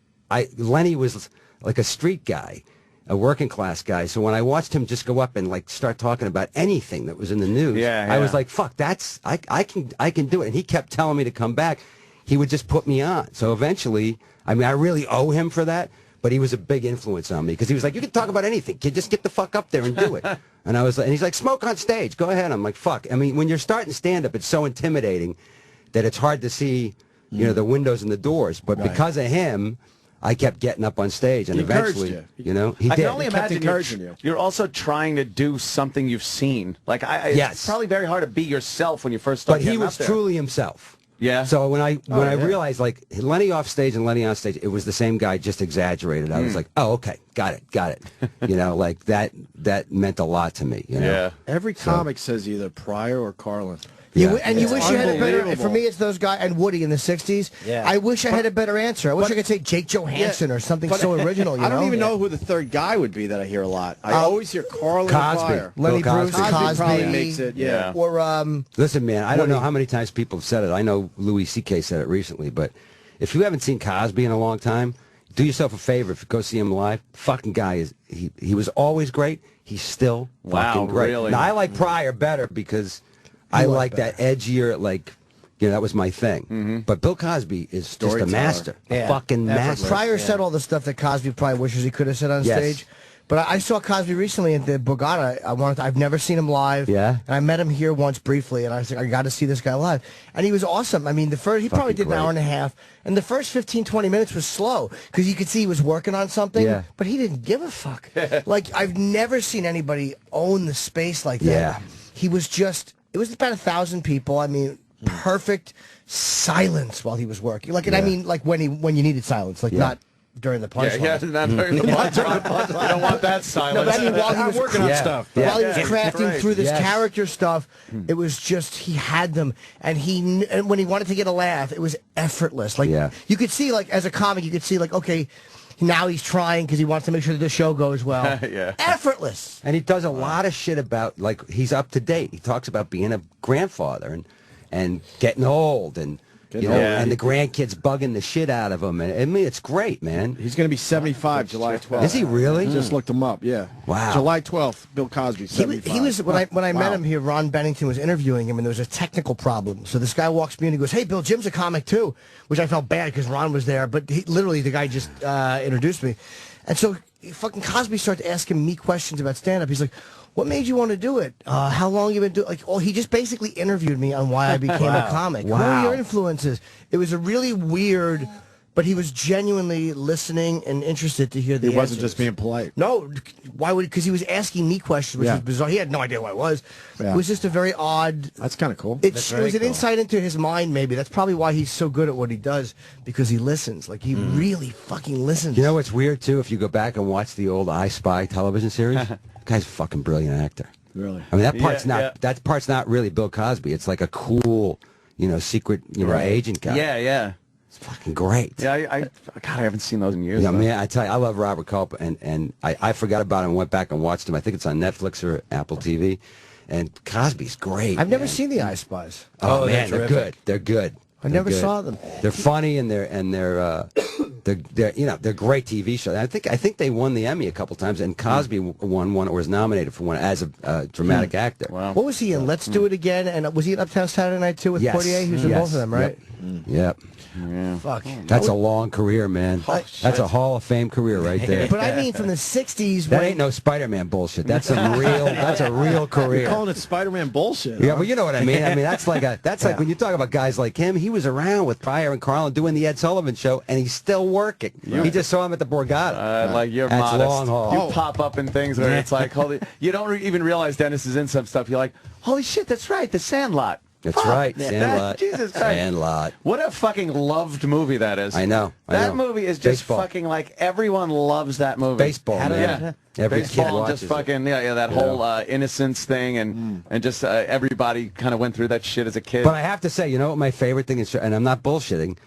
Lenny was like a street guy, a working class guy. So when I watched him just go up and like start talking about anything that was in the news, I was like, fuck, I can do it. And he kept telling me to come back. He would just put me on. So eventually, I mean, I really owe him for that, but he was a big influence on me because he was like, you can talk about anything, kid, just get the fuck up there and do it. And he's like, smoke on stage, go ahead. I'm like, fuck. I mean, when you're starting stand up, it's so intimidating that it's hard to see, you know, the windows and the doors. But because of him, I kept getting up on stage, and eventually, he I did. can only imagine you're also trying to do something you've seen. Like, it's probably very hard to be yourself when you first start. But he was truly himself. Yeah. So when I realized, like, Lenny off stage and Lenny on stage, it was the same guy, just exaggerated. I was like, oh, okay, got it. You know, like that meant a lot to me. You know? Yeah. Every comic says either Pryor or Carlin. You wish you had a better. For me, it's those guys and Woody in the '60s. Yeah. I wish I had a better answer. I wish I could say Jake Johansson or something so original. I don't even know who the third guy would be that I hear a lot. I always hear Carlin, Cosby. Pryor. Lenny Bruce, Cosby probably makes it. Yeah. Or listen, man, I don't know how many times people have said it. I know Louis C.K. said it recently, but if you haven't seen Cosby in a long time, do yourself a favor. If you go see him live, fucking guy is he was always great. He's still fucking great. Really? Now I like Pryor better because I like that edgier, like, You know, that was my thing. But Bill Cosby is just a master. A fucking master. Pryor said all the stuff that Cosby probably wishes he could have said on stage. But I saw Cosby recently at the Borgata. I've never seen him live. Yeah. And I met him here once briefly, and I was like, I got to see this guy live. And he was awesome. I mean, he probably did an hour and a half, and the first 15, 20 minutes was slow, because you could see he was working on something, but he didn't give a fuck. Like, I've never seen anybody own the space like that. Yeah. He was just, it was about 1,000 people. I mean, perfect silence while he was working. Like, and I mean, like when you needed silence, like not during the punchline. Not during the punchline. You don't want that silence. No, but I mean, while he was working on stuff. While he was crafting through this character stuff, it was just, he had them, and and when he wanted to get a laugh, it was effortless. Like, you could see, like, as a comic, you could see, like, okay, now he's trying because he wants to make sure that the show goes well. Effortless. And he does a lot of shit about, like, he's up to date. He talks about being a grandfather and getting old and and the grandkids bugging the shit out of him. And I mean, it's great, man. He's going to be 75 July 12th. Is he really? Just looked him up, Wow. July 12th, Bill Cosby, 75. He was, when I met him here, Ron Bennington was interviewing him, and there was a technical problem. So this guy walks me in and he goes, hey, Bill, Jim's a comic too, which I felt bad because Ron was there. But literally, the guy just introduced me. And so fucking Cosby started asking me questions about stand-up. He's like, what made you want to do it? How long you been doing? Like, he just basically interviewed me on why I became a comic. What are your influences? It was a really weird, but he was genuinely listening and interested to hear the answers. He wasn't just being polite. No, why would? Because he was asking me questions, which was bizarre. He had no idea what it was. It was just a very odd. That's kind of cool. It was an insight into his mind, maybe. That's probably why he's so good at what he does, because he listens. Like, he really fucking listens. You know what's weird too? If you go back and watch the old I Spy television series. Guy's a fucking brilliant actor. Really? I mean, that part's not really Bill Cosby. It's like a cool, secret, agent guy. Yeah. It's fucking great. Yeah, God, I haven't seen those in years. Yeah, man, I tell you, I love Robert Culp, and I forgot about him and went back and watched him. I think it's on Netflix or Apple TV, and Cosby's great. I've never seen the I Spies. Oh man, they're good. They're good. I never saw them. They're funny and they're great TV shows. I think they won the Emmy a couple times, and Cosby won one or was nominated for one as a dramatic actor. Wow. What was he in? Let's Do It Again, and was he in Uptown Saturday Night too with Portier? He was in both of them, right? Yep. Yeah. Fuck. That's a long career, man. That's a Hall of Fame career right there. But I mean, from the '60s. That ain't no Spider-Man bullshit. That's a real. That's a real career. You're calling it Spider-Man bullshit. Yeah, but you know what I mean. I mean, that's like like when you talk about guys like him. He was around with Pryor and Carlin doing the Ed Sullivan Show, and he's still working. He just saw him at the Borgata. Like, you're that's modest. Long haul. You pop up in things where it's like, holy. You don't even realize Dennis is in some stuff. You're like, holy shit, that's right, The Sandlot. That's right, Sandlot. Jesus Christ. Sandlot. What a fucking loved movie that is. I know. That movie is just fucking like, everyone loves that movie. Baseball, man. Every Baseball kid watches just fucking, that whole innocence thing, and just everybody kind of went through that shit as a kid. But I have to say, you know what my favorite thing is, and I'm not bullshitting,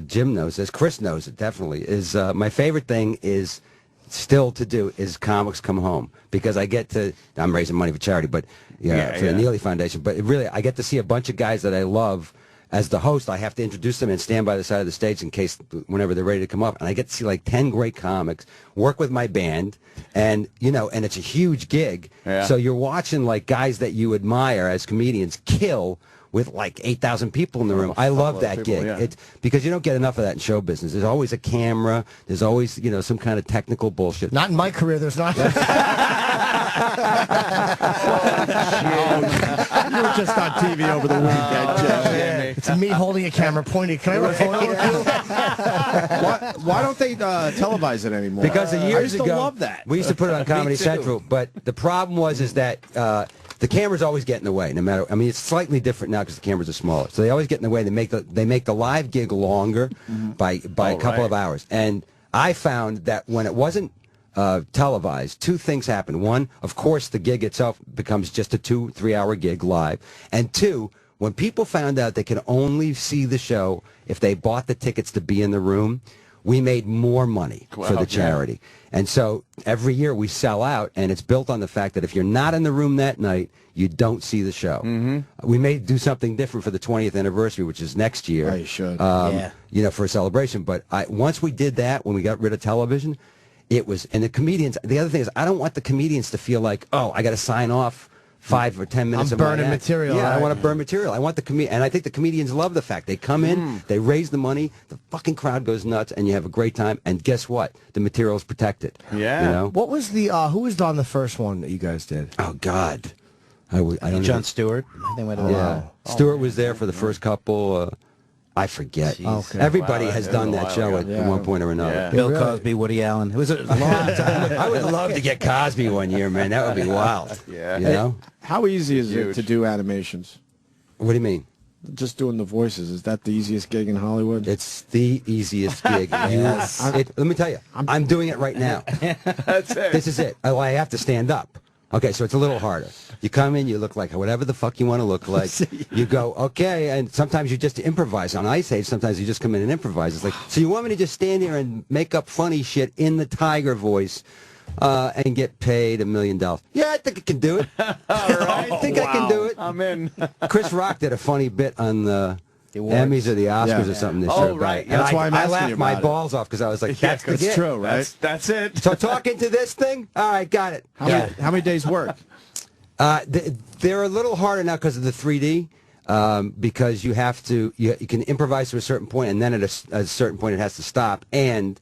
Jim knows this, Chris knows it definitely, is my favorite thing is still to do is Comics Come Home, because I get to, I'm raising money for charity, but for the Neely Foundation, but really I get to see a bunch of guys that I love. As the host, I have to introduce them and stand by the side of the stage in case whenever they're ready to come up, and I get to see like 10 great comics, work with my band, and and it's a huge gig. So you're watching like guys that you admire as comedians kill with like 8,000 people in the room. I love that gig. It's because you don't get enough of that in show business. There's always a camera. There's always some kind of technical bullshit. Not in my career. There's not. You were just on TV over the weekend, Jeff. It's me holding a camera pointing. Can I have a photo with you? Why don't they televise it anymore? Because years ago, love that. We used to put it on Comedy Central, but the problem was that the cameras always get in the way. No matter, I mean, it's slightly different now because the cameras are smaller, so they always get in the way. They make the live gig longer by a couple of hours. And I found that when it wasn't televised, two things happened. One, of course, the gig itself becomes just a 2-3 hour gig live, and two, when people found out they could only see the show if they bought the tickets to be in the room, we made more money for the charity. And so every year we sell out, and it's built on the fact that if you're not in the room that night, you don't see the show. We may do something different for the 20th anniversary, which is next year. Oh, you should. For a celebration. But once we did that, when we got rid of television, it was, and the comedians, the other thing is, I don't want the comedians to feel like, oh, I got to sign off 5 or 10 minutes I'm of my burning act. material, Yeah, I right? want to burn material. I want the and I think the comedians love the fact they come in, they raise the money, the fucking crowd goes nuts, and you have a great time. And guess what? The material's protected. Yeah. You know? What was the who was on the first one that you guys did? Oh God, I don't John know. Stewart. I think Yeah, Stewart was there for the first couple. I forget. Okay. Everybody Wow, has that done was a that while show ago. at one point or another. Yeah. Bill Cosby, Woody Allen. It was a long time. I would love to get Cosby one year, man. That would be wild. Yeah. You know? How easy is it Huge. to do animations? What do you mean? Just doing the voices. Is that the easiest gig in Hollywood? It's the easiest gig. Let me tell you, I'm doing it right now. That's it. This is it. Oh, I have to stand up. Okay, so it's a little harder. You come in, you look like whatever the fuck you want to look like. You go, okay, and sometimes you just improvise. On Ice Age, sometimes you just come in and improvise. It's like, so you want me to just stand here and make up funny shit in the tiger voice and get paid $1 million? Yeah, I think I can do it. I think I can do it. I'm in. Chris Rock did a funny bit on the Emmys or the Oscars or something this Oh, year. right. And That's why I'm I asking laughed you my about it. balls off because I was like, that's the That's gig. true, right? That's it. So talking to this thing? All right, got it. How many days work? They're a little harder now because of the 3D. Because you have to, you can improvise to a certain point, and then at a certain point it has to stop. And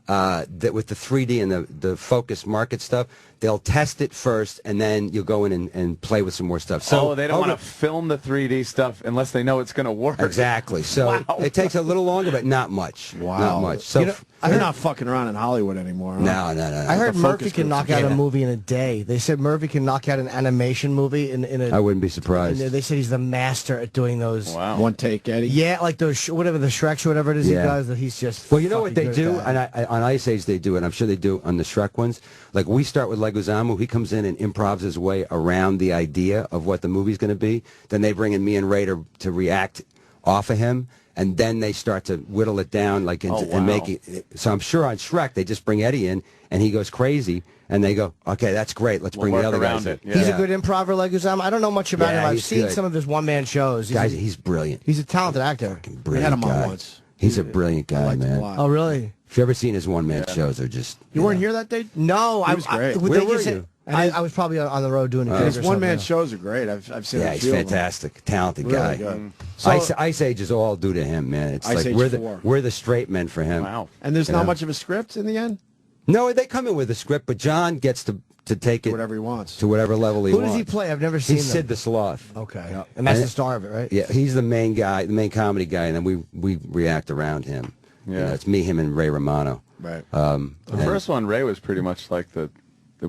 that with the 3D and the focus market stuff, they'll test it first, and then you'll go in and play with some more stuff. So they don't want to film the 3D stuff unless they know it's going to work. Exactly. So it takes a little longer, but not much. Wow. Not much. So They're not fucking around in Hollywood anymore. Huh? No. I heard The Murphy focus can groups. knock out a movie in a day. They said Murphy can knock out an animation movie in a. I wouldn't be surprised. They said he's the master at doing those. Wow. One take, Eddie. Yeah, like those whatever the Shreks or whatever it is he does. That he's just. Well, you know what they fucking good do, at that. and on Ice Age they do, and I'm sure they do on the Shrek ones. Like we start with Leguizamo, he comes in and improvs his way around the idea of what the movie's going to be. Then they bring in me and Ray to react off of him, and then they start to whittle it down, like and make it. So I'm sure on Shrek they just bring Eddie in, and he goes crazy, and they go, okay, that's great. Let's bring the other guys in. Yeah. He's a good improver, Leguizamo. I don't know much about him. I've he's seen good. some of his one-man shows. He's brilliant. He's a talented actor. Brilliant We had him guy. on once. He's a brilliant guy, liked him a man. lot. Oh, really? If you ever seen his one-man shows, they're just... You weren't here that day? No, He was great. Where Where were you? I was probably on the road doing a gig His or one-man something. shows are great. I've seen Yeah, a he's few of them. fantastic. Talented Really guy. good. Ice Age is all due to him, man. It's Ice like Age we're 4. we're the straight men for him. Wow. And there's You not know? much of a script in the end? No, they come in with a script, but John gets to take it Whatever he wants. to whatever level he Who wants. does he play? I've never seen He's them. Sid the Sloth. Okay. And that's the star of it, right? Yeah, he's the main guy, the main comedy guy, and then we react around him. Yeah. You know, it's me, him, and Ray Romano. Right. The First one, Ray was pretty much like the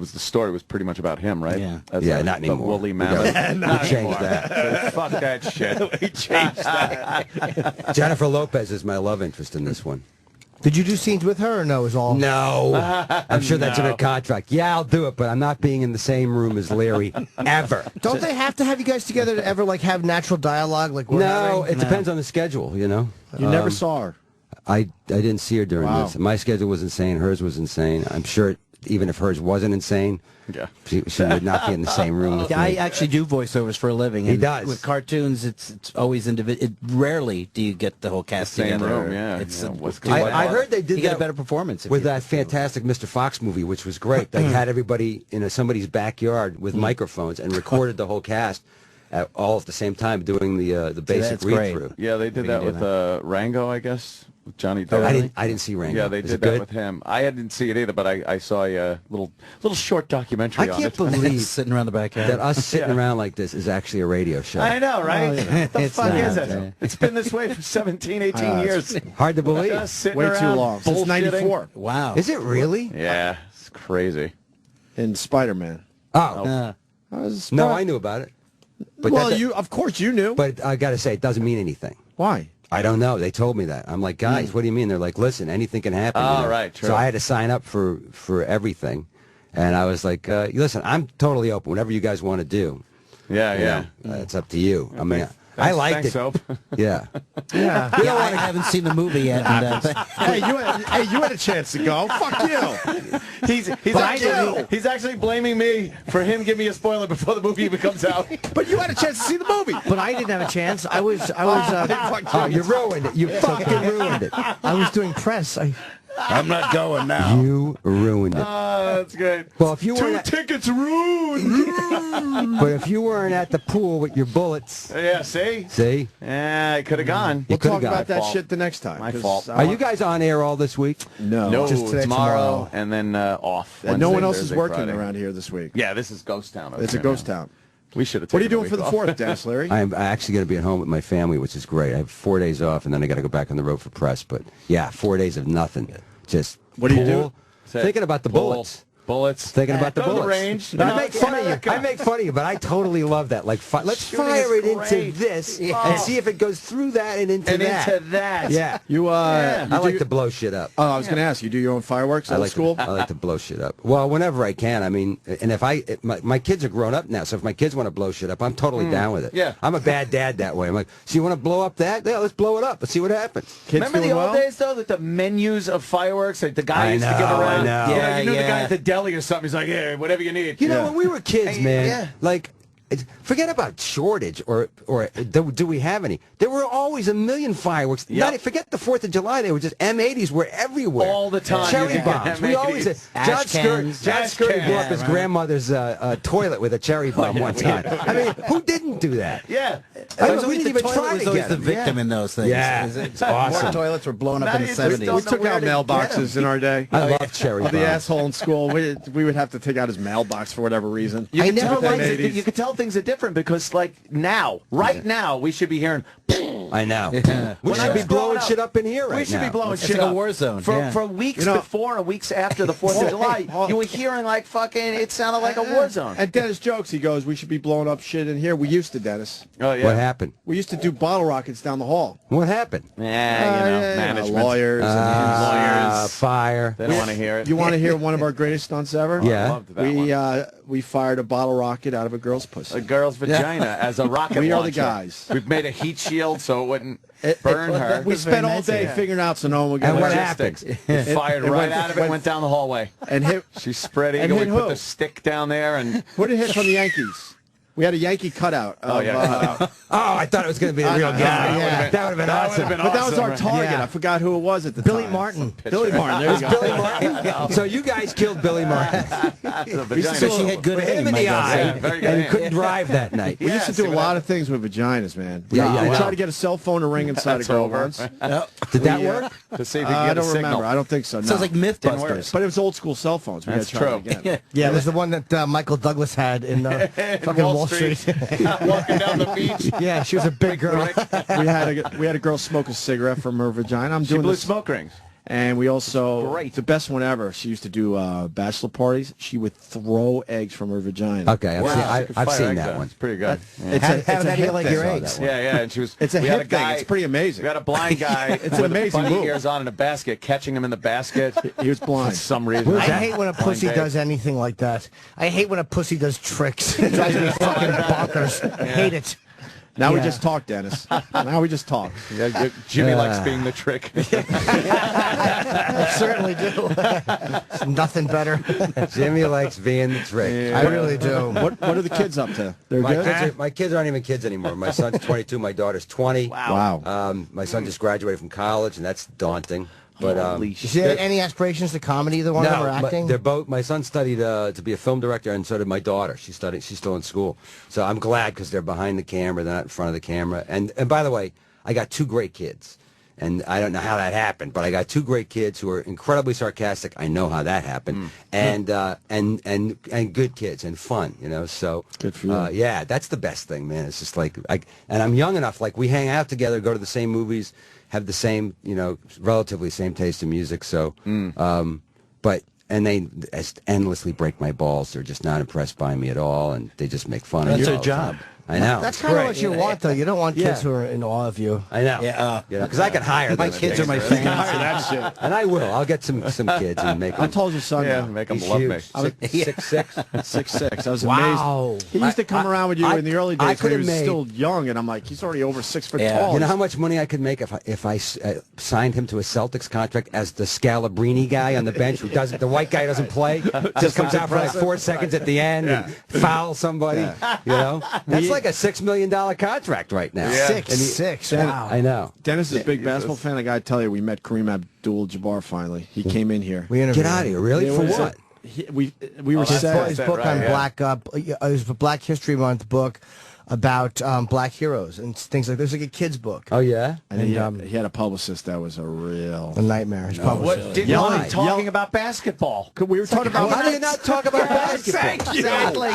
story was pretty much about him, right? Yeah. As Yeah, a- not the anymore. woolly We mammoth. got- we Not changed anymore. that. So fuck that shit. We changed that. Jennifer Lopez is my love interest in this one. Did you do scenes with her or no? It was all. No. I'm sure that's in her contract. Yeah, I'll do it, but I'm not being in the same room as Leary ever. Don't they have to have you guys together to ever like have natural dialogue like we're No, having? it depends on the schedule, you know. You never saw her. I didn't see her during Wow. this. My schedule was insane. Hers was insane. I'm sure even if hers wasn't insane, Yeah. she would not be in the same room with Yeah, I me. actually do voiceovers for a living. He and does. With cartoons, it's always individual. Rarely do you get the whole cast Same together. room, yeah. It's Yeah, what's I heard they did you get that a better performance if with you- that fantastic Mr. Fox movie, which was great. They had everybody in somebody's backyard with microphones and recorded the whole cast all at the same time doing the basic that's great. read-through. Yeah, they did We that can do with Rango, I guess, with Johnny Oh, Depp. I didn't see Rango. Yeah, they Is did it that good? with him. I didn't see it either, but I saw a little short documentary I on can't it. believe sitting around the backyard. that us sitting around like this is actually a radio show. I know, right? What the It's fuck not, is it? yeah. It's been this way for 17, 18 years. Hard to believe. Just sitting Way too around long. Since bullshitting. 94. Wow. Is it really? Yeah, it's crazy. In Spiderman. Oh. I was No, surprised. I knew about it. But Well, that- of course you knew. But I got to say, it doesn't mean anything. Why? I don't know. They told me that. I'm like, guys, what do you mean? They're like, listen, anything can happen. Oh, you know? right, true. So I had to sign up for everything. And I was like, listen, I'm totally open. Whatever you guys want to do. Yeah, you yeah. know, it's up to you. I mean, I Thanks- liked thanks, it. Soap. Yeah. Yeah. Yeah, I haven't seen the movie yet. And, Hey, you had a chance to go. Fuck you. He's actually blaming me for him giving me a spoiler before the movie even comes out. But you had a chance to see the movie. But I didn't have a chance. I was. Oh, you ruined it. You fucking ruined it. I was doing press. I'm not going now. You ruined it. That's good. Well, if you weren't, Tickets ruined. but if you weren't at the pool with your bullets, Yeah, see? Yeah, I could have gone. We'll could've talk gone. about that fault. shit the next time. My 'cause fault. are you guys on air all this week? No, Just today, tomorrow, and then off. And no Wednesday, one else Thursday, is working Friday. around here this week. Yeah, this is ghost town. over It's a here ghost now. town. We should have. What are you taken a doing for the week off. 4th, Dennis Leary? I'm actually going to be at home with my family, which is great. I have 4 days off, and then I got to go back on the road for press. But yeah, 4 days of nothing. Just What do you pool, do? Thinking about the Pool. bullets. Bullets. Thinking about the Go to bullets. range. I make fun of you. I make fun of you, but I totally love that. Like, let's Shooting fire is it great. into this Yeah. and see if it goes through that and into And that. into that. Yeah. You, I you like do- to blow shit up. Oh, I was going to ask, you do your own fireworks at school? I like to blow shit up. Well, whenever I can. I mean, and if my kids are grown up now, so if my kids want to blow shit up, I'm totally down with it. Yeah. I'm a bad dad that way. I'm like, so you want to blow up that? Yeah, let's blow it up. Let's see what happens. Kids Remember the doing old well? days, though, that the menus of fireworks, like the guy I used to give know, around? I know. Yeah, you knew the Yeah. guy at the deli or something. He's like, yeah, whatever you need. You know, when we were kids, Hey, man, yeah. like, forget about shortage or do we have any? There were always a million fireworks. Yep. Forget the 4th of July. They were just M80s were everywhere. All the time. Cherry You get bombs. We always had. John Scurry blew up his grandmother's toilet with a cherry bomb one time. I mean, who didn't do that? Yeah. I was mean, we always didn't the even toilet try was to always get the them. victim in those things. Yeah. It's awesome. More toilets were blown up Now in the you just 70s. don't We know took where out to mailboxes in our day. I love cherry The bombs. asshole in school, we would have to take out his mailbox for whatever reason. You I can never tell liked things it. you can tell things are different because, like, now, right now, we should be hearing. I know. Yeah. We When I should be was growing blowing up, shit up in here right We should now. be blowing It's shit like a up. war zone, For, yeah. for weeks You know- before and weeks after the 4th of July, you were hearing, like, fucking, it sounded like a war zone. And Dennis jokes, he goes, we should be blowing up shit in here. We used to, Dennis. Oh, yeah. What happened? We used to do bottle rockets down the hall. What happened? Yeah, management. Lawyers. Lawyers. Fire. They don't want to hear it. You want to hear one of our greatest stunts ever? Yeah. I loved that one. We fired a bottle rocket out of a girl's pussy. A girl's vagina as a rocket We are the launcher. guys. We've made a heat shield so it wouldn't burn her. We spent all day figuring out so no one would get And what hurt. happened? It fired It right went- out of it, went down the hallway. And hit. She spread And eagle. We hit put who? the stick down there and What did it hit from the Yankees? We had a Yankee cutout. Oh, Of, yeah. Oh, I thought it was going to be the real guy. yeah. That would have been awesome. But that was our awesome, target. Yeah. I forgot who it was at the Billy time. Martin. Billy Martin. There you go. Billy Martin. So you guys killed Billy Martin. the We used to vagina. do She had good Hit him aim, in I the guess. eye Yeah, very good and aim. couldn't drive that night. We used to see do a what lot of things with vaginas, man. Yeah, We yeah. tried to get a cell phone to ring inside That's a girl over. once. Did that work? To see if we I get a don't signal. remember. I don't think so. No. Sounds like Didn't work. Mythbusters. But it was old school cell phones. We That's had to try true. it again. Yeah, it was the one that Michael Douglas had in fucking Wall Street. Walking down the beach. Yeah, she was a big girl. we had a girl smoke a cigarette from her vagina. I'm She doing blew this. smoke rings. And we also, Great. the best one ever, she used to do bachelor parties. She would throw eggs from her vagina. Okay, I've seen that one. It's pretty good. It's How a did he hip like thing. your eggs? Yeah, yeah, and she was. It's a we had hip thing. guy- It's pretty amazing. We had a blind guy It's an with amazing bunny move. ears on in a basket, catching him in the basket. He was For blind. some reason. I hate when a pussy Blind does anything like that. I hate when a pussy does tricks. It drives me fucking bonkers. I hate it. Now we Yeah. just talk, Dennis. Now we just talk. Yeah, Jimmy likes being the trick. I certainly do. Nothing better. Jimmy likes being the trick. I really do. What are the kids up to? They're My good? kids aren't even kids anymore. My son's 22, my daughter's 20. Wow. My son just graduated from college, and that's daunting. But Holy Is there any aspirations to comedy, either one of them, or but acting? they're both. My son studied to be a film director, and so did my daughter. She's still in school. So I'm glad because they're behind the camera, they're not in front of the camera. And by the way, I got two great kids, and I don't know how that happened, but I got two great kids who are incredibly sarcastic. I know how that happened, and good kids and fun. You know, so Good for you. yeah, that's the best thing, man. It's just like and I'm young enough. Like we hang out together, go to the same movies, have the same, relatively same taste in music. So, but they endlessly break my balls. They're just not impressed by me at all, and they just make fun of me. That's their all the time. job. I know. That's kind of what you want, though. You don't want kids Yeah. who are in awe of you. I know. Yeah, Because I can hire them. my kids are my Hire fans. that shit. And I will. I'll get some kids and make them. I told your son Yeah, that. make them He's love huge. me. 6'6". 6'6". I was Wow. amazed. He used to come around with you in the early I days when he could've was made- still young, and I'm like, he's already over 6 foot Yeah. tall. You know how much money I could make if I signed him to a Celtics contract as the Scalabrini guy on the bench who doesn't, the white guy doesn't play, just comes out for like 4 seconds at the end and fouls somebody. You know, that's like a $6 million contract right now. Yeah. Six. Wow. I know. Dennis is a big basketball fan. I got to tell you, we met Kareem Abdul-Jabbar finally. He came in here. We interviewed Get out of here. Really? For what? We were set. His book on Black it was a Black History Month book about Black heroes and things like this. Like a kid's book. Oh yeah, and he had a publicist that was a nightmare. His What did you talking about basketball? We were talking about. How do you not talk about basketball? Exactly.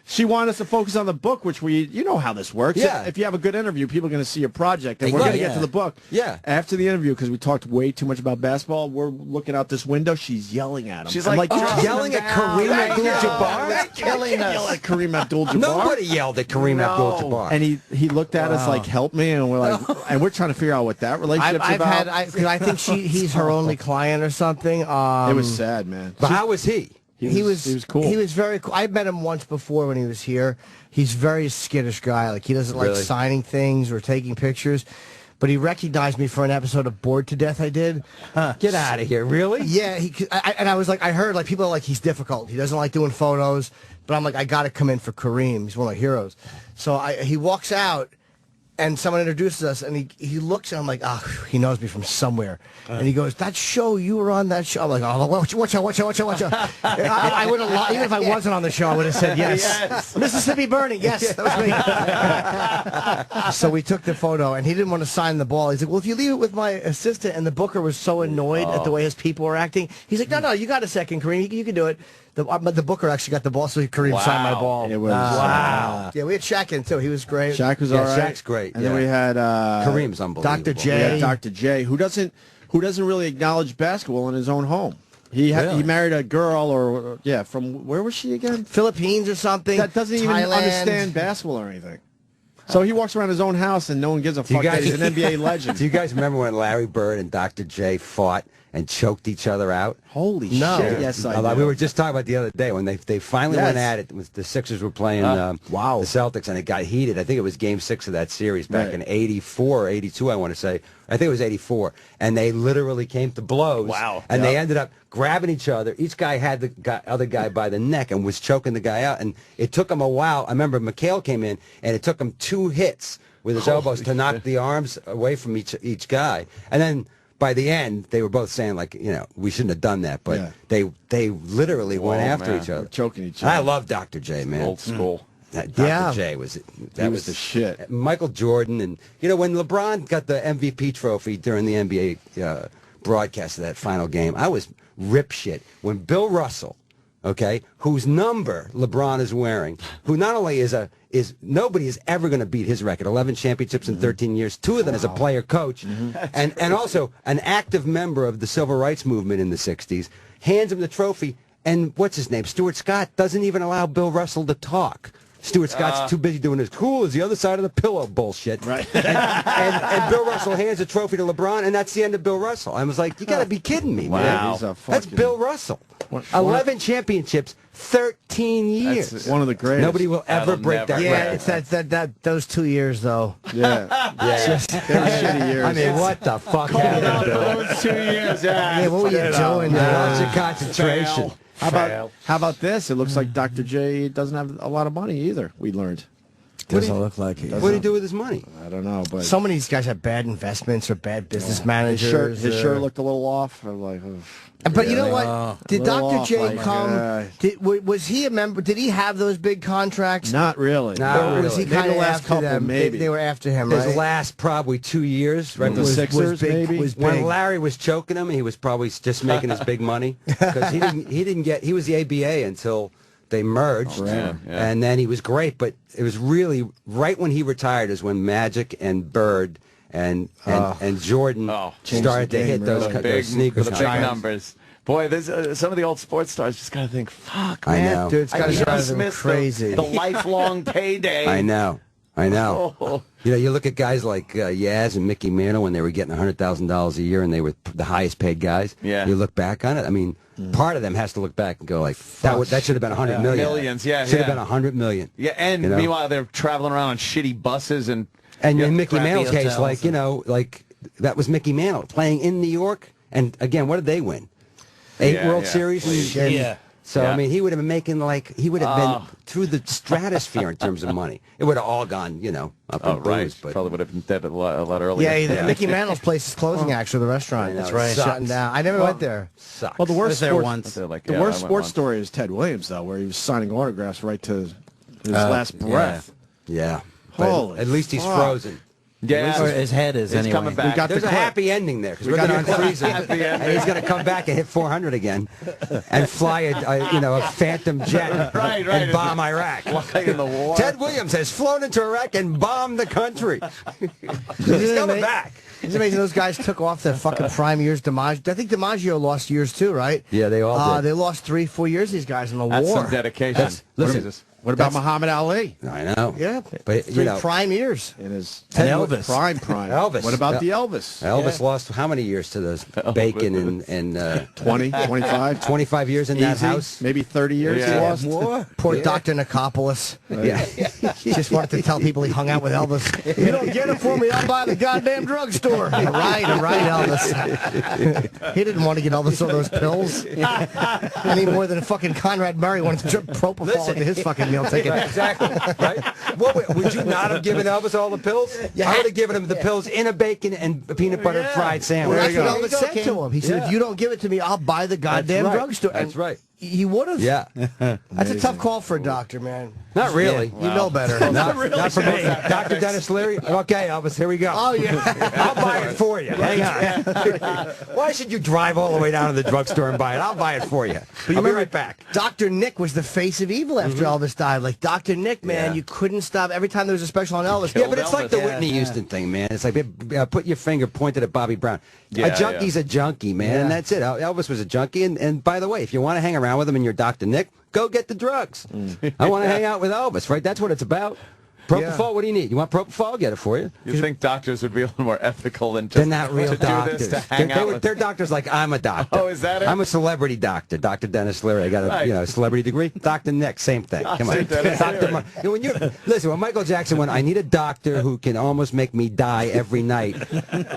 She wanted us to focus on the book, which you know how this works. Yeah. If you have a good interview, people are going to see your project, and we're going to get to the book. Yeah. After the interview, because we talked way too much about basketball, we're looking out this window. She's yelling at him. She's like yelling at Kareem Abdul-Jabbar? Yell at Kareem Abdul-Jabbar. Nobody yelled at Kareem Abdul-Jabbar. And he looked at us like, "Help me," and we're like, and we're trying to figure out what that relationship's about. I think he's her only client or something. It was sad, man. But how was he? He was cool. He was very cool. I met him once before when he was here. He's a very skittish guy. Like he doesn't like signing things or taking pictures. But he recognized me for an episode of Bored to Death I did. Get out of here, really? Yeah. I was like, I heard like people are like he's difficult. He doesn't like doing photos. But I'm like, I got to come in for Kareem. He's one of my heroes. So he walks out. And someone introduces us, and he looks, and I'm like, he knows me from somewhere. And he goes, that show, you were on that show. I'm like, oh, watch out. I would have, even if I wasn't on the show, I would have said yes. Mississippi Burning, yes, that was me. So we took the photo, and he didn't want to sign the ball. He's like, well, if you leave it with my assistant, and the booker was so annoyed at the way his people were acting, he's like, no, you got a second, Kareem, you can do it. The booker actually got the ball, so Kareem signed my ball. It was wow. Yeah, we had Shaq in too. He was great. Shaq was all right. Shaq's great. And then we had Kareem's unbelievable. Dr. J. We had Dr. J, who doesn't really acknowledge basketball in his own home. He married a girl, from where was she again? Philippines or something. That doesn't even understand basketball or anything. So he walks around his own house and no one gives a fuck that he's an NBA legend. Do you guys remember when Larry Bird and Dr. J fought and choked each other out? Holy shit. Yes, I do. We were just talking about the other day when they finally went at it. The Sixers were playing the Celtics, and it got heated. I think it was Game 6 of that series back in 84 or 82, I want to say. I think it was 84. And they literally came to blows. Wow. And they ended up grabbing each other. Each guy had the other guy by the neck and was choking the guy out. And it took them a while. I remember McHale came in, and it took him 2 hits with his elbows to knock the arms away from each guy. And then by the end, they were both saying, like, we shouldn't have done that, but they literally went after each other. Choking each other. I love Dr. J, man. Old school. Dr. J was the shit. Michael Jordan, and when LeBron got the MVP trophy during the NBA broadcast of that final game, I was rip shit. When Bill Russell, whose number LeBron is wearing, who not only is nobody is ever going to beat his record, 11 championships in 13 years, 2 of them as a player coach, and also an active member of the civil rights movement in the 60s, hands him the trophy, and what's his name? Stuart Scott doesn't even allow Bill Russell to talk. Stuart Scott's too busy doing his cool as the other side of the pillow bullshit. Right. and Bill Russell hands a trophy to LeBron, and that's the end of Bill Russell. I was like, you got to be kidding me, man. That's Bill Russell. 11 championships, 13 years. That's one of the greatest. Nobody will ever break that record. Yeah, it's those 2 years, though. Yeah. They were shitty years. I mean, what the fuck happened, Bill? Those 2 years, yeah. What were you doing? Lots of concentration. How about this? It looks like Dr. J doesn't have a lot of money either, we learned. Doesn't look like it. What do you do with his money? I don't know, but some of these guys have bad investments or bad business managers. His shirt looked a little off. I'm like, but you know what? Did Dr. J come? Was he a member? Did he have those big contracts? Not really. Or was he kind of last after couple? them? Maybe They were after him, right? His last probably 2 years, right? The Sixers, maybe. When Larry was choking him, he was probably just making his big money because he was the ABA until they merged, and then he was great. But it was really right when he retired is when Magic and Bird and Jordan started to hit those sneakers. The big numbers. Boy, there's some of the old sports stars just got to think, fuck, man. I know. Dude, it's got to drive them crazy. The lifelong payday. I know. Oh. You look at guys like Yaz and Mickey Mantle when they were getting $100,000 a year and they were the highest paid guys. Yeah. You look back on it. I mean, part of them has to look back and go like, that should have been $100 million. Millions, should have been $100 million. Yeah, and meanwhile they're traveling around on shitty buses and in Mickey Mantle's case, like that was Mickey Mantle playing in New York. And again, what did they win? 8 World Series. So, Yeah. I mean, he would have been making, like, he would have been through the stratosphere in terms of money. It would have all gone, you know, up in right. booze, but Probably would have been dead a lot earlier. Yeah, Mickey Mantle's place is closing, actually, the restaurant. That's It's shutting down. I never went there. sucks. Well, the worst there sports, once. the Yeah, worst I went sports once. story is Ted Williams, though, where he was signing autographs right to his last breath. Yeah. But Holy at least he's fuck. frozen. Yeah, Or his head is he's anyway. coming back. We got There's the a clip. happy ending there because We we're got going to the clip. unfreeze him, Happy ending. and he's going to come back and hit 400 again, and fly a phantom jet Right. and bomb Iraq. Flying in the war. Ted Williams has flown into Iraq and bombed the country. He's coming back. It's amazing those guys took off their fucking prime years. I think DiMaggio lost years too, right? Yeah, they all did. They lost 3-4 years, these guys, in the That's war. some dedication. Listen, What about Muhammad Ali I know. Yeah, But, three you know, prime years. in his And Elvis. prime? Elvis. What about the Elvis? Elvis lost how many years to those bacon and 20, 25? 25 years in that Easy? house? Maybe 30 years he Yeah. lost? More. Poor Dr. Nicopolis. Yeah. He just wanted to tell people he hung out with Elvis. If you don't get it for me, I'll buy the goddamn drugstore. Right, Elvis. He didn't want to get Elvis all those pills any more than fucking Conrad Murray wanted to drip propofol into his fucking meal ticket. Exactly. Right? What, would you not have given Elvis all the pills? I would have given him the pills in a bacon and peanut butter fried sandwich. Well, that's what Elvis said to him. He said, if you don't give it to me, I'll buy the goddamn That's right. drugstore. That's And right. He would have. Yeah. That's a tough call for a doctor, man. Not really. You know better. Not for me. Dr. Dennis Leary? Okay, Elvis, here we go. Oh, yeah. I'll buy it for you. Hang on. Why should you drive all the way down to the drugstore and buy it? I'll buy it for you. I'll be right back. Dr. Nick was the face of evil after Elvis died. Like, Dr. Nick, man, you couldn't stop. Every time there was a special on Elvis. Yeah, but it's like the Elvis. Whitney Houston thing, man. It's like put your finger pointed at Bobby Brown. Yeah, a junkie's a junkie, man, and that's it. Elvis was a junkie, and by the way, if you want to hang around with him and you're Dr. Nick, go get the drugs. I want to hang out with Elvis, right? That's what it's about. Propofol, what do you need? You want propofol? I'll get it for you. You think doctors would be a little more ethical than just They're not real to doctors. do this to hang out with? They're doctors like I'm a doctor. Oh, is that it? I'm a celebrity doctor, Dr. Dennis Leary. I got a celebrity degree. Dr. Nick, same thing. Come on, Dennis Dr. Listen, when Michael Jackson went, I need a doctor who can almost make me die every night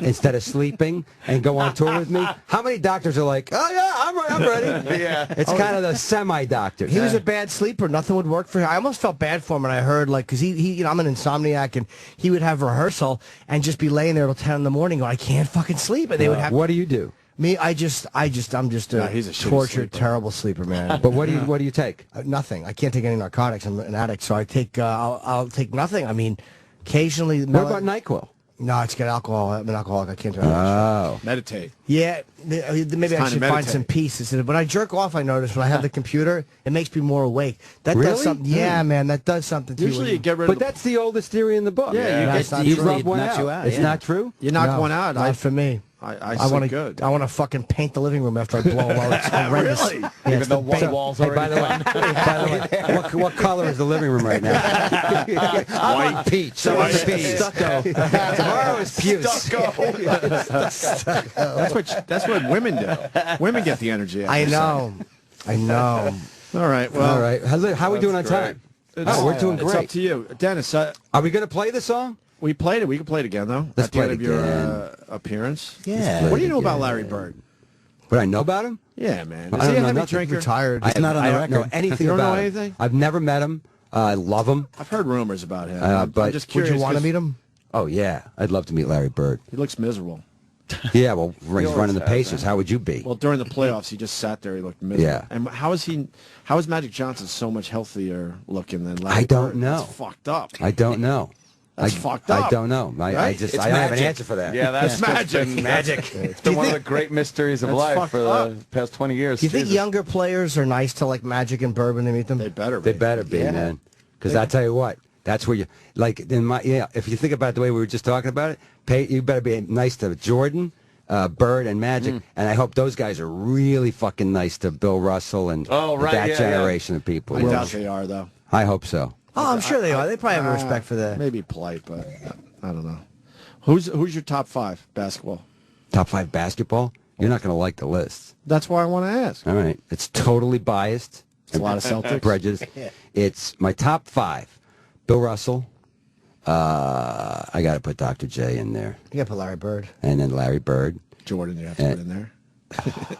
instead of sleeping and go on tour with me. How many doctors are like, oh yeah, I'm ready? Yeah. It's kind of the semi-doctors. He was a bad sleeper. Nothing would work for him. I almost felt bad for him when I heard, like, because he you know, I'm an insomniac, and he would have rehearsal and just be laying there till 10 in the morning going, I can't fucking sleep. And they would have. What do you do? Me, I'm just a he's a shitty tortured, sleeper. terrible sleeper, man. But what do you take? Nothing. I can't take any narcotics. I'm an addict, so I take. I'll take nothing. I mean, occasionally. What about NyQuil? No, it's got alcohol. I'm an alcoholic. I can't do it. Oh. Meditate. Yeah, maybe I time should to find meditate. some peace. When I jerk off, I notice when I have the computer, it makes me more awake. That Really? does something. Yeah, man, that does something to Usually you. you get rid But of the... that's the oldest theory in the book. Yeah, you That's not You true. rub one Knocks out. you out, It's yeah. not true? You knock No, one out. Not for me. I want sleep to good. I want to fucking paint the living room after I blow a load. It's horrendous. Really? Yeah, Even it's though the one best. wall's Hey, already by the way, what color is the living room right now? White peach. So is the peas. Stucco. Tomorrow is puce. That's what women do. Women get the energy out I of know. I know. All right, well. All right. How are we doing on time? Oh, we're doing It's up great. to you. Dennis, Are we going to play the song? we played it. We can play it again, though. Let's at the play end it of your again. appearance. Yeah. What do you know about Larry Bird? What I know about him? Yeah, man. I Is he don't a know heavy nothing. drinker? Retired. I not on the don't know record. anything You don't about know him. anything? I've never met him. I love him. I've heard rumors about him. But I'm just Would curious. you want to 'cause meet him? Oh, yeah. I'd love to meet Larry Bird. He looks miserable. Yeah, well, he's always running the has, Pacers. man. How would you be? Well, during the playoffs, he just sat there. He looked miserable. Yeah. And how is Magic Johnson so much healthier looking than Larry I don't Bird? know. That's fucked up. I don't know. That's fucked up. I don't know. I Right? just It's I don't have an magic. answer for that. Yeah, that's magic. Magic. It's been one of the great mysteries of That's life fucked for the up. past 20 years. Do you think Jesus. younger players are nice to like Magic and Bird when they meet them? They better be. They better be, man. Because I tell you what, that's where you like in my if you think about the way we were just talking about it, you better be nice to Jordan, Bird, and Magic, and I hope those guys are really fucking nice to Bill Russell and that generation of people. I doubt they are, though. I hope so. Oh, I'm sure they are. They probably have a respect for that. Maybe polite, but I don't know. Who's your top 5 basketball? Top 5 basketball? You're not going to like the list. That's why I want to ask. All right, it's totally biased. It's a lot of Celtics. Prejudice. It's my top 5. Bill Russell. I got to put Dr. J in there. You got to put Larry Bird. And then Larry Bird. Jordan, you have to put in there.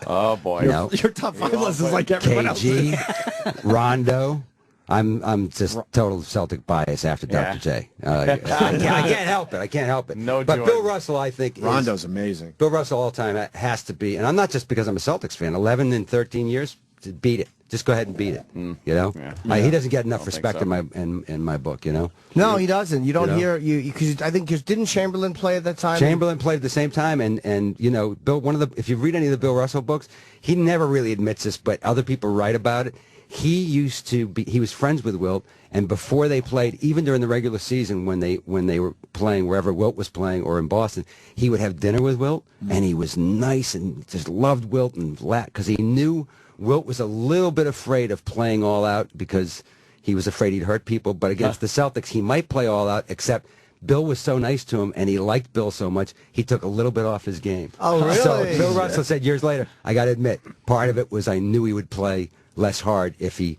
Oh boy, your top 5 list is like everyone KG, Rondo. I'm just total Celtic bias after Dr. J. I can't help it. I can't help it. No, but Jordan. Bill Russell, I think, Rondo's amazing. Bill Russell all time has to be, and I'm not just because I'm a Celtics fan. 11 and 13 years, to beat it. Just go ahead and beat it. You know, he doesn't get enough respect in my book. You know. No, he doesn't. You don't hear because I think didn't Chamberlain play at that time? Chamberlain played at the same time, and you know, Bill. If you read any of the Bill Russell books, he never really admits this, but other people write about it. He was friends with Wilt, and before they played, even during the regular season when they were playing wherever Wilt was playing or in Boston, he would have dinner with Wilt, and he was nice and just loved Wilt and laughed because he knew Wilt was a little bit afraid of playing all out because he was afraid he'd hurt people, but against the Celtics, he might play all out, except Bill was so nice to him, and he liked Bill so much, he took a little bit off his game. Oh, really? So Bill Russell said years later, I got to admit, part of it was I knew he would play less hard if he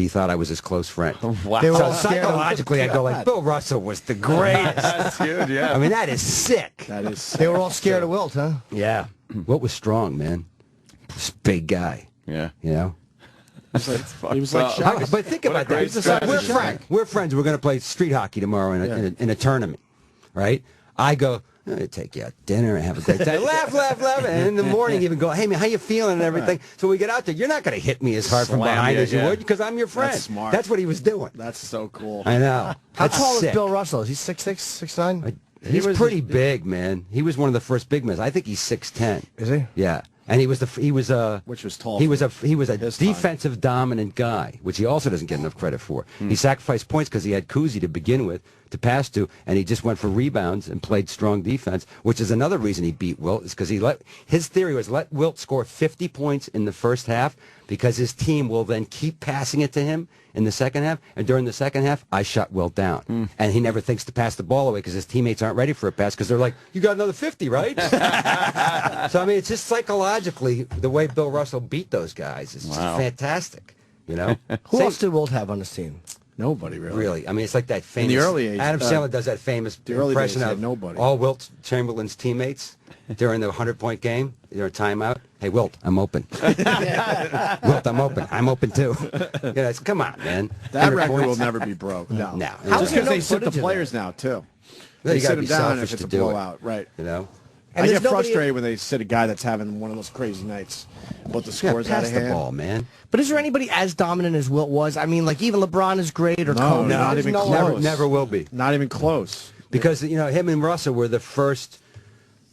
thought I was his close friend. Wow. They were so psychologically, I go like, Bill Russell was the greatest. That's good, yeah. I mean, that is sick. That is sick. They were all scared of Wilt, huh? Yeah. Wilt was strong, man. This big guy. Yeah. You know? He was like Shaq. But think about that. We're friends. We're going to play street hockey tomorrow in a tournament, right? I go, take you out to dinner and have a great time. laugh. And in the morning, even go, hey, man, how you feeling and everything? So we get out there. You're not going to hit me as hard from behind as you would because I'm your friend. That's smart. That's what he was doing. That's so cool. I know. How That's tall sick. is Bill Russell? Is he 6'6", 6'9"? He's pretty big, man. He was one of the first big men. I think he's 6'10". Is he? Yeah. And he was which was tall. He was a defensive dominant guy, which he also doesn't get enough credit for. He sacrificed points because he had Cousy to begin with to pass to, and he just went for rebounds and played strong defense, which is another reason he beat Wilt, is because his theory was let Wilt score 50 points in the first half because his team will then keep passing it to him in the second half, and during the second half, I shut Wilt down. And he never thinks to pass the ball away because his teammates aren't ready for a pass because they're like, you got another 50, right? So, I mean, it's just psychologically, the way Bill Russell beat those guys is just fantastic, you know? Who else did Wilt have on his team? Nobody really. Really, I mean, it's like that famous. In the early age, Adam Sandler does that famous impression of nobody. All Wilt Chamberlain's teammates during the 100-point game, their timeout. Hey, Wilt, I'm open. Wilt, I'm open. I'm open too. You know, come on, man. That record will never be broke. No. Just because they sit the players now too. They sit them down if it's a blowout, right? You know. And I get frustrated when they sit a guy that's having one of those crazy nights, but the scores out of hand. Pass the ball, man. But is there anybody as dominant as Wilt was? I mean, like even LeBron is great or Kobe. No, not even close. Never will be. Not even close. Because you know him and Russell were the first.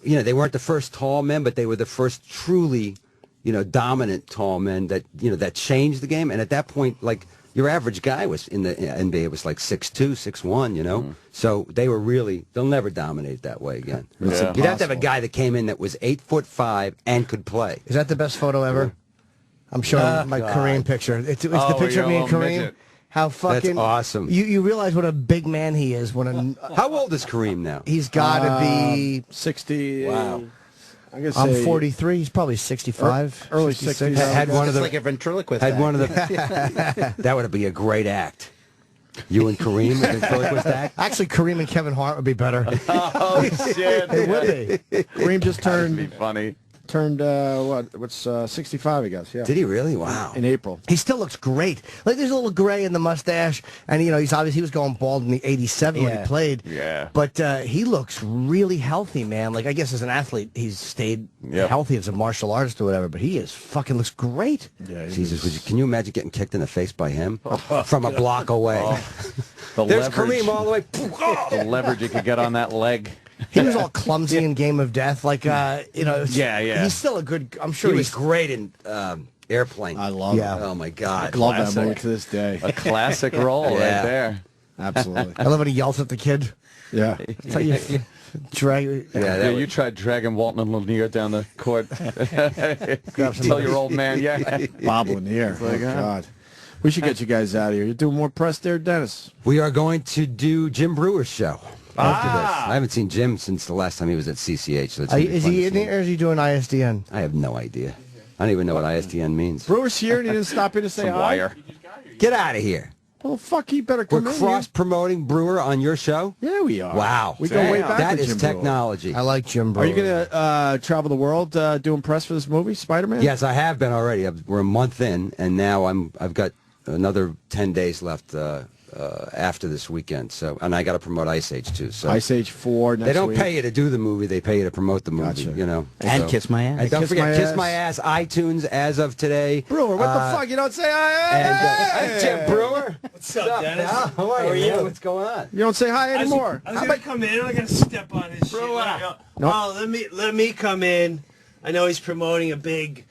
You know, they weren't the first tall men, but they were the first truly, you know, dominant tall men that that changed the game. And at that point, like your average guy was in the NBA was like 6'2", 6'1", you know. So they were they'll never dominate that way again. You'd have to have a guy that came in that was 8'5" and could play. Is that the best photo ever? I'm showing my Kareem picture. It's the picture of me and Kareem. Midget. How fucking That's awesome. You realize what a big man he is. How old is Kareem now? He's got to be 60. Wow. I'm 43. He's probably 65. Early 66. 60s. Had one of the like a ventriloquist. Had one of the. That would be a great act. You and Kareem, a ventriloquist act. Actually, Kareem and Kevin Hart would be better. Oh shit! It would be. Kareem just That'd be funny. turned what's 65, I guess. Yeah. Did he really? Wow. In April. He still looks great. Like there's a little gray in the mustache, and he was going bald in the '87 when he played. Yeah. But he looks really healthy, man. Like I guess as an athlete, he's stayed healthy as a martial artist or whatever. But he fucking looks great. Yeah. Jesus, can you imagine getting kicked in the face by him from a block away? There's Kareem all the way. The leverage you could get on that leg. He was all clumsy in Game of Death, like Yeah. He's still a good. I'm sure he was great in Airplane. I love it. Oh my God, I love that movie to this day. A classic role right there. Absolutely. I love when he yells at the kid. Yeah. It's like you drag. Yeah, you tried dragging Walton and Lanier down the court. Tell your old man, Bob Lanier. Oh, God. We should get you guys out of here. You're doing more press there, Dennis. We are going to do Jim Brewer's show after this. I haven't seen Jim since the last time he was at CCH. So Is he in here or is he doing ISDN? I have no idea. I don't even know what ISDN means. Brewer's here and he didn't stop in to say hi. Get out of here. Well, fuck, he better We're come in. cross-promoting Brewer on your show? Yeah, we are. Wow. We go way back That to is Jim Brewer. technology. I like Jim Brewer. Are you going to travel the world doing press for this movie, Spider-Man? Yes, I have been already. We're a month in, and now I've got another 10 days left after this weekend. So, and I got to promote Ice Age too. So Ice Age 4 next They don't week. pay you to do the movie; they pay you to promote the movie. Gotcha. You know, And so- Kiss My Ass. And don't Kiss forget, My Kiss Ass. My Ass. iTunes as of today. Brewer, what the fuck? You don't say hi. And hey, Jim Brewer. What's up, Dennis? Pal? How are you? Man? What's going on? You don't say hi anymore. I was gonna come in. I'm gonna step on his shit. No. Oh, let me come in. I know he's promoting a big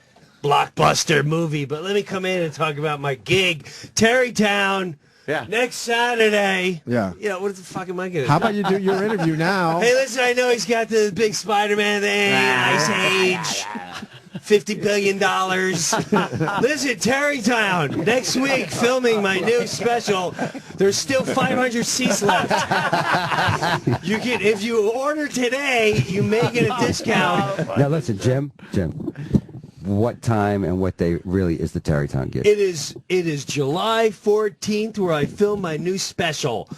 blockbuster movie, but let me come in and talk about my gig, Terrytown. Yeah. Next Saturday. Yeah. You know, what the fuck am I gonna do? How about you do your interview now? Hey, listen, I know he's got the big Spider-Man thing, Ice Age, $50 billion. Listen, Terrytown, next week, filming my new special. There's still 500 seats left. You can, if you order today, you may get a discount. Now listen, Jim. What time and what day really is the Terrytown gig? It is July 14th where I film my new special.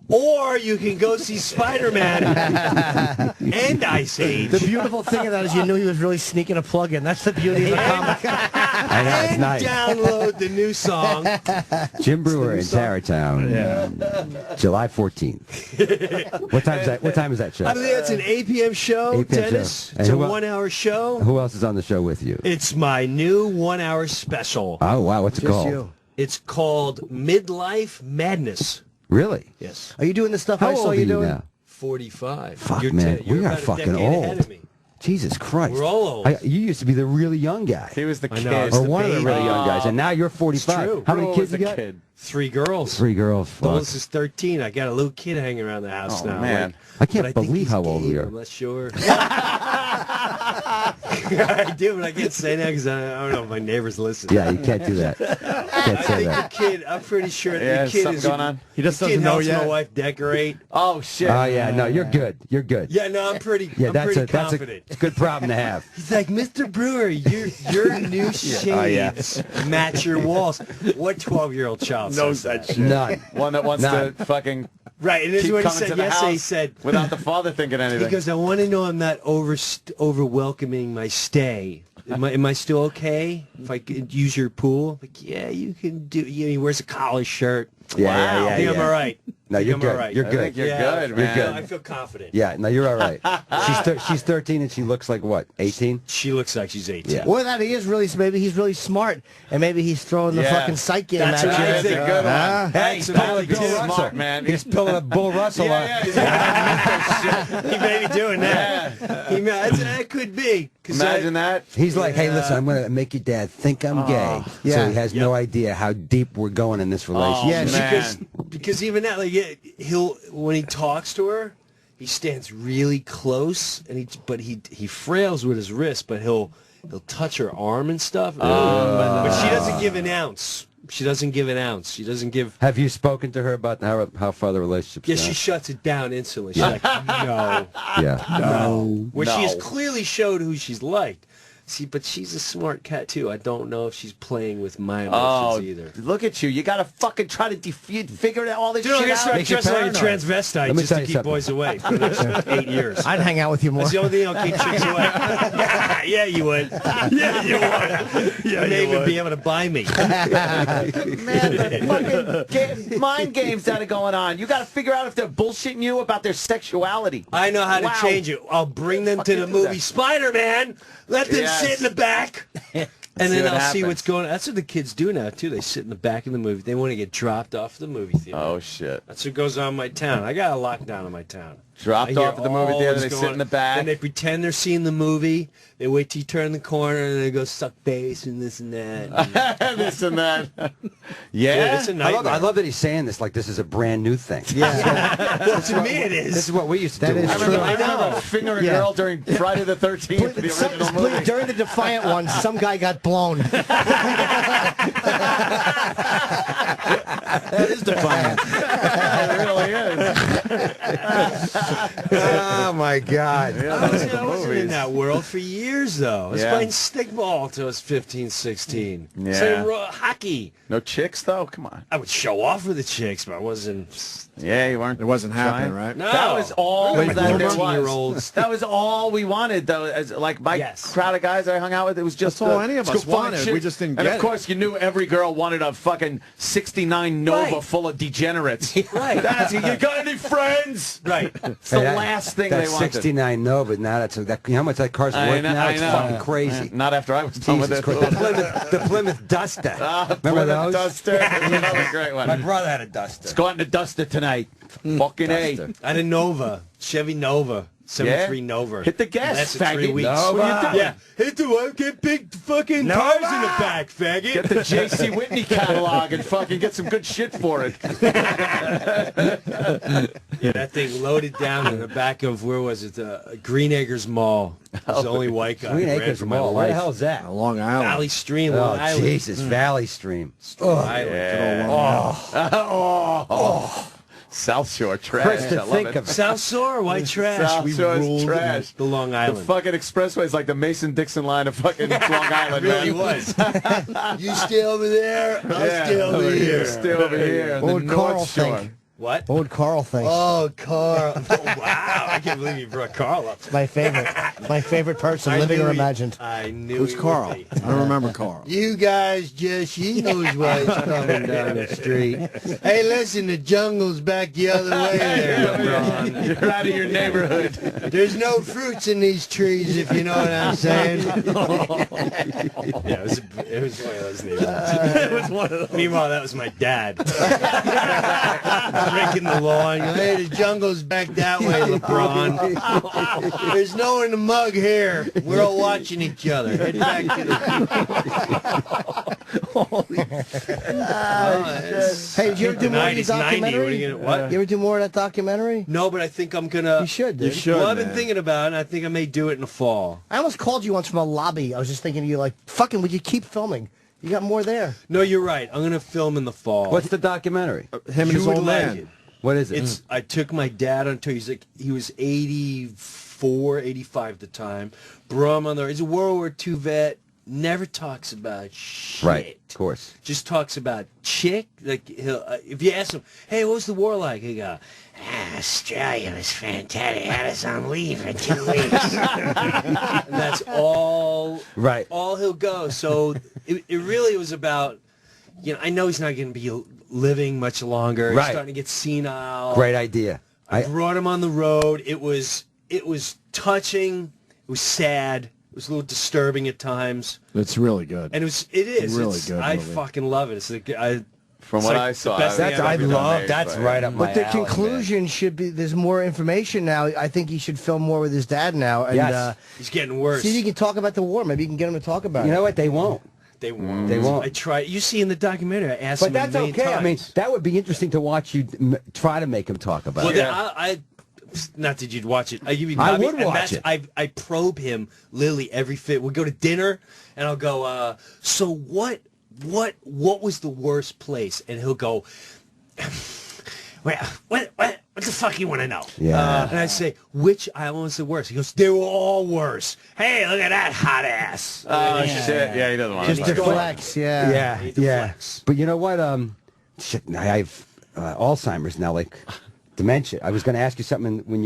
Or you can go see Spider-Man and Ice Age. The beautiful thing of that is you knew he was really sneaking a plug in. That's the beauty of the comic. I know, it's And nice. download the new song. Jim Brewer in Terrytown, July 14th. What time is that? What time is that show? I believe it's an 8 p.m. show, 8 p.m. Dennis. show. It's a And who el- 1 hour show. Who else is on the show with you? It's my new 1 hour special. Oh wow, what's it Just called? you. It's called Midlife Madness. Really? Yes. Are you doing the stuff How I saw old are you you doing? now? 45. Fuck, You're man, you're we are about a fucking decade ahead old. of me. Jesus Christ. We're all old. You used to be the really young guy. He was the I kid. know, I was Or the one of the baby. really young guys, and now you're 45. true. How many Brewer kids was you a got? kid. 3 girls. 3 girls. The Fuck. oldest is 13. I got a little kid hanging around the house Oh, now. man. I can't but think believe he's how old gay, we are. I'm not sure. I do, but I can't say that because I don't know if my neighbors listen. Yeah, you can't do that. Can't I say think that. the kid, I'm pretty sure Yeah, the kid something is going on? He just the kid doesn't know helps yet. my wife decorate. Oh, shit. Oh yeah, no, you're good. You're good. Yeah, no, I'm pretty. Yeah, I'm that's pretty a confident. good problem to have. He's like, Mr. Brewer, your new shades match your walls. What 12-year-old child Knows says that shit. None. One that wants None. to fucking Right, and this is keep what he coming to said the yesterday. He house said, without the father thinking anything. because I want to know I'm not over welcoming my stay. Am I still okay if I could use your pool? Like, yeah, you can do. You know, he wears a collar shirt. Yeah, I think I'm all right. No, I think you're I'm good. all right. You're I good. think you're Yeah, good, man. You're good. I feel confident. Yeah, no, you're all right. She's 13 and she looks like what? 18? She looks like she's 18. Yeah. Or that he is really, maybe he's really smart, and maybe he's thring the Yeah. fucking psych game That's at what you. I That's a think. good one. Hey, That's what I Bill think too. Russell. Smart, man. He's pulling a Bull Russell on. He may be doing that. He may, that could be. 'Cause Imagine that. He's like, hey, listen, I'm going to make your dad think I'm gay. So Yeah. he has no idea how deep we're going in this relationship. Yeah, man. because even that, like, he'll when he talks to her, he stands really close, and he frails with his wrist, but he'll touch her arm and stuff. But she doesn't give an ounce. She doesn't give an ounce. She doesn't give. Have you spoken to her about how far the relationship's Yeah, gone? she shuts it down instantly. She's like, no, Yeah. no. Where she has No. clearly showed who she's liked. See, but she's a smart cat too. I don't know if she's playing with my Oh, emotions either. look at you. You got to fucking try to figure all this Dude, I'm shit gonna out. start Makes you dressing like a paranoid. transvestite Let me just tell to you keep something. boys away for the next 8 years. I'd hang out with you more. That's the only thing that'll keep chicks away. Yeah, you would. Yeah, you would. You may even be able to buy me. Man, fucking mind games that are going on. You got to figure out if they're bullshitting you about their sexuality. I know how to Wow. change it. I'll bring them to the movie Spider-Man. Let them Yes. sit in the back. And See then what I'll see happens. what's going on. That's what the kids do now, too. They sit in the back of the movie. They want to get dropped off the movie theater. Oh, shit. That's what goes on in my town. I got a lockdown in my town. Dropped I hear off at the movie all theater, what's they sit going in the on. back. Then they pretend they're seeing the movie. They wait till you turn the corner, and they go suck face and this and that. This and that. Dude, Yeah. it's a I nightmare. love that he's saying this like this is a brand new thing. Well, to me it is. This is what we used to That do. is I remember, true. I remember fingering a Yeah. girl during Friday the 13th, the original movie. During the Defiant one, some guy got blown. That is defiant. It really is. Oh my God! I wasn't in that world for years, though. I was Yeah. playing stickball till I was 15, 16. Yeah. Playing hockey. No chicks, though? Come on. I would show off for the chicks, but I wasn't. Yeah, you weren't. It wasn't happening, trying. right? No. That was all Wait, that there 13-year-olds. was. That was all we wanted, though. As, like my crowd of guys I hung out with, it was just That's all any of let's us go find wanted. shit. We just didn't and get of course, you knew every girl wanted a fucking '69 Nova full of degenerates. Right. That's you got any friends? Right. It's the last thing they wanted. 69 no, but now that's you know how much that car's worth now? It's fucking crazy. Not after I was done with Jesus it. Christ. The Plymouth Duster. Remember Plymouth those? Duster. Another great one. My brother had a Duster. Let's go out in the Duster tonight. Fucking Duster. A. I had a Nova, Chevy Nova, 73 Nova. Hit the gas, That's at 3 faggot. weeks. Nova. What are you doing? Yeah, hit the one, get big fucking tires in the back, faggot. Get the J.C. Whitney catalog and fucking get some good shit for it. Yeah, that thing loaded down in the back of, where was it? Green Acres Mall. It was the only white guy. Green I ran Acres for my Mall. Where the life. hell is that? Long Island. Valley Stream, Oh, Long Island. Jesus, Valley Stream. South Shore trash. Chris, to I love think it. of South Shore, white trash. South We Shore's ruled trash. the Long The Island. fucking expressway is like the Mason-Dixon line of fucking Long Island. It really man. was. You stay over there, I'll stay over here. Stay over here. What The would Carl North Shore. think? What? What would Carl think? Oh, Carl. Oh, wow. I can't believe you brought Carl up. My favorite. My favorite person, I living knew or he- imagined. I knew Who's he Carl? would be. I don't remember Carl. You guys just, he knows why he's coming down the street. Hey, listen, the jungle's back the other way there, LeBron. You're out of your neighborhood. There's no fruits in these trees, if you know what I'm saying. Yeah, it was one of those neighborhoods. It was one of those. Meanwhile, that was my dad. Breaking the law and going, hey, the jungle's back that way, LeBron. There's no one in the mug here. We're all watching each other. Head back to the... Hey, did you ever do more of the He's 90. What are documentary? you gonna, what? You ever do more of that documentary? No, but I think I'm gonna... You should, dude. You should, Well, I've been man. thinking about it, and I think I may do it in the fall. I almost called you once from a lobby. I was just thinking to you, like, fucking, would you keep filming? You got more there. No, you're right. I'm gonna film in the fall. What's the documentary? Him and his You would old like man. it. What is it? It's I took my dad on tour. He was 84, 85 at the time. Brum on there. He's a World War II vet. Never talks about shit. Right, of course. Just talks about chick. Like he'll, if you ask him, hey, what was the war like? He go, Australia was fantastic. Had us on leave for 2 weeks. And that's all. Right. All he'll go. So it really was about. You know, I know he's not going to be living much longer. Right. He's starting to get senile. Great idea. I brought him on the road. It was touching. It was sad. It was a little disturbing at times. It's really good. And it is really It's- good I movie. fucking love it. It's like From what I saw, that's I love. That's right up my But the alley, conclusion should be, there's more information now. I think he should film more with his dad now. And, Yes. he's getting worse. see if you can talk about the war. Maybe you can get him to talk about You it. know what? They won't. They won't. They won't. I try. You see in the documentary, I asked But him that's okay. a million I mean, times. that would be interesting to watch you try to make him talk about Well, it. then I not that you'd watch it. I give you. I Bobby, would and watch that's- it. I probe him literally every fit. We go to dinner, and I'll go. So what was the worst place? And he'll go. What the fuck you want to know? Yeah. And I say, which island was the worst? He goes, they were all worse. Hey, look at that hot ass. Oh, shit. Yeah, he doesn't want Just to talk about it. deflects, yeah. Yeah, He yeah. deflects. But you know what? Shit, I have Alzheimer's now, like dementia. I was going to ask you something when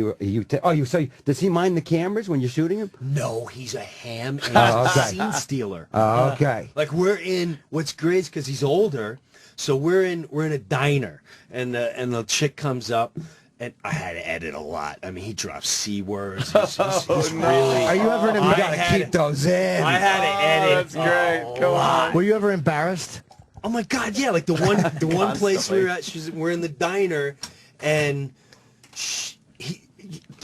so does he mind the cameras when you're shooting him? No, he's a ham and okay. scene stealer. Oh, okay. Like what's great is because he's older, so we're in a diner, and the chick comes up, and I had to edit a lot. I mean, he drops C words. He's really. Are you ever You got to keep those in. I had to edit. That's great. Come on. Were you ever embarrassed? Oh my God! Yeah, like the one place we were at. We're in the diner, and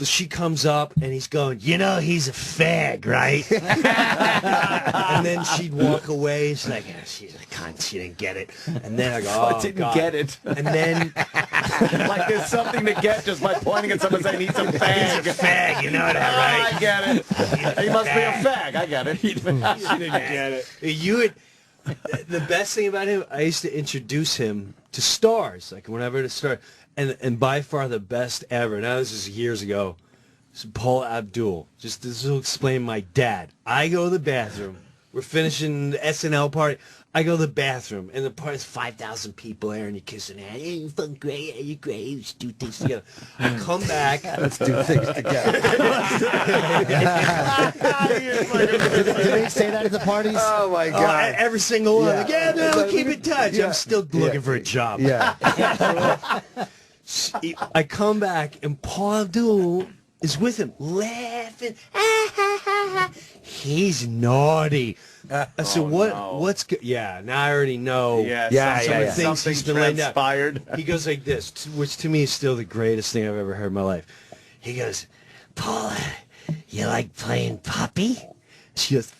she comes up and he's going, you know, he's a fag, right? And then she'd walk away. She's like, she's a cunt. She didn't get it. And then I go, oh, I didn't God. get it. And then Like there's something to get just by pointing at someone saying he's a fag. he's a fag. You know that, right? I get it. He must be a fag. I get it. She didn't get it. The best thing about him, I used to introduce him to stars, like whenever the star. and by far the best ever. Now this is years ago. This is Paul Abdul. Just this will explain my dad. I go to the bathroom. We're finishing the SNL party. I go to the bathroom, and the party's 5,000 people there, and you're kissing hands. Hey, you fucking great. Hey, you're great. Let's do things together. I come back. Let's do things together. Did they say that at the parties? Oh, my God. Every single one. Yeah. Like, yeah, no, we'll keep in touch. Yeah. I'm still looking for a job. Yeah. I come back, and Paul Abdul is with him, laughing. He's naughty. I said, what's good? Yeah, now I already know. Some of the things he's been laying down. He goes like this, which to me is still the greatest thing I've ever heard in my life. He goes, Paula, you like playing puppy? She goes,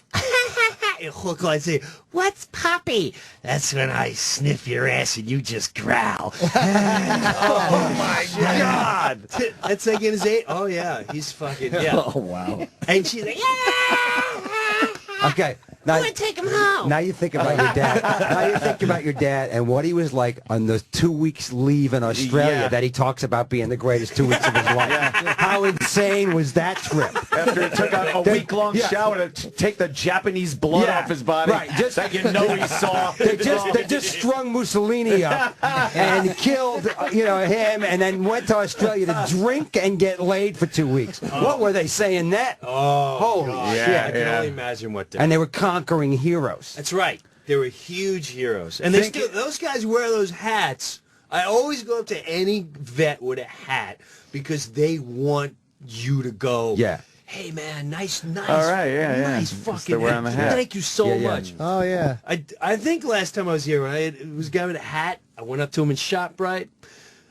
and hook line say, what's puppy? That's when I sniff your ass and you just growl. Oh my God. That's like in his 8. Oh yeah, he's fucking, yeah. Oh, wow. And she's like, yeah. Okay. Now, I want to take him home. Now you think about your dad. Now you think about your dad and what he was like on the 2 weeks leave in Australia that he talks about being the greatest 2 weeks of his life. How insane was that trip? After he took a week-long shower to take the Japanese blood off his body. Right. Just that you know he saw. They just strung Mussolini up and killed him, and then went to Australia to drink and get laid for 2 weeks. What were they saying then? Oh, holy shit! I can only imagine what they're. And they were conquering heroes. That's right. They were huge heroes, and those guys wear those hats. I always go up to any vet with a hat because they want you to go. Yeah. Hey man, nice. All right, nice fucking wearing the hat. Thank you so much. Oh yeah. I think last time I was here, it was a guy with a hat. I went up to him in ShopRite.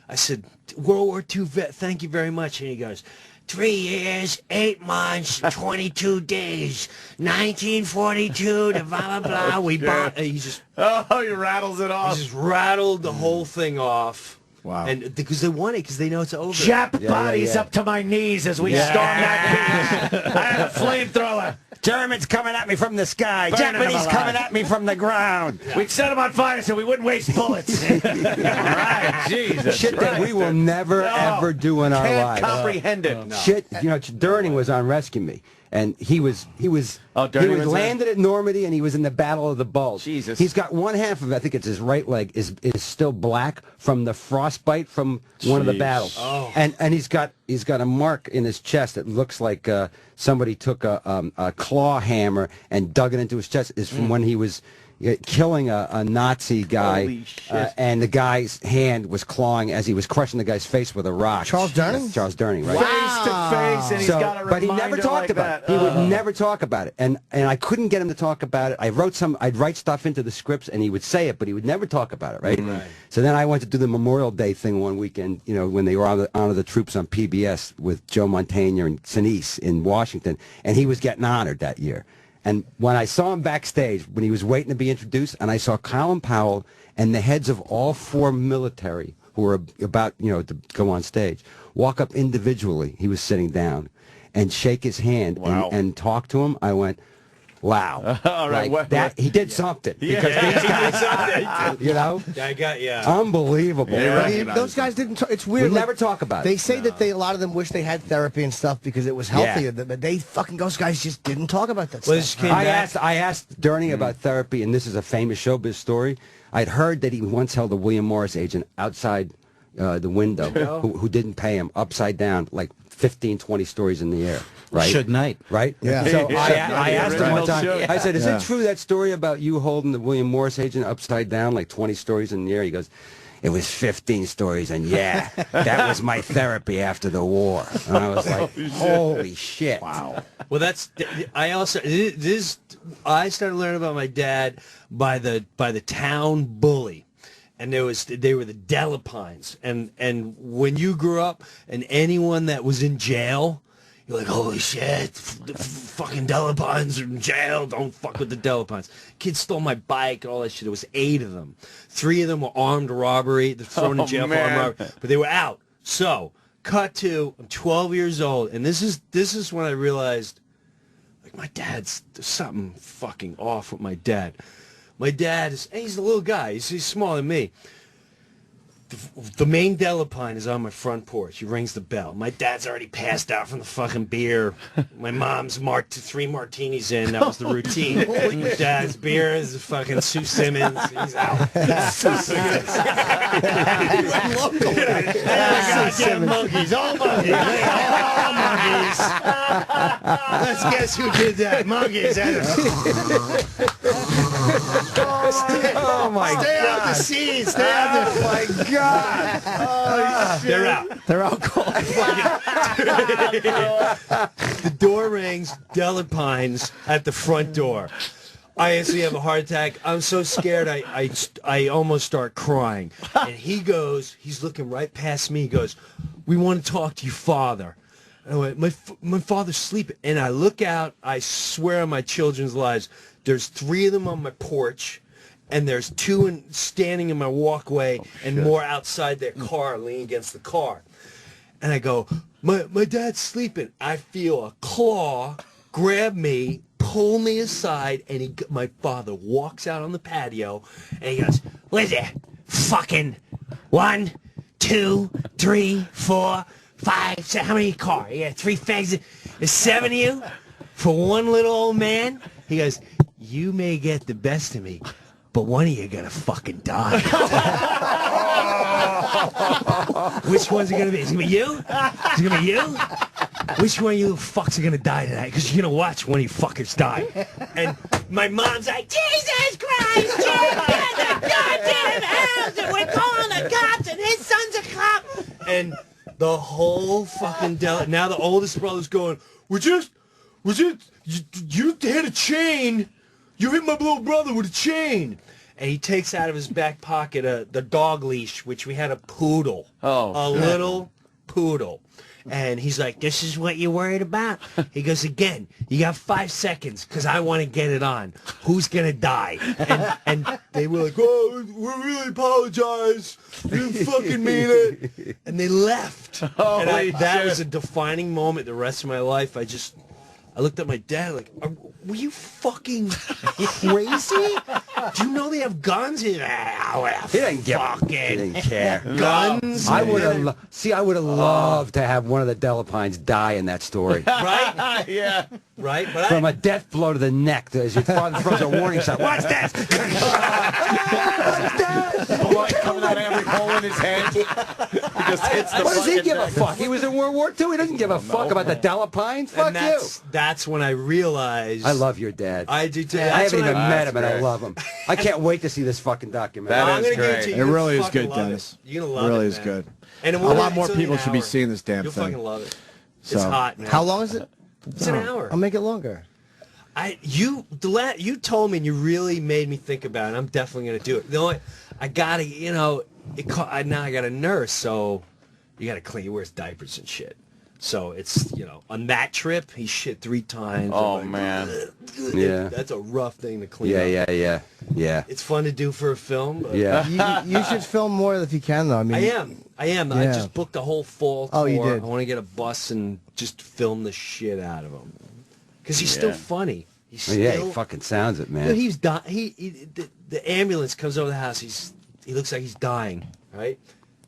I said, World War II vet, thank you very much. And he goes, 3 years, 8 months, 22 days, 1942 to blah, blah, blah. We bought. He just. Oh, he rattles it off. He just rattled the whole thing off. Wow. And because they want it, because they know it's over. Jap bodies up to my knees as we storm that beach. I had a flamethrower. Germans coming at me from the sky. Burning them Japanese alive. coming at me from the ground. We'd set them on fire so we wouldn't waste bullets. All right, Jesus. Shit that we will never, ever do in our lives. Can't comprehend it. No. Shit, Durning was on Rescue Me. And he was landed at Normandy, and he was in the Battle of the Bulge. Jesus. He's got one half of, I think it's his right leg, is still black from the frostbite from one of the battles. Oh. And he's got a mark in his chest that looks like somebody took a claw hammer and dug it into his chest. Is from when he was killing a Nazi guy. Holy shit. And the guy's hand was clawing as he was crushing the guy's face with a rock. Charles Durning? Charles Durning, right? Face to face, and he's got a but he never talked like about it. that. He would never talk about it, and I couldn't get him to talk about it. I'd write stuff into the scripts, and he would say it, but he would never talk about it, right? So then I went to do the Memorial Day thing one weekend, when they were honor the troops on PBS with Joe Montaigne and Sinise in Washington, and he was getting honored that year. And when I saw him backstage, when he was waiting to be introduced, and I saw Colin Powell and the heads of all 4 military who were about, to go on stage, walk up individually. He was sitting down and shake his hand and talk to him. I went, wow. All right. He did something. Because these guys, I got, unbelievable. Those guys didn't. It's weird. We never talk about it. They say that a lot of them wish they had therapy and stuff because it was healthier. But those guys just didn't talk about that stuff. I asked Durning about therapy, and this is a famous showbiz story. I'd heard that he once held a William Morris agent outside the window who didn't pay him, upside down, like 15, 20 stories in the air. Right? Suge Knight. Right? Yeah. So I asked him one time, Suge. I said, is it true that story about you holding the William Morris agent upside down, like 20 stories in the air? He goes, it was 15 stories, and that was my therapy after the war. And I was like, holy shit. Wow. Well, I started learning about my dad by the town bully. And they were the Delapines. And when you grew up, and anyone that was in jail, you're like, holy shit, the fucking Delapines are in jail. Don't fuck with the Delapines. Kids stole my bike and all that shit. There was 8 of them. 3 of them were armed robbery. They're thrown in jail for armed robbery. But they were out. So, cut to, I'm 12 years old. And this is when I realized, like, there's something fucking off with my dad. My dad he's a little guy. He's smaller than me. The main Delepine is on my front porch. He rings the bell. My dad's already passed out from the fucking beer. My mom's 3 martinis in. That was the routine. My dad's beer is fucking Sue Simmons. He's out. Sue Simmons. Goddamn monkeys. All monkeys. All monkeys. Let's guess who did that. Monkeys. Oh my God. Stay out the seats. Stay out the... My God. Oh, shit. They're out. They're out cold. The door rings, Delapine's at the front door. I instantly have a heart attack. I'm so scared I almost start crying. And he's looking right past me. He goes, "We want to talk to your father." And I went, my father's sleeping. And I look out, I swear on my children's lives, there's 3 of them on my porch. And there's 2 standing in my walkway and more outside their car, leaning against the car. And I go, my dad's sleeping. I feel a claw grab me, pull me aside, and my father walks out on the patio, and he goes, "What is it? Fucking 1, 2, 3, 4, 5, 6, how many cars? Yeah, 3 fags. There's 7 of you for one little old man?" He goes, "You may get the best of me, but one of you gonna fucking die." Which one's it gonna be? Is it gonna be you? Is it gonna be you? Which one of you fucks are gonna die tonight? Because you're gonna watch one of you fuckers die. And my mom's like, "Jesus Christ, Jim, get the goddamn house, and we're calling the cops, and his son's a cop." And the whole fucking now the oldest brother's going, you had a chain. You hit my little brother with a chain. And he takes out of his back pocket the dog leash, which we had a poodle. A little poodle. And he's like, "This is what you're worried about?" He goes, "Again, you got 5 seconds, because I want to get it on. Who's going to die?" And they were like, "Oh, we really apologize. We didn't fucking mean it." And they left. And that was a defining moment the rest of my life. I looked at my dad like, "Were you fucking crazy? Do you know they have guns?" He didn't care. Guns. I would have. I would have loved to have one of the Delepines die in that story. Right? Yeah. Right? But from a death blow to the neck as your father throws a warning shot. Watch this! Blood coming out of every hole in his head. He just hits the What does he fucking give a neck. fuck? He was in World War II. He doesn't give a fuck about the Delepines. Fuck you. That's when I realized. I love your dad. I do too. I haven't even met him, and I great. love him. I can't wait to see this fucking documentary. That I'm is gonna give it great. to you. It You're really is fucking good, love Dennis. It. You're gonna It love really it, is man. good. And A lot more only people an should be hour. seeing this damn You'll thing. fucking love it. It's So- hot, man. How long is it? It's an hour. I'll make it longer. You told me and you really made me think about it. I'm definitely gonna do it. I gotta, now I got a nurse, so you gotta clean. He wears diapers and shit. So it's on that trip he shit 3 times. Oh, I'm like, man. Yeah. That's a rough thing to clean. Yeah. It's fun to do for a film. But Yeah. You should film more if you can, though. I mean, I am. I Yeah. just booked a whole fall tour. Oh, you did? I want to get a bus and just film the shit out of him. Because he's still funny. He's still, Yeah, he fucking sounds it, man. Dude, he's the ambulance comes over the house. He looks like he's dying, right?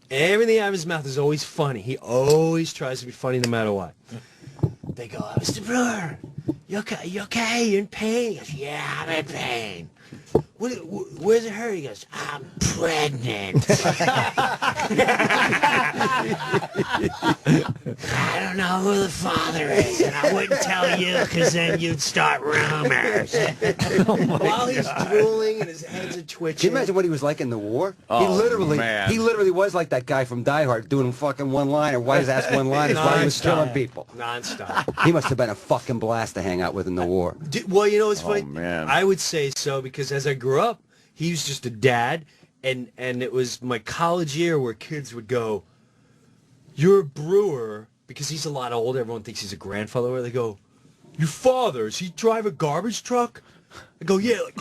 Everything out of his mouth is always funny. He always tries to be funny no matter what. They go, "Mr. Brewer, you okay? You okay? You're in pain?" He goes, "Yeah, I'm in pain." Where's it hurt? He goes, "I'm pregnant." I don't know who the father is, and I wouldn't tell you because then you'd start rumors. While he's drooling and his heads are twitching. Can you imagine what he was like in the war? Oh, he literally was like that guy from Die Hard doing fucking one-liner, wise-ass one-liners while he was killing people. Non-stop. He must have been a fucking blast to hang out with in the war. Well, it's funny. Man. I would say so because as I grew up, he was just a dad, and it was my college year where kids would go, "You're a Brewer," because he's a lot older. Everyone thinks he's a grandfather. They go, "Your father, does he drive a garbage truck?" I go, "Yeah." Like,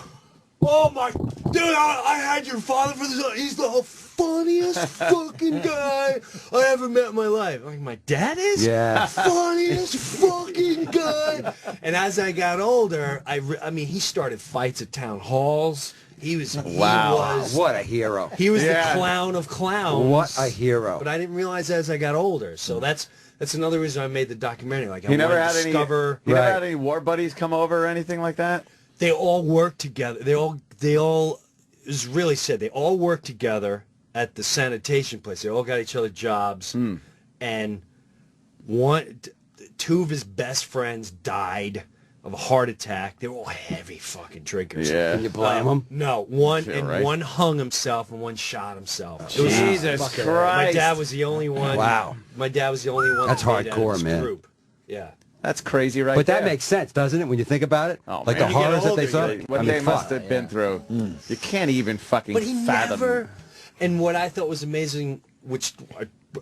Oh my, dude, I had your father for this. He's the funniest fucking guy I ever met in my life. I'm like, my dad is? Yeah. Funniest fucking guy. And as I got older, I mean, he started fights at town halls. He was What a hero. He was the clown of clowns. What a hero. But I didn't realize that as I got older. So that's another reason I made the documentary. Like, You never had to discover. any. You never had any war buddies come over or anything like that? They all worked together. They all. It was really sad. They all worked together at the sanitation place. They all got each other jobs, and two of his best friends died of a heart attack. They were all heavy fucking drinkers. Yeah. Can you blame them? No, one hung himself and one shot himself. It was Jesus Christ! My dad was the only one. Wow. My dad was the only one. That's that made it out of hardcore, his man. Group. Yeah. That's crazy, right? But that there. makes sense, doesn't it, when you think about it? Oh, like man. the You get horrors that older, they saw. What they must have been through. You can't even fucking But he fathom. never. And what I thought was amazing, which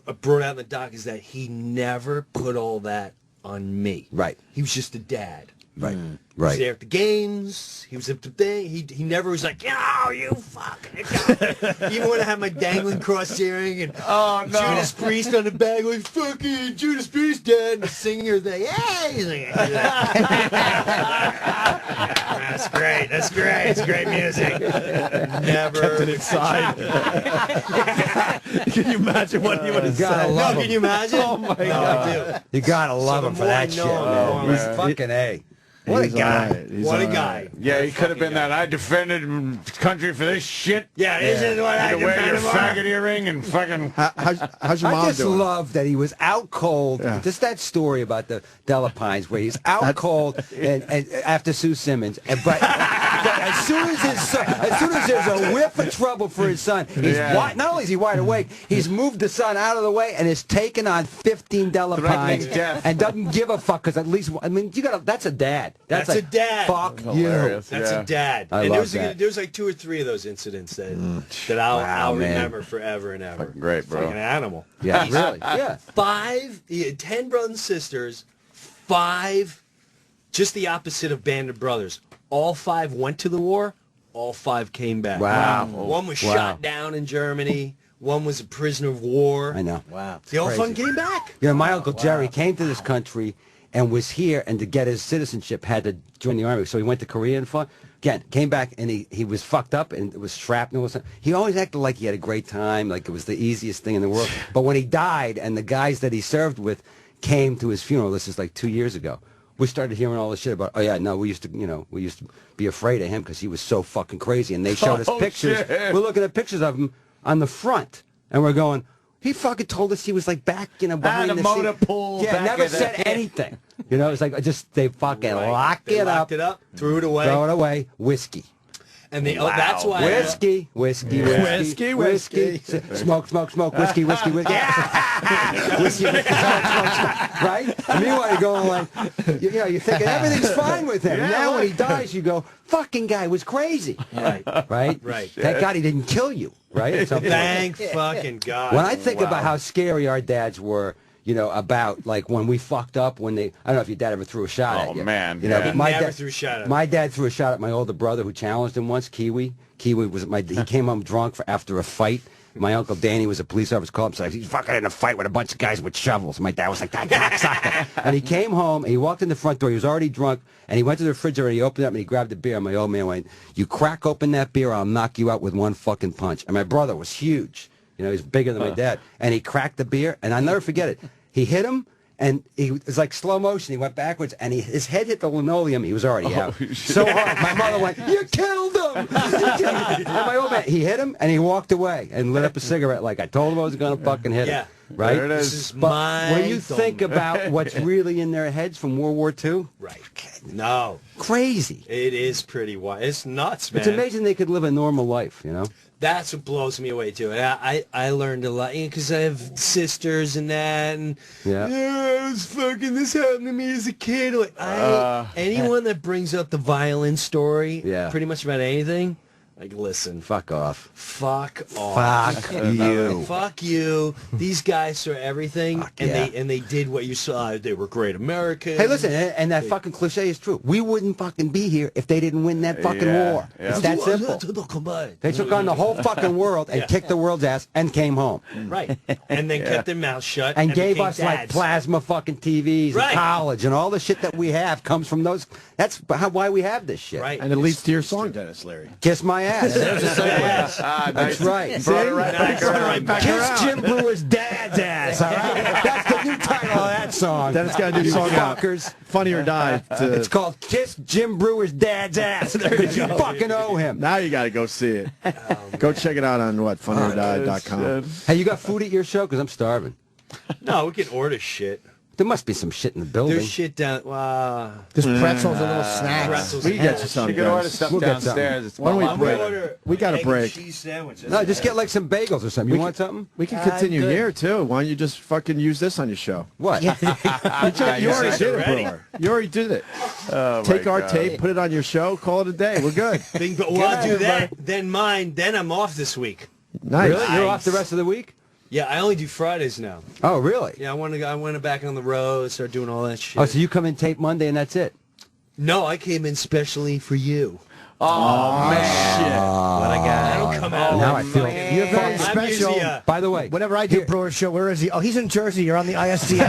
I brought out in the doc, is that he never put all that on me. Right. He was just a dad. Right. He was there at the games. He was at the thing. He never was like, "Yo, you fucking." Even when I had my dangling cross earring and Judas Priest on the bag, like fucking Judas Priest, Dad, and the singer thing. Hey, he's like, that's great. That's great. It's great music. Never Kept it inside. Can you imagine what he would have said? No, can you imagine? Oh my God. You gotta love So him the for more I that know shit, him, the man. more He's I'm- fucking A. What a He's guy. all right. He's What a all guy. right. Yeah, he could have been that. I defended the country for this shit. Yeah, this is what I To wear your defended for. faggot earring and fucking. How's your I mom just doing? love that he was out cold. Yeah. Just that story about the Delapines where he's out cold and after Sue Simmons. But as soon as there's a whiff of trouble for his son, he's not only is he wide awake, he's moved the son out of the way and is taking on 15 Delapines Threatening death. and doesn't give a fuck because at least that's a dad. That's like, a dad. Fuck Hilarious. you. That's Yeah. a dad. I and love there's like 2 or 3 of those incidents that I'll man. remember forever and ever. Fucking great, bro. Like an animal. Yeah, really. Yeah. 10 brothers and sisters, 5, just the opposite of Band of Brothers. All 5 went to the war. All 5 came back. Wow. One was Wow. shot down in Germany. One was a prisoner of war. I know. Wow. They all fucking came back. You know, my Uncle Jerry came to this country and was here, and to get his citizenship had to join the army. So he went to Korea and fought. Again, came back, and he was fucked up, and it was shrapnel. He always acted like he had a great time, like it was the easiest thing in the world. But when he died, and the guys that he served with came to his funeral, this is like 2 years ago, we started hearing all this shit about, oh yeah, no, we used to be afraid of him because he was so fucking crazy. And they showed us pictures. Shit. We're looking at pictures of him on the front, and we're going, he fucking told us he was like back, behind the the motor scene. pool. Yeah, back never of the- said anything. It's like they fucking locked They it locked up, it up, threw it away. throw it away, whiskey. And they, that's why. Whiskey. Whiskey. Smoke, whiskey. Whiskey, smoke, right? And meanwhile, you're going like, you're thinking everything's fine with him. Now when he dies, you go, fucking guy was crazy. Right. Right? Thank God he didn't kill you, right? At some point. Thank fucking God. When I think about how scary our dads were, about like when we fucked up, I don't know if your dad ever threw a shot at you. Oh, man. But He never threw a shot at my dad threw a shot at my older brother who challenged him once, Kiwi. Kiwi was he came home drunk after a fight. My uncle Danny was a police officer, called him, said he's fucking in a fight with a bunch of guys with shovels. My dad was like, that cocksucker. And he came home, and he walked in the front door. He was already drunk, and he went to the refrigerator, and he opened it up, and he grabbed a beer. And my old man went, you crack open that beer, I'll knock you out with one fucking punch. And my brother was huge. He was bigger than my dad. And he cracked the beer, and I'll never forget it. He hit him, and it was like slow motion. He went backwards, and his head hit the linoleum. He was already out. So hard. My mother went, you killed him! And my old man, he hit him, and he walked away and lit up a cigarette like I told him I was going to fucking hit him. Right? There it is. This is But when you think about what's really in their heads from World War II, Right. No. crazy. It is pretty wild. It's nuts, man. It's amazing they could live a normal life, That's what blows me away, too. And I learned a lot, because I have sisters and that, and Yeah. it was fucking, this happened to me as a kid. Like, anyone that brings up the violin story, Yeah. pretty much about anything, Like, listen. Fuck off. Fuck off. Fuck you. Fuck you. These guys are everything, and they did what you saw. They were great Americans. Hey, listen, and that fucking cliche is true. We wouldn't fucking be here if they didn't win that fucking war. It's that simple. They took on the whole fucking world and kicked the world's ass and came home. Right. And then kept their mouth shut. And gave became us like dads. plasma fucking TVs Right. and college and all the shit that we have comes from those. That's why we have this shit. Right. And it leads to your song, Dennis Leary. Kiss my ass. That's right. Brought it right back Kiss around. Jim Brewer's dad's ass. All right? That's the new title of that song. Dennis got a new song out. Fuckers. Funny or Die. It's called Kiss Jim Brewer's dad's ass. Because you fucking owe him. Now you got to go see it. Go check it out on funnyordie.com. Hey, you got food at your show? Because I'm starving. No, we can order shit. There must be some shit in the building. There's shit down. There's pretzels and little snacks. Pretzels We and can get you hash. something. You can order Dennis. stuff We'll get downstairs. It's Why don't we I'm gonna break? order We got a egg and break. cheese sandwiches. No, just get like some bagels or something. You want something? We can continue good. here, too. Why don't you just fucking use this on your show? What? You already did it, already. Brewer. You already did it. Oh, Take my our God. tape, put it on your show, call it a day. We're good. Well, I'll do that. Then mine. Then I'm off this week. Nice. Really? You're off the rest of the week? Yeah, I only do Fridays now. Oh, really? Yeah, I want to go. I went back on the road, start doing all that shit. Oh, so you come in tape Monday and that's it? No, I came in specially for you. Oh, man. What I got? I don't come out. Now I feel You're very I'm special. usually, By the way, Whenever I do Brewer's show, where is he? Oh, he's in Jersey. You're on the ISDN.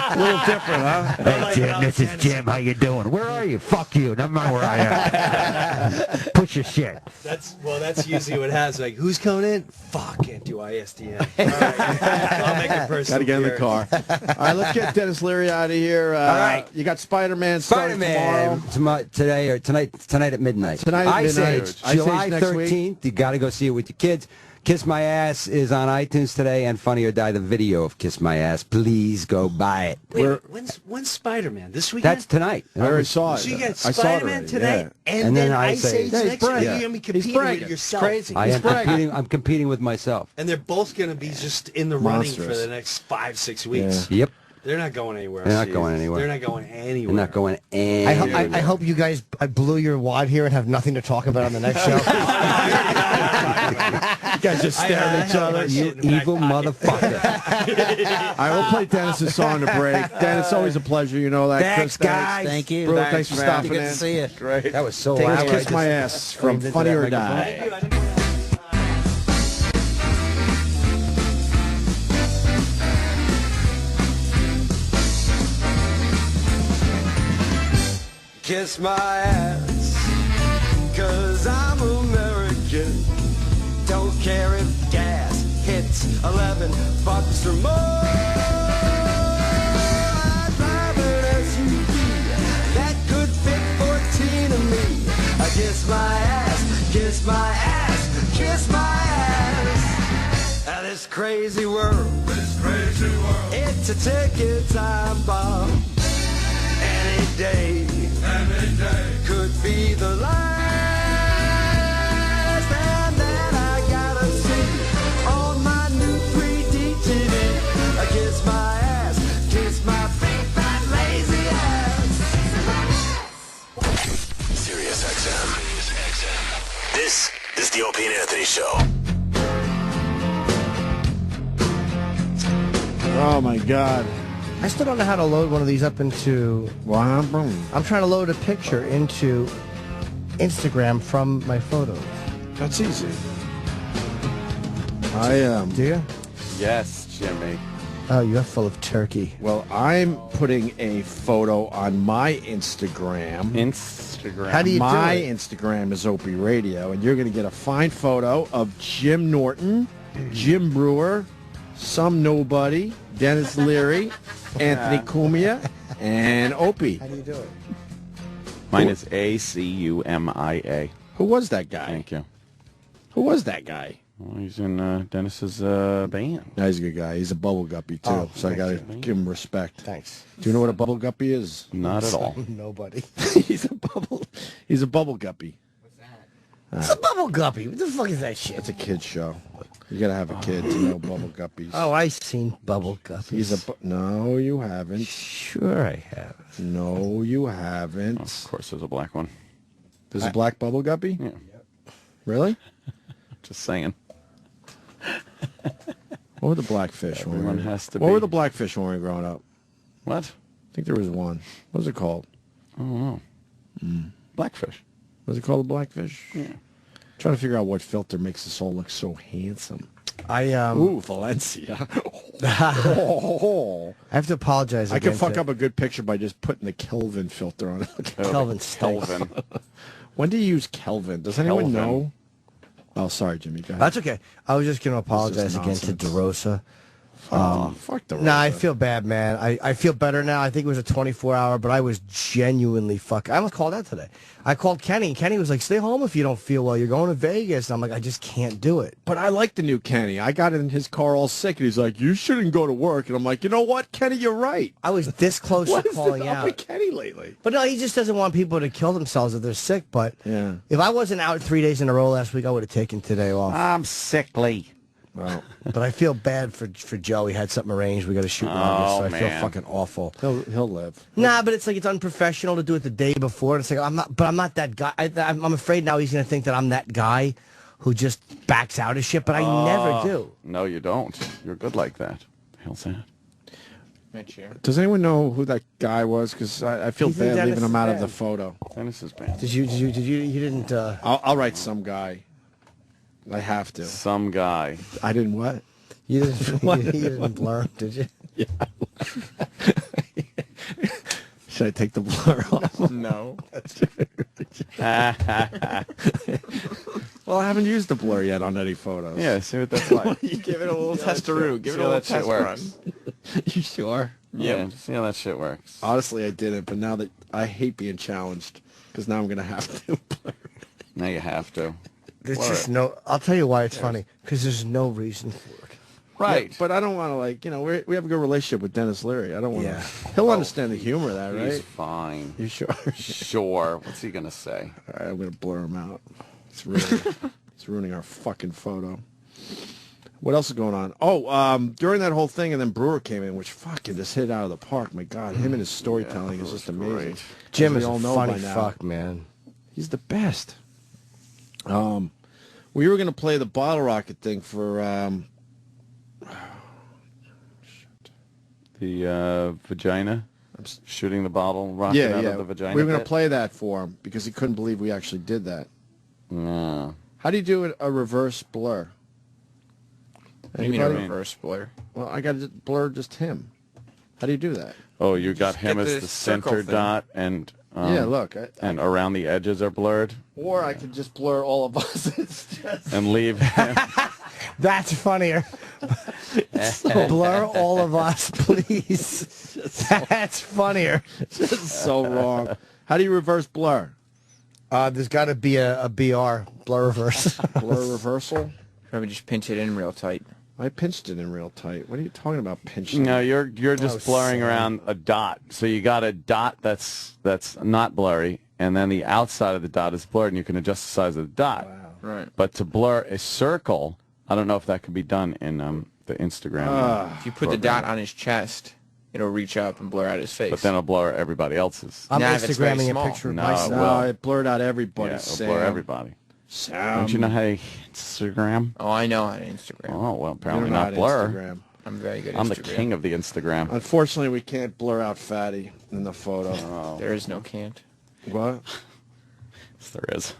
A little different, huh? Hey, Jim, this is Jim. How you doing? Where are you? Fuck you. Never mind where I am. Push your shit. That's usually what happens. Like, who's coming in? Fuck, can't do ISDN. All right, I'll make it personal. Got to get in the car. All right, let's get Dennis Leary out of here. All right. You got Spider-Man starting tomorrow. Today or tonight at midnight. Tonight at I say midnight. it's I say it's July next week. 13th. You got to go see it with your kids. Kiss My Ass is on iTunes today, and Funny or Die, the video of Kiss My Ass. Please go buy it. Wait, when's Spider-Man? This weekend? That's tonight. I already saw it. So you got I saw it Spider-Man already, tonight, yeah. and then I Ice say- Age Yeah, next week. bragging. You're going to be He's competing bragging. with yourself. Crazy. I am competing. I'm competing with myself. And they're both going to be just in the running for Monstrous. the next 5-6 weeks. Yep. They're not going anywhere. They're not going anywhere. They're not going anywhere. They're not going I anywhere. hope you guys blew your wad here and have nothing to talk about on the next show. You guys just stare at each other. You evil motherfucker. I will play Dennis's song to break. Dennis, it's always a pleasure. You know that. Thanks, Chris, guys. Thank you. Brewer, thanks for man. stopping Good in. to see you. Great. That was so Here's loud. Kiss My Ass from Funny or Die. Kiss my ass, 'cause I'm American. Don't care if gas hits 11 bucks or more. I drive an SUV that could fit 14 of me. I kiss my ass, kiss my ass, kiss my ass. Now this crazy world, it's a ticket time bomb. Any day could be the last, and then I gotta see on my new 3D TV. I kiss my ass, kiss my big fat lazy ass. Sirius XM. This is the Opie and Anthony Show. Oh, my God. I still don't know how to load one of these up into... I'm trying to load a picture into Instagram from my photos. That's easy. I am. Do you? Yes, Jimmy. Oh, you're full of turkey. Well, I'm putting a photo on my Instagram. How do you do My it? Instagram is Opie Radio, and you're going to get a fine photo of Jim Norton, Jim Brewer, some nobody, Dennis Leary, Anthony Cumia, and Opie. How do you do it? Mine is ACUMIA. Who was that guy? Thank you. Who was that guy? Well, he's in Dennis's band. No, he's a good guy. He's a bubble guppy, too, Oh, so I got to thank you. give him respect. Thanks. Do you know what a bubble guppy is? Not at all. Nobody. He's a bubble guppy. It's a bubble guppy. What the fuck is that shit? It's a kid's show. You got to have a kid to know bubble guppies. Oh, I seen bubble guppies. No, you haven't. Sure I have. No, you haven't. Of course, there's a black one. There's a black bubble guppy? Yeah. Really? Just saying. What were the blackfish? Everyone has to What be. were the blackfish when we were growing up? What? I think there was one. What was it called? I don't know. Blackfish. Was it called a blackfish? Yeah. Trying to figure out what filter makes us all look so handsome. Ooh, Valencia. I have to apologize. I could again fuck to- up a good picture by just putting the Kelvin filter on it. Kelvin stinks. Kelvin. When do you use Kelvin? Does anyone Kelvin. know? Oh, sorry, Jimmy. Go ahead. That's okay. I was just going to apologize again to DeRosa. Fuck DeRosa. Nah, I feel bad, man. I feel better now. I think it was a 24-hour, but I was genuinely I almost called out today. I called Kenny, and Kenny was like, stay home if you don't feel well. You're going to Vegas. And I'm like, I just can't do it. But I like the new Kenny. I got in his car all sick, and he's like, you shouldn't go to work. And I'm like, you know what, Kenny, you're right. I was this close What to is calling this up out. with Kenny lately? But no, he just doesn't want people to kill themselves if they're sick. But Yeah. if I wasn't out 3 days in a row last week, I would have taken today off. I'm sickly. Well, but I feel bad for Joe. He had something arranged. We got to shoot in August, so I feel man. fucking awful. he'll live. Nah, but it's like it's unprofessional to do it the day before. It's like I'm not that guy. I'm afraid now he's gonna think that I'm that guy who just backs out of shit. But I never do. No, you don't. You're good like that. The hell's that? Does anyone know who that guy was? Because I feel He's in bad leaving Dennis's him out of band. the photo. Dennis's band. Did you? You didn't. I'll write some guy. I have to. Some guy. I didn't what? You didn't. You didn't blur, did you? Yeah. Should I take the blur off? No. Well, I haven't used the blur yet on any photos. Yeah, see what that's like. Give it a little testaroo. Give it See a how little that shit test works. run. You sure? Yeah, see how that shit works. Honestly, I didn't, but now that I hate being challenged, because now I'm going to have to blur. Now you have to. There's Blur just it. no. I'll tell you why it's funny. Because there's no reason for it. Right. Yeah, but I don't want to, we have a good relationship with Dennis Leary. I don't want to. Yeah. He'll understand the humor of that, right? He's fine. You sure? Sure. What's he gonna say? All right, I'm going to blur him out. It's ruining our fucking photo. What else is going on? Oh, during that whole thing, and then Brewer came in, which fucking just hit out of the park. My God, him and his storytelling is just amazing. great. Jim As is we all a know funny by now. fuck, man. He's the best. We were going to play the bottle rocket thing for The vagina? Shooting the bottle rocket out of the vagina We were going to pit? play that for him because he couldn't believe we actually did that. No. How do you do a reverse blur? What do you mean a Anybody? reverse blur? Well, I got to blur just him. How do you do that? Oh, you got him get as the the circle center thing. dot, and Yeah, look. and around the edges are blurred, Or I could just blur all of us. It's just... and leave him. That's funnier. Blur all of us, please. That's funnier. just so wrong. How do you reverse blur? There's got to be a BR, blur reverse. Blur reversal? Probably just pinch it in real tight. I pinched it in real tight. What are you talking about pinching? No, you're just blurring around a dot. So you got a dot that's not blurry, and then the outside of the dot is blurred, and you can adjust the size of the dot. Wow. Right. But to blur a circle, I don't know if that could be done in the Instagram. If you put the dot on his chest, it'll reach up and blur out his face. But then it'll blur everybody else's. I'm Nah, if it's very Instagramming a small. picture of No, myself. it No, will. it blurred out Yeah, everybody's it'll blur everybody. Don't you know how to Instagram? Oh, I know how to Instagram. Oh, well, apparently You're not blur. Instagram. I'm very good at I'm the Instagram. king of the Instagram. Unfortunately, we can't blur out Fatty in the photo. Oh, There is no can't. What? yes, there is.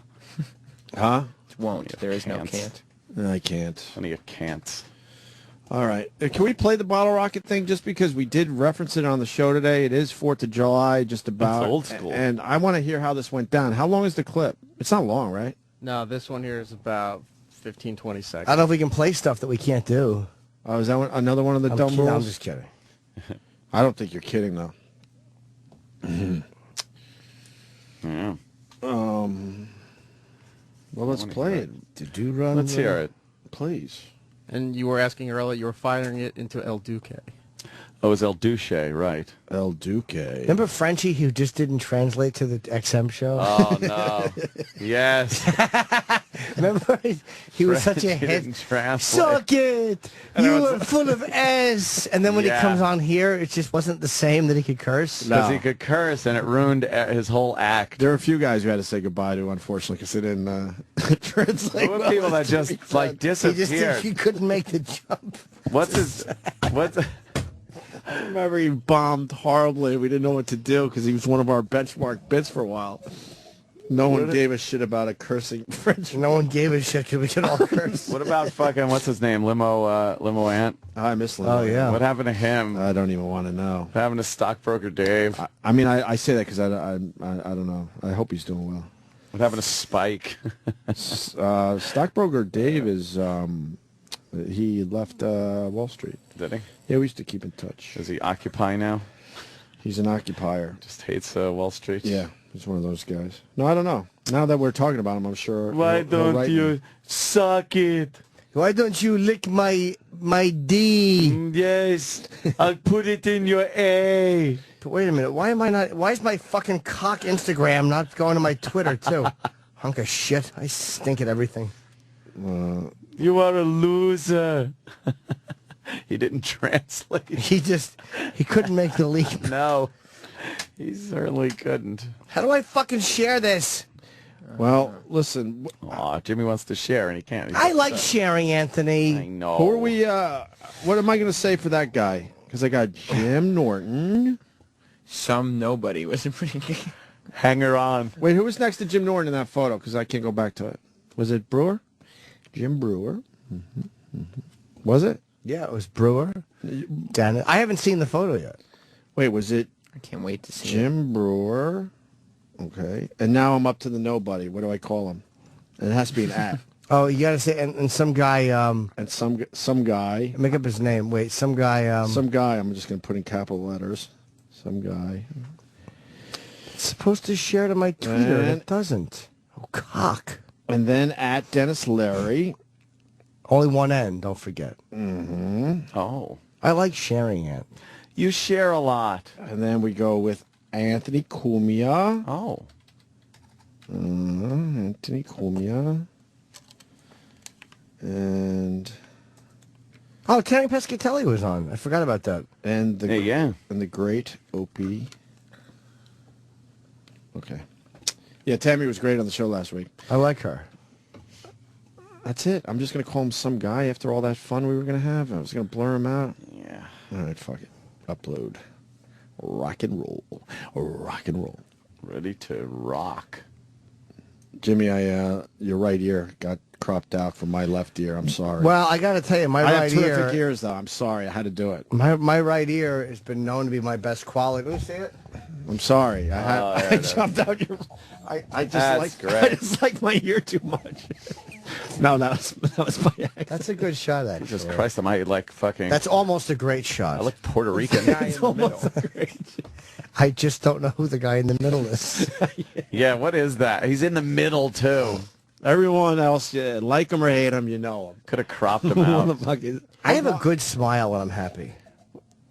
Huh? Won't. There is no can't. can't. I can't. Plenty of can'ts. All right. Can we play the bottle rocket thing just because we did reference it on the show today? It is 4th of July, just about. old school. And I want to hear how this went down. How long is the clip? It's not long, right? No, this one here is about 15, 20 seconds. I don't know if we can play stuff that we can't do. Oh, is that another one of the dumb I'm rules? just kidding. I don't think you're kidding, though. Yeah. Well, let's play it. Did you run? Let's hear it. Please. And you were asking earlier, you were firing it into El Duque. Oh, it was El Duce, right. El Duque. Remember Frenchie who just didn't translate to the XM show? Oh, no. Yes. Remember, he was such a He hit. didn't translate. Suck it! You were full of S. And then when he comes on here, it just wasn't the same that he could curse. Because he could curse, and it ruined his whole act. There were a few guys who had to say goodbye to, unfortunately, because they didn't translate. There were people that just like disappeared. He couldn't make the jump. What's I remember he bombed horribly. We didn't know what to do because he was one of our benchmark bits for a while. No one gave a shit about a cursing French. No one gave a shit because we could all curse. What about fucking, what's his name, Limo Ant? I miss Limo. Oh, yeah. What happened to him? I don't even want to know. What happened to Stockbroker Dave? I mean, I say that because I don't know. I hope he's doing well. What happened to Spike? Stockbroker Dave is, he left Wall Street. Did he? Yeah, we used to keep in touch. Does he occupy now? He's an occupier. Just hates Wall Street? Yeah, he's one of those guys. No, I don't know. Now that we're talking about him, I'm sure. Why he'll don't write you me. suck it? Why don't you lick my D? Yes, I'll put it in your A. But wait a minute. Why is my fucking cock Instagram not going to my Twitter too? Hunk of shit. I stink at everything. You are a loser. He didn't translate. He couldn't make the leap. No, he certainly couldn't. How do I fucking share this? Well, listen. Aw, Jimmy wants to share and he can't. I like sharing, Anthony. I know. Who are we? What am I going to say for that guy? Because I got Jim Norton. Some nobody was a pretty good. Hanger on. Wait, who was next to Jim Norton in that photo? Because I can't go back to it. Was it Brewer? Jim Brewer. Was it? Yeah, it was Brewer. Dennis. I haven't seen the photo yet. Wait, was it? I can't wait to see Jim Brewer. Okay. And now I'm up to the nobody. What do I call him? And it has to be an at. Oh, you gotta say, and some guy. And some guy. Make up his name. Wait, some guy. Some guy. I'm just gonna put in capital letters. Some guy. It's supposed to share to my Twitter, and it doesn't. Oh, cock. And then at Dennis Leary. Only one N. Don't forget. Mm-hmm. Oh. I like sharing it. You share a lot. And then we go with Anthony Cumia. Oh. Anthony Cumia. And oh, Terry Pescatelli was on. I forgot about that. And the yeah. And the great Opie. Okay. Yeah, Tammy was great on the show last week. I like her. That's it. I'm just gonna call him some guy after all that fun we were gonna have. I was gonna blur him out. Yeah. All right, fuck it. Upload. Rock and roll. Rock and roll. Ready to rock. Jimmy, your right ear got cropped out from my left ear. I'm sorry. Well, I got to tell you, my I right have ear. terrific ears, though. I'm sorry. I had to do it. My right ear has been known to be my best quality. Let me see it. I'm sorry. I chopped out your. I just like my ear too much. No, that was my accent. That's a good shot, actually. Jesus Christ, I might like fucking. That's almost a great shot. I look Puerto Rican. It's almost a great. I just don't know who the guy in the middle is. Yeah, what is that? He's in the middle too. Everyone else, like him or hate him, you know him. Could have cropped him out. I have a good smile when I'm happy.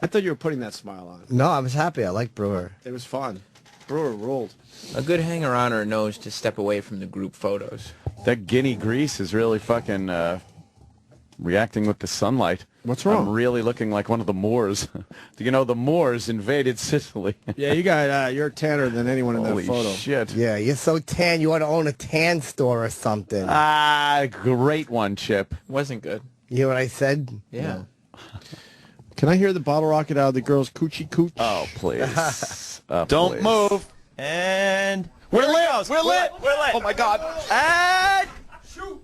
I thought you were putting that smile on. No, I was happy. I like Brewer. It was fun. Brewer ruled. A good hanger-oner knows to step away from the group photos. That guinea grease is really fucking reacting with the sunlight. What's wrong? I'm really looking like one of the Moors. Do you know the Moors invaded Sicily? Yeah, you're tanner than anyone in that Holy photo. shit. Yeah, you're so tan, you ought to own a tan store or something. Ah, great one, Chip. Wasn't good. You hear what I said? Yeah. No. Can I hear the bottle rocket out of the girl's coochie cooch? Oh, please. Don't please. move. And we're lit. We're lit. We're lit. Oh my God. And shoot.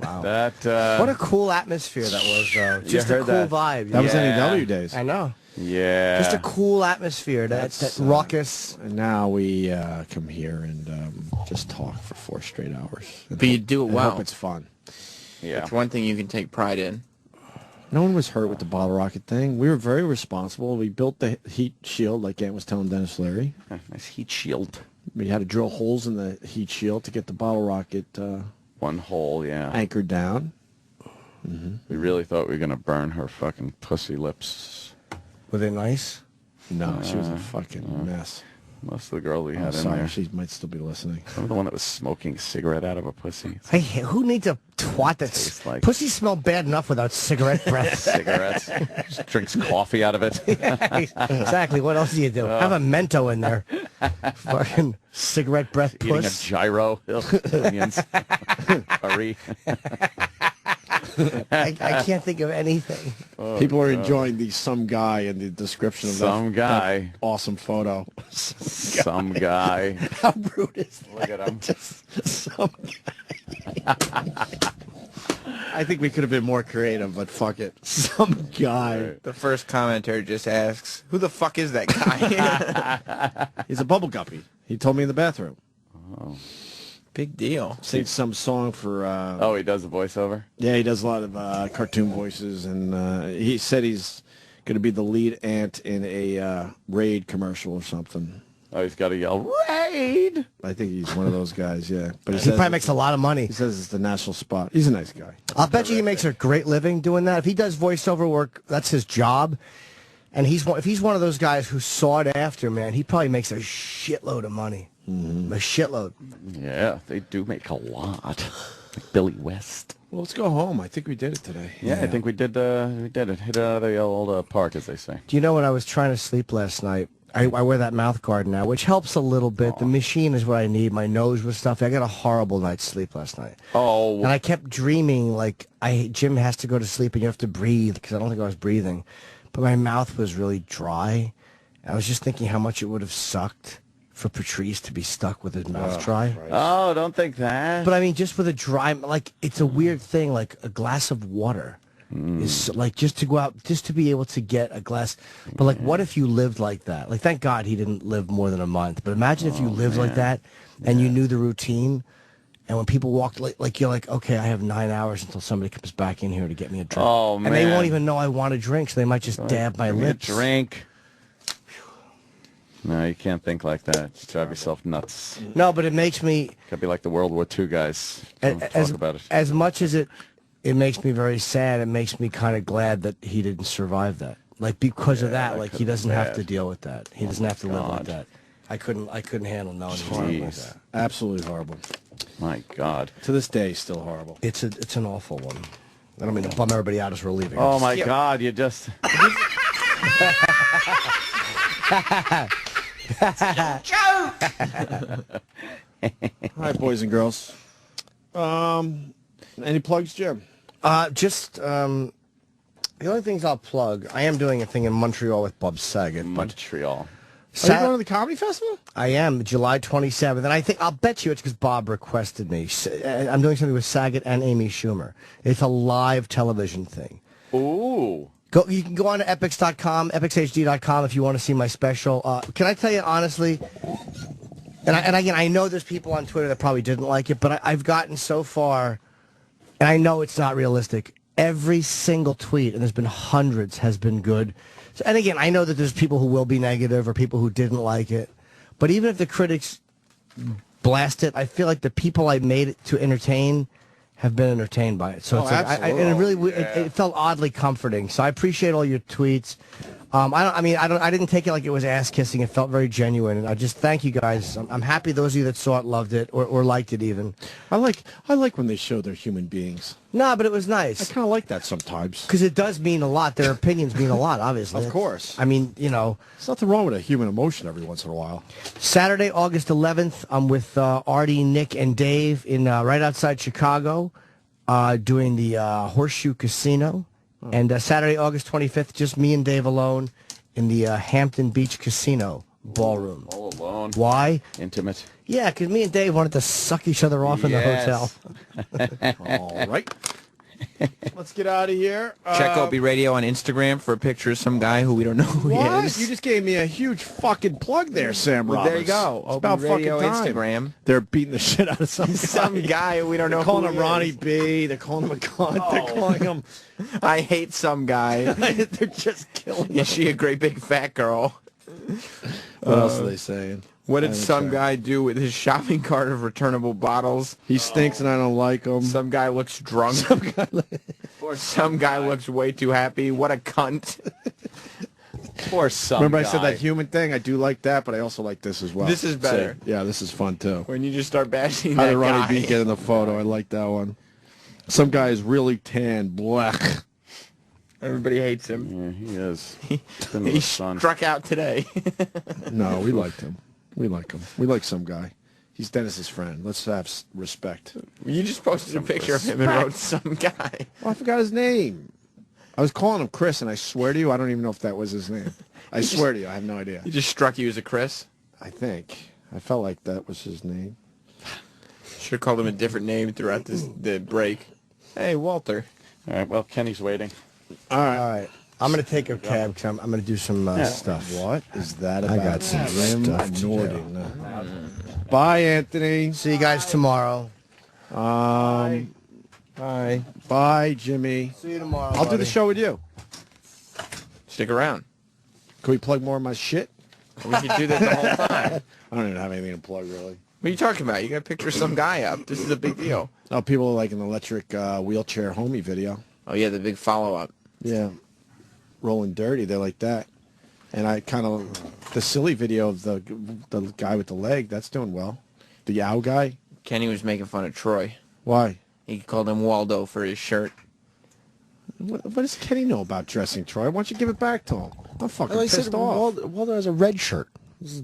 Wow. That, what a cool atmosphere that was, though. Just a cool vibe. That was NEW days. I know. Yeah. Just a cool atmosphere. That raucous. And now we come here and just talk for 4 straight hours. But you do it I well. hope it's fun. Yeah. It's one thing you can take pride in. No one was hurt with the bottle rocket thing. We were very responsible. We built the heat shield, like Ant was telling Dennis Leary. Nice heat shield. We had to drill holes in the heat shield to get the bottle rocket one hole, yeah, anchored down. We really thought we were going to burn her fucking pussy lips. Were they nice? No, she was a fucking mess. Most of the girl we had in sorry, there. she might still be listening. Remember the one that was smoking a cigarette out of a pussy? Hey, who needs a twat that's... like- Pussy smell bad enough without cigarette breath. Cigarettes. Just drinks coffee out of it. Exactly. What else do you do? Have a Mento in there. Fucking cigarette breath Eating a puss. gyro. Onions. Curry. I can't think of anything. People are enjoying the some guy in the description of that awesome photo. Some guy. How rude is that? Look at him. Just some guy. I think we could have been more creative, but fuck it. Some guy. The first commenter just asks, "Who the fuck is that guy?" He's a bubble guppy. He told me in the bathroom. Oh. Big deal. Sings some song for... oh, he does the voiceover? Yeah, he does a lot of cartoon voices, and he said he's going to be the lead ant in a Raid commercial or something. Oh, he's got to yell, Raid! I think he's one of those guys, yeah. But He probably makes a lot of money. He says it's the national spot. He's a nice guy. I'll bet you he makes a great living doing that. If he does voiceover work, that's his job. And if he's one of those guys who's sought after, man, he probably makes a shitload of money. A shitload. Yeah, they do make a lot. Like Billy West. Well, let's go home. I think we did it today. Yeah, I think we did it. Hit it out of the old park, as they say. Do you know when I was trying to sleep last night? I wear that mouth guard now, which helps a little bit. The machine is what I need. My nose was stuffy. I got a horrible night's sleep last night. Oh. And I kept dreaming, like, Jim has to go to sleep and you have to breathe, because I don't think I was breathing. But my mouth was really dry. I was just thinking how much it would have sucked for Patrice to be stuck with his mouth dry. Oh, don't think that. But I mean, just with a dry, like, it's a weird thing, like a glass of water. Is like just to go out, just to be able to get a glass. But like, what if you lived like that? Like, thank God he didn't live more than a month. But imagine if you lived like that and you knew the routine. And when people walked, like you're like, okay, I have 9 hours until somebody comes back in here to get me a drink. Oh, and they won't even know I want a drink, so they might just dab my lips. A drink. No, you can't think like that. You drive yourself nuts. No, but it makes me... Could be like the World War II guys. Don't talk about it. As much as it makes me very sad, it makes me kind of glad that he didn't survive that. Like, because of that, like, he doesn't have to deal with that. He doesn't have to live like that. I couldn't handle knowing he was like that. Absolutely horrible. My God. To this day, still horrible. It's an awful one. I don't mean to bum everybody out as we're leaving. Oh, my God, you just... All right, boys and girls. Any plugs, Jim? The only things I'll plug, I am doing a thing in Montreal with Bob Saget. Montreal. Are you going to the comedy festival? I am, July 27th, and I'll bet you it's because Bob requested me. I'm doing something with Saget and Amy Schumer. It's a live television thing. Ooh. You can go on to epics.com, epicshd.com if you want to see my special. Can I tell you honestly, and again, I know there's people on Twitter that probably didn't like it, but I've gotten so far, and I know it's not realistic, every single tweet, and there's been hundreds, has been good. So, and again, I know that there's people who will be negative or people who didn't like it, but even if the critics blast it, I feel like the people I made it to entertain have been entertained by it. So it's like, and it really, it felt oddly comforting. So I appreciate all your tweets. I didn't take it like it was ass kissing. It felt very genuine, and I just thank you guys. I'm happy those of you that saw it loved it or liked it even. I like when they show they're human beings. No, but it was nice. I kind of like that sometimes because it does mean a lot. Their opinions mean a lot, obviously. Of course. I mean, you know, there's nothing wrong with a human emotion every once in a while. Saturday, August 11th, I'm with Artie, Nick, and Dave in right outside Chicago, doing the Horseshoe Casino. And Saturday, August 25th, just me and Dave alone in the Hampton Beach Casino ballroom. All alone. Why? Intimate. Yeah, because me and Dave wanted to suck each other off in the hotel. All right. Let's get out of here. Check Opie Radio on Instagram for a picture of some guy who we don't know who he is. You just gave me a huge fucking plug there, Sam Roberts. There you go. It's Opie about Radio fucking time. Instagram. They're beating the shit out of some guy who we don't know They're calling who him he Ronnie is. B. They're calling him a cunt. They're calling him... I hate some guy. They're just killing him. Is she a great big fat girl? What else are they saying? What did some guy do with his shopping cart of returnable bottles? He stinks and I don't like him. Some guy looks drunk. Or some guy looks way too happy. What a cunt. Poor some Remember guy. I said that human thing? I do like that, but I also like this as well. This is better. So, yeah, this is fun too. When you just start bashing How that did Ronnie guy. B get in the photo? I like that one. Some guy is really tan, black. Everybody hates him. Yeah, he is. He struck out today. No, we liked him. We like him. We like some guy. He's Dennis's friend. Let's have respect. You just posted a picture of him and wrote some guy. Well, I forgot his name. I was calling him Chris, and I swear to you, I don't even know if that was his name. I swear to you, I have no idea. He just struck you as a Chris? I think. I felt like that was his name. Should have called him a different name throughout the break. Hey, Walter. All right, well, Kenny's waiting. All right. All right. I'm going to take a cab because I'm going to do some stuff. What is that about? I got some stuff to Norton. Bye, Anthony. See you guys tomorrow. Bye. Bye, Jimmy. See you tomorrow. I'll do the show with you. Stick around. Can we plug more of my shit? We could do that the whole time. I don't even have anything to plug, really. What are you talking about? You got to picture some guy up. This is a big deal. Oh, people are like an electric wheelchair homie video. Oh, yeah, the big follow-up. Yeah. Rolling Dirty, they're like that. And I kind of, the silly video of the guy with the leg, that's doing well. The owl guy. Kenny was making fun of Troy. Why? He called him Waldo for his shirt. What does Kenny know about dressing, Troy? Why don't you give it back to him? I'm fucking Like I pissed said, off. Waldo has a red shirt. This is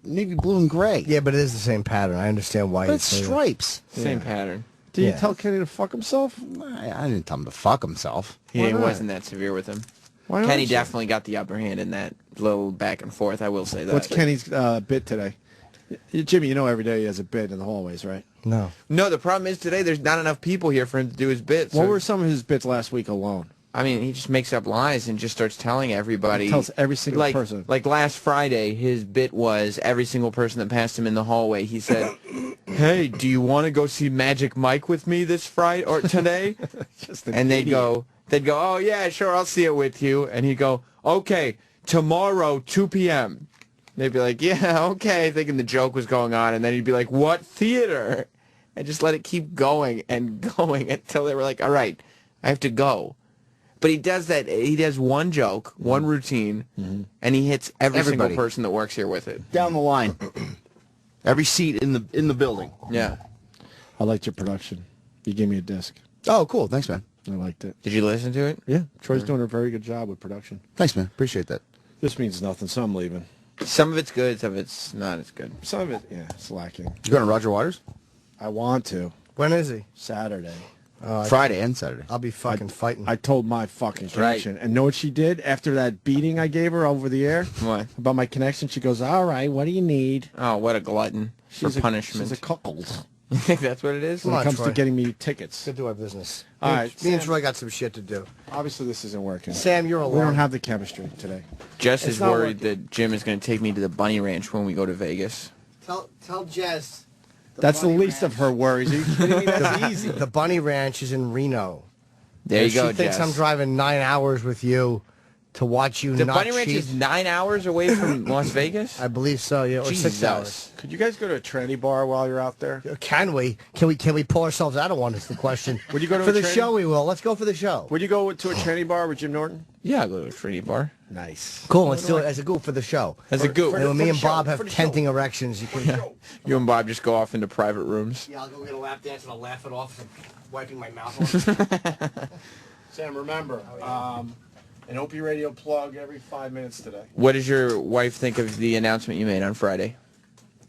navy blue and gray. Yeah, but it is the same pattern. I understand why. But it's stripes. Same pattern. Did you tell Kenny to fuck himself? I didn't tell him to fuck himself. He wasn't that severe with him. Why not? Kenny definitely got the upper hand in that little back and forth, I will say that. What's Kenny's bit today? Jimmy, you know every day he has a bit in the hallways, right? No. No, the problem is today there's not enough people here for him to do his bits. What were some of his bits last week alone? I mean, he just makes up lies and just starts telling everybody. He tells every single person. Like last Friday, his bit was every single person that passed him in the hallway. He said, "Hey, do you want to go see Magic Mike with me this Friday or today?" And they'd go, "Oh yeah, sure, I'll see it with you." And he'd go, "Okay, tomorrow, 2 p.m." They'd be like, "Yeah, okay," thinking the joke was going on, and then he'd be like, "What theater?" And just let it keep going and going until they were like, "All right, I have to go." But he does that. He does one joke, one routine, and he hits every single person that works here with it. Down the line. Every seat in the building. Yeah. I liked your production. You gave me a disc. Oh, cool. Thanks, man. I liked it. Did you listen to it? Yeah. Troy's doing a very good job with production. Thanks, man. Appreciate that. This means nothing, so I'm leaving. Some of it's good, some of it's not as good. Some of it, yeah, it's lacking. You going to Roger Waters? I want to. When is he? Saturday. Friday and Saturday. I'll be fucking fighting. I told my fucking Right. connection. And know what she did after that beating I gave her over the air? What? About my connection? She goes, all right, what do you need? Oh, what a glutton for punishment. She's a cuckold You think that's what it is? when Come it on, comes Troy. to getting me tickets. Go do our business. All Me- right, Me and Sam. Troy got some shit to do. Obviously, this isn't working. Sam, you're We don't alone. have the chemistry today. Jess It's is not worried working. that Jim is going to take me to the Bunny Ranch when we go to Vegas. Tell Jess. That's the least of her worries. Are you kidding me? That's easy. The Bunny Ranch is in Reno. There And you go, She thinks Jess. I'm driving 9 hours with you to watch you The not Bunny Ranch cheat. is 9 hours away from Las Vegas? I believe so, yeah, or 6 Jesus. hours. Could you guys go to a tranny bar while you're out there? Can we? Can we pull ourselves out of one is the question. Would you go to For a the tranny- show we will. Let's go for the show. Would you go to a tranny bar with Jim Norton? Yeah, I'll go to a Trinity bar. Nice. Cool, let's do it as a goof for the show. As a goof. And when me and Bob for have the show. tenting erections, you can... You and Bob just go off into private rooms. Yeah, I'll go get a lap dance and I'll laugh it off as I'm wiping my mouth off. Sam, remember, an Opie Radio plug every 5 minutes today. What does your wife think of the announcement you made on Friday?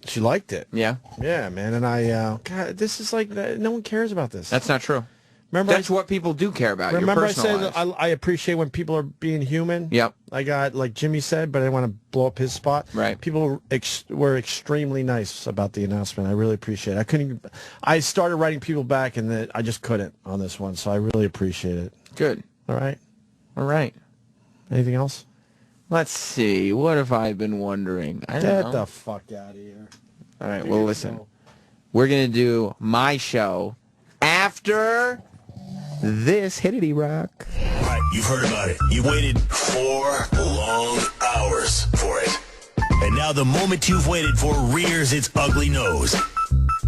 She liked it. Yeah? Yeah, man. And I, God, this is like, no one cares about this. That's not true. Remember, That's what people do care about, your remember I personal said lives. I appreciate when people are being human? Yep. I got, like Jimmy said, but I didn't want to blow up his spot. Right. People were extremely nice about the announcement. I really appreciate it. I started writing people back, and I just couldn't on this one, so I really appreciate it. Good. All right. All right. Anything else? Let's see. What have I been wondering? I don't Get know. the fuck out of here. All right, well, listen. We're going to do my show after this Hittity Rock. All right, you've heard about it. You waited 4 long hours for it. And now Now the moment you've waited for rears its ugly nose.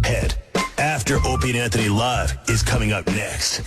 Head after Opie and Anthony Live is coming up next.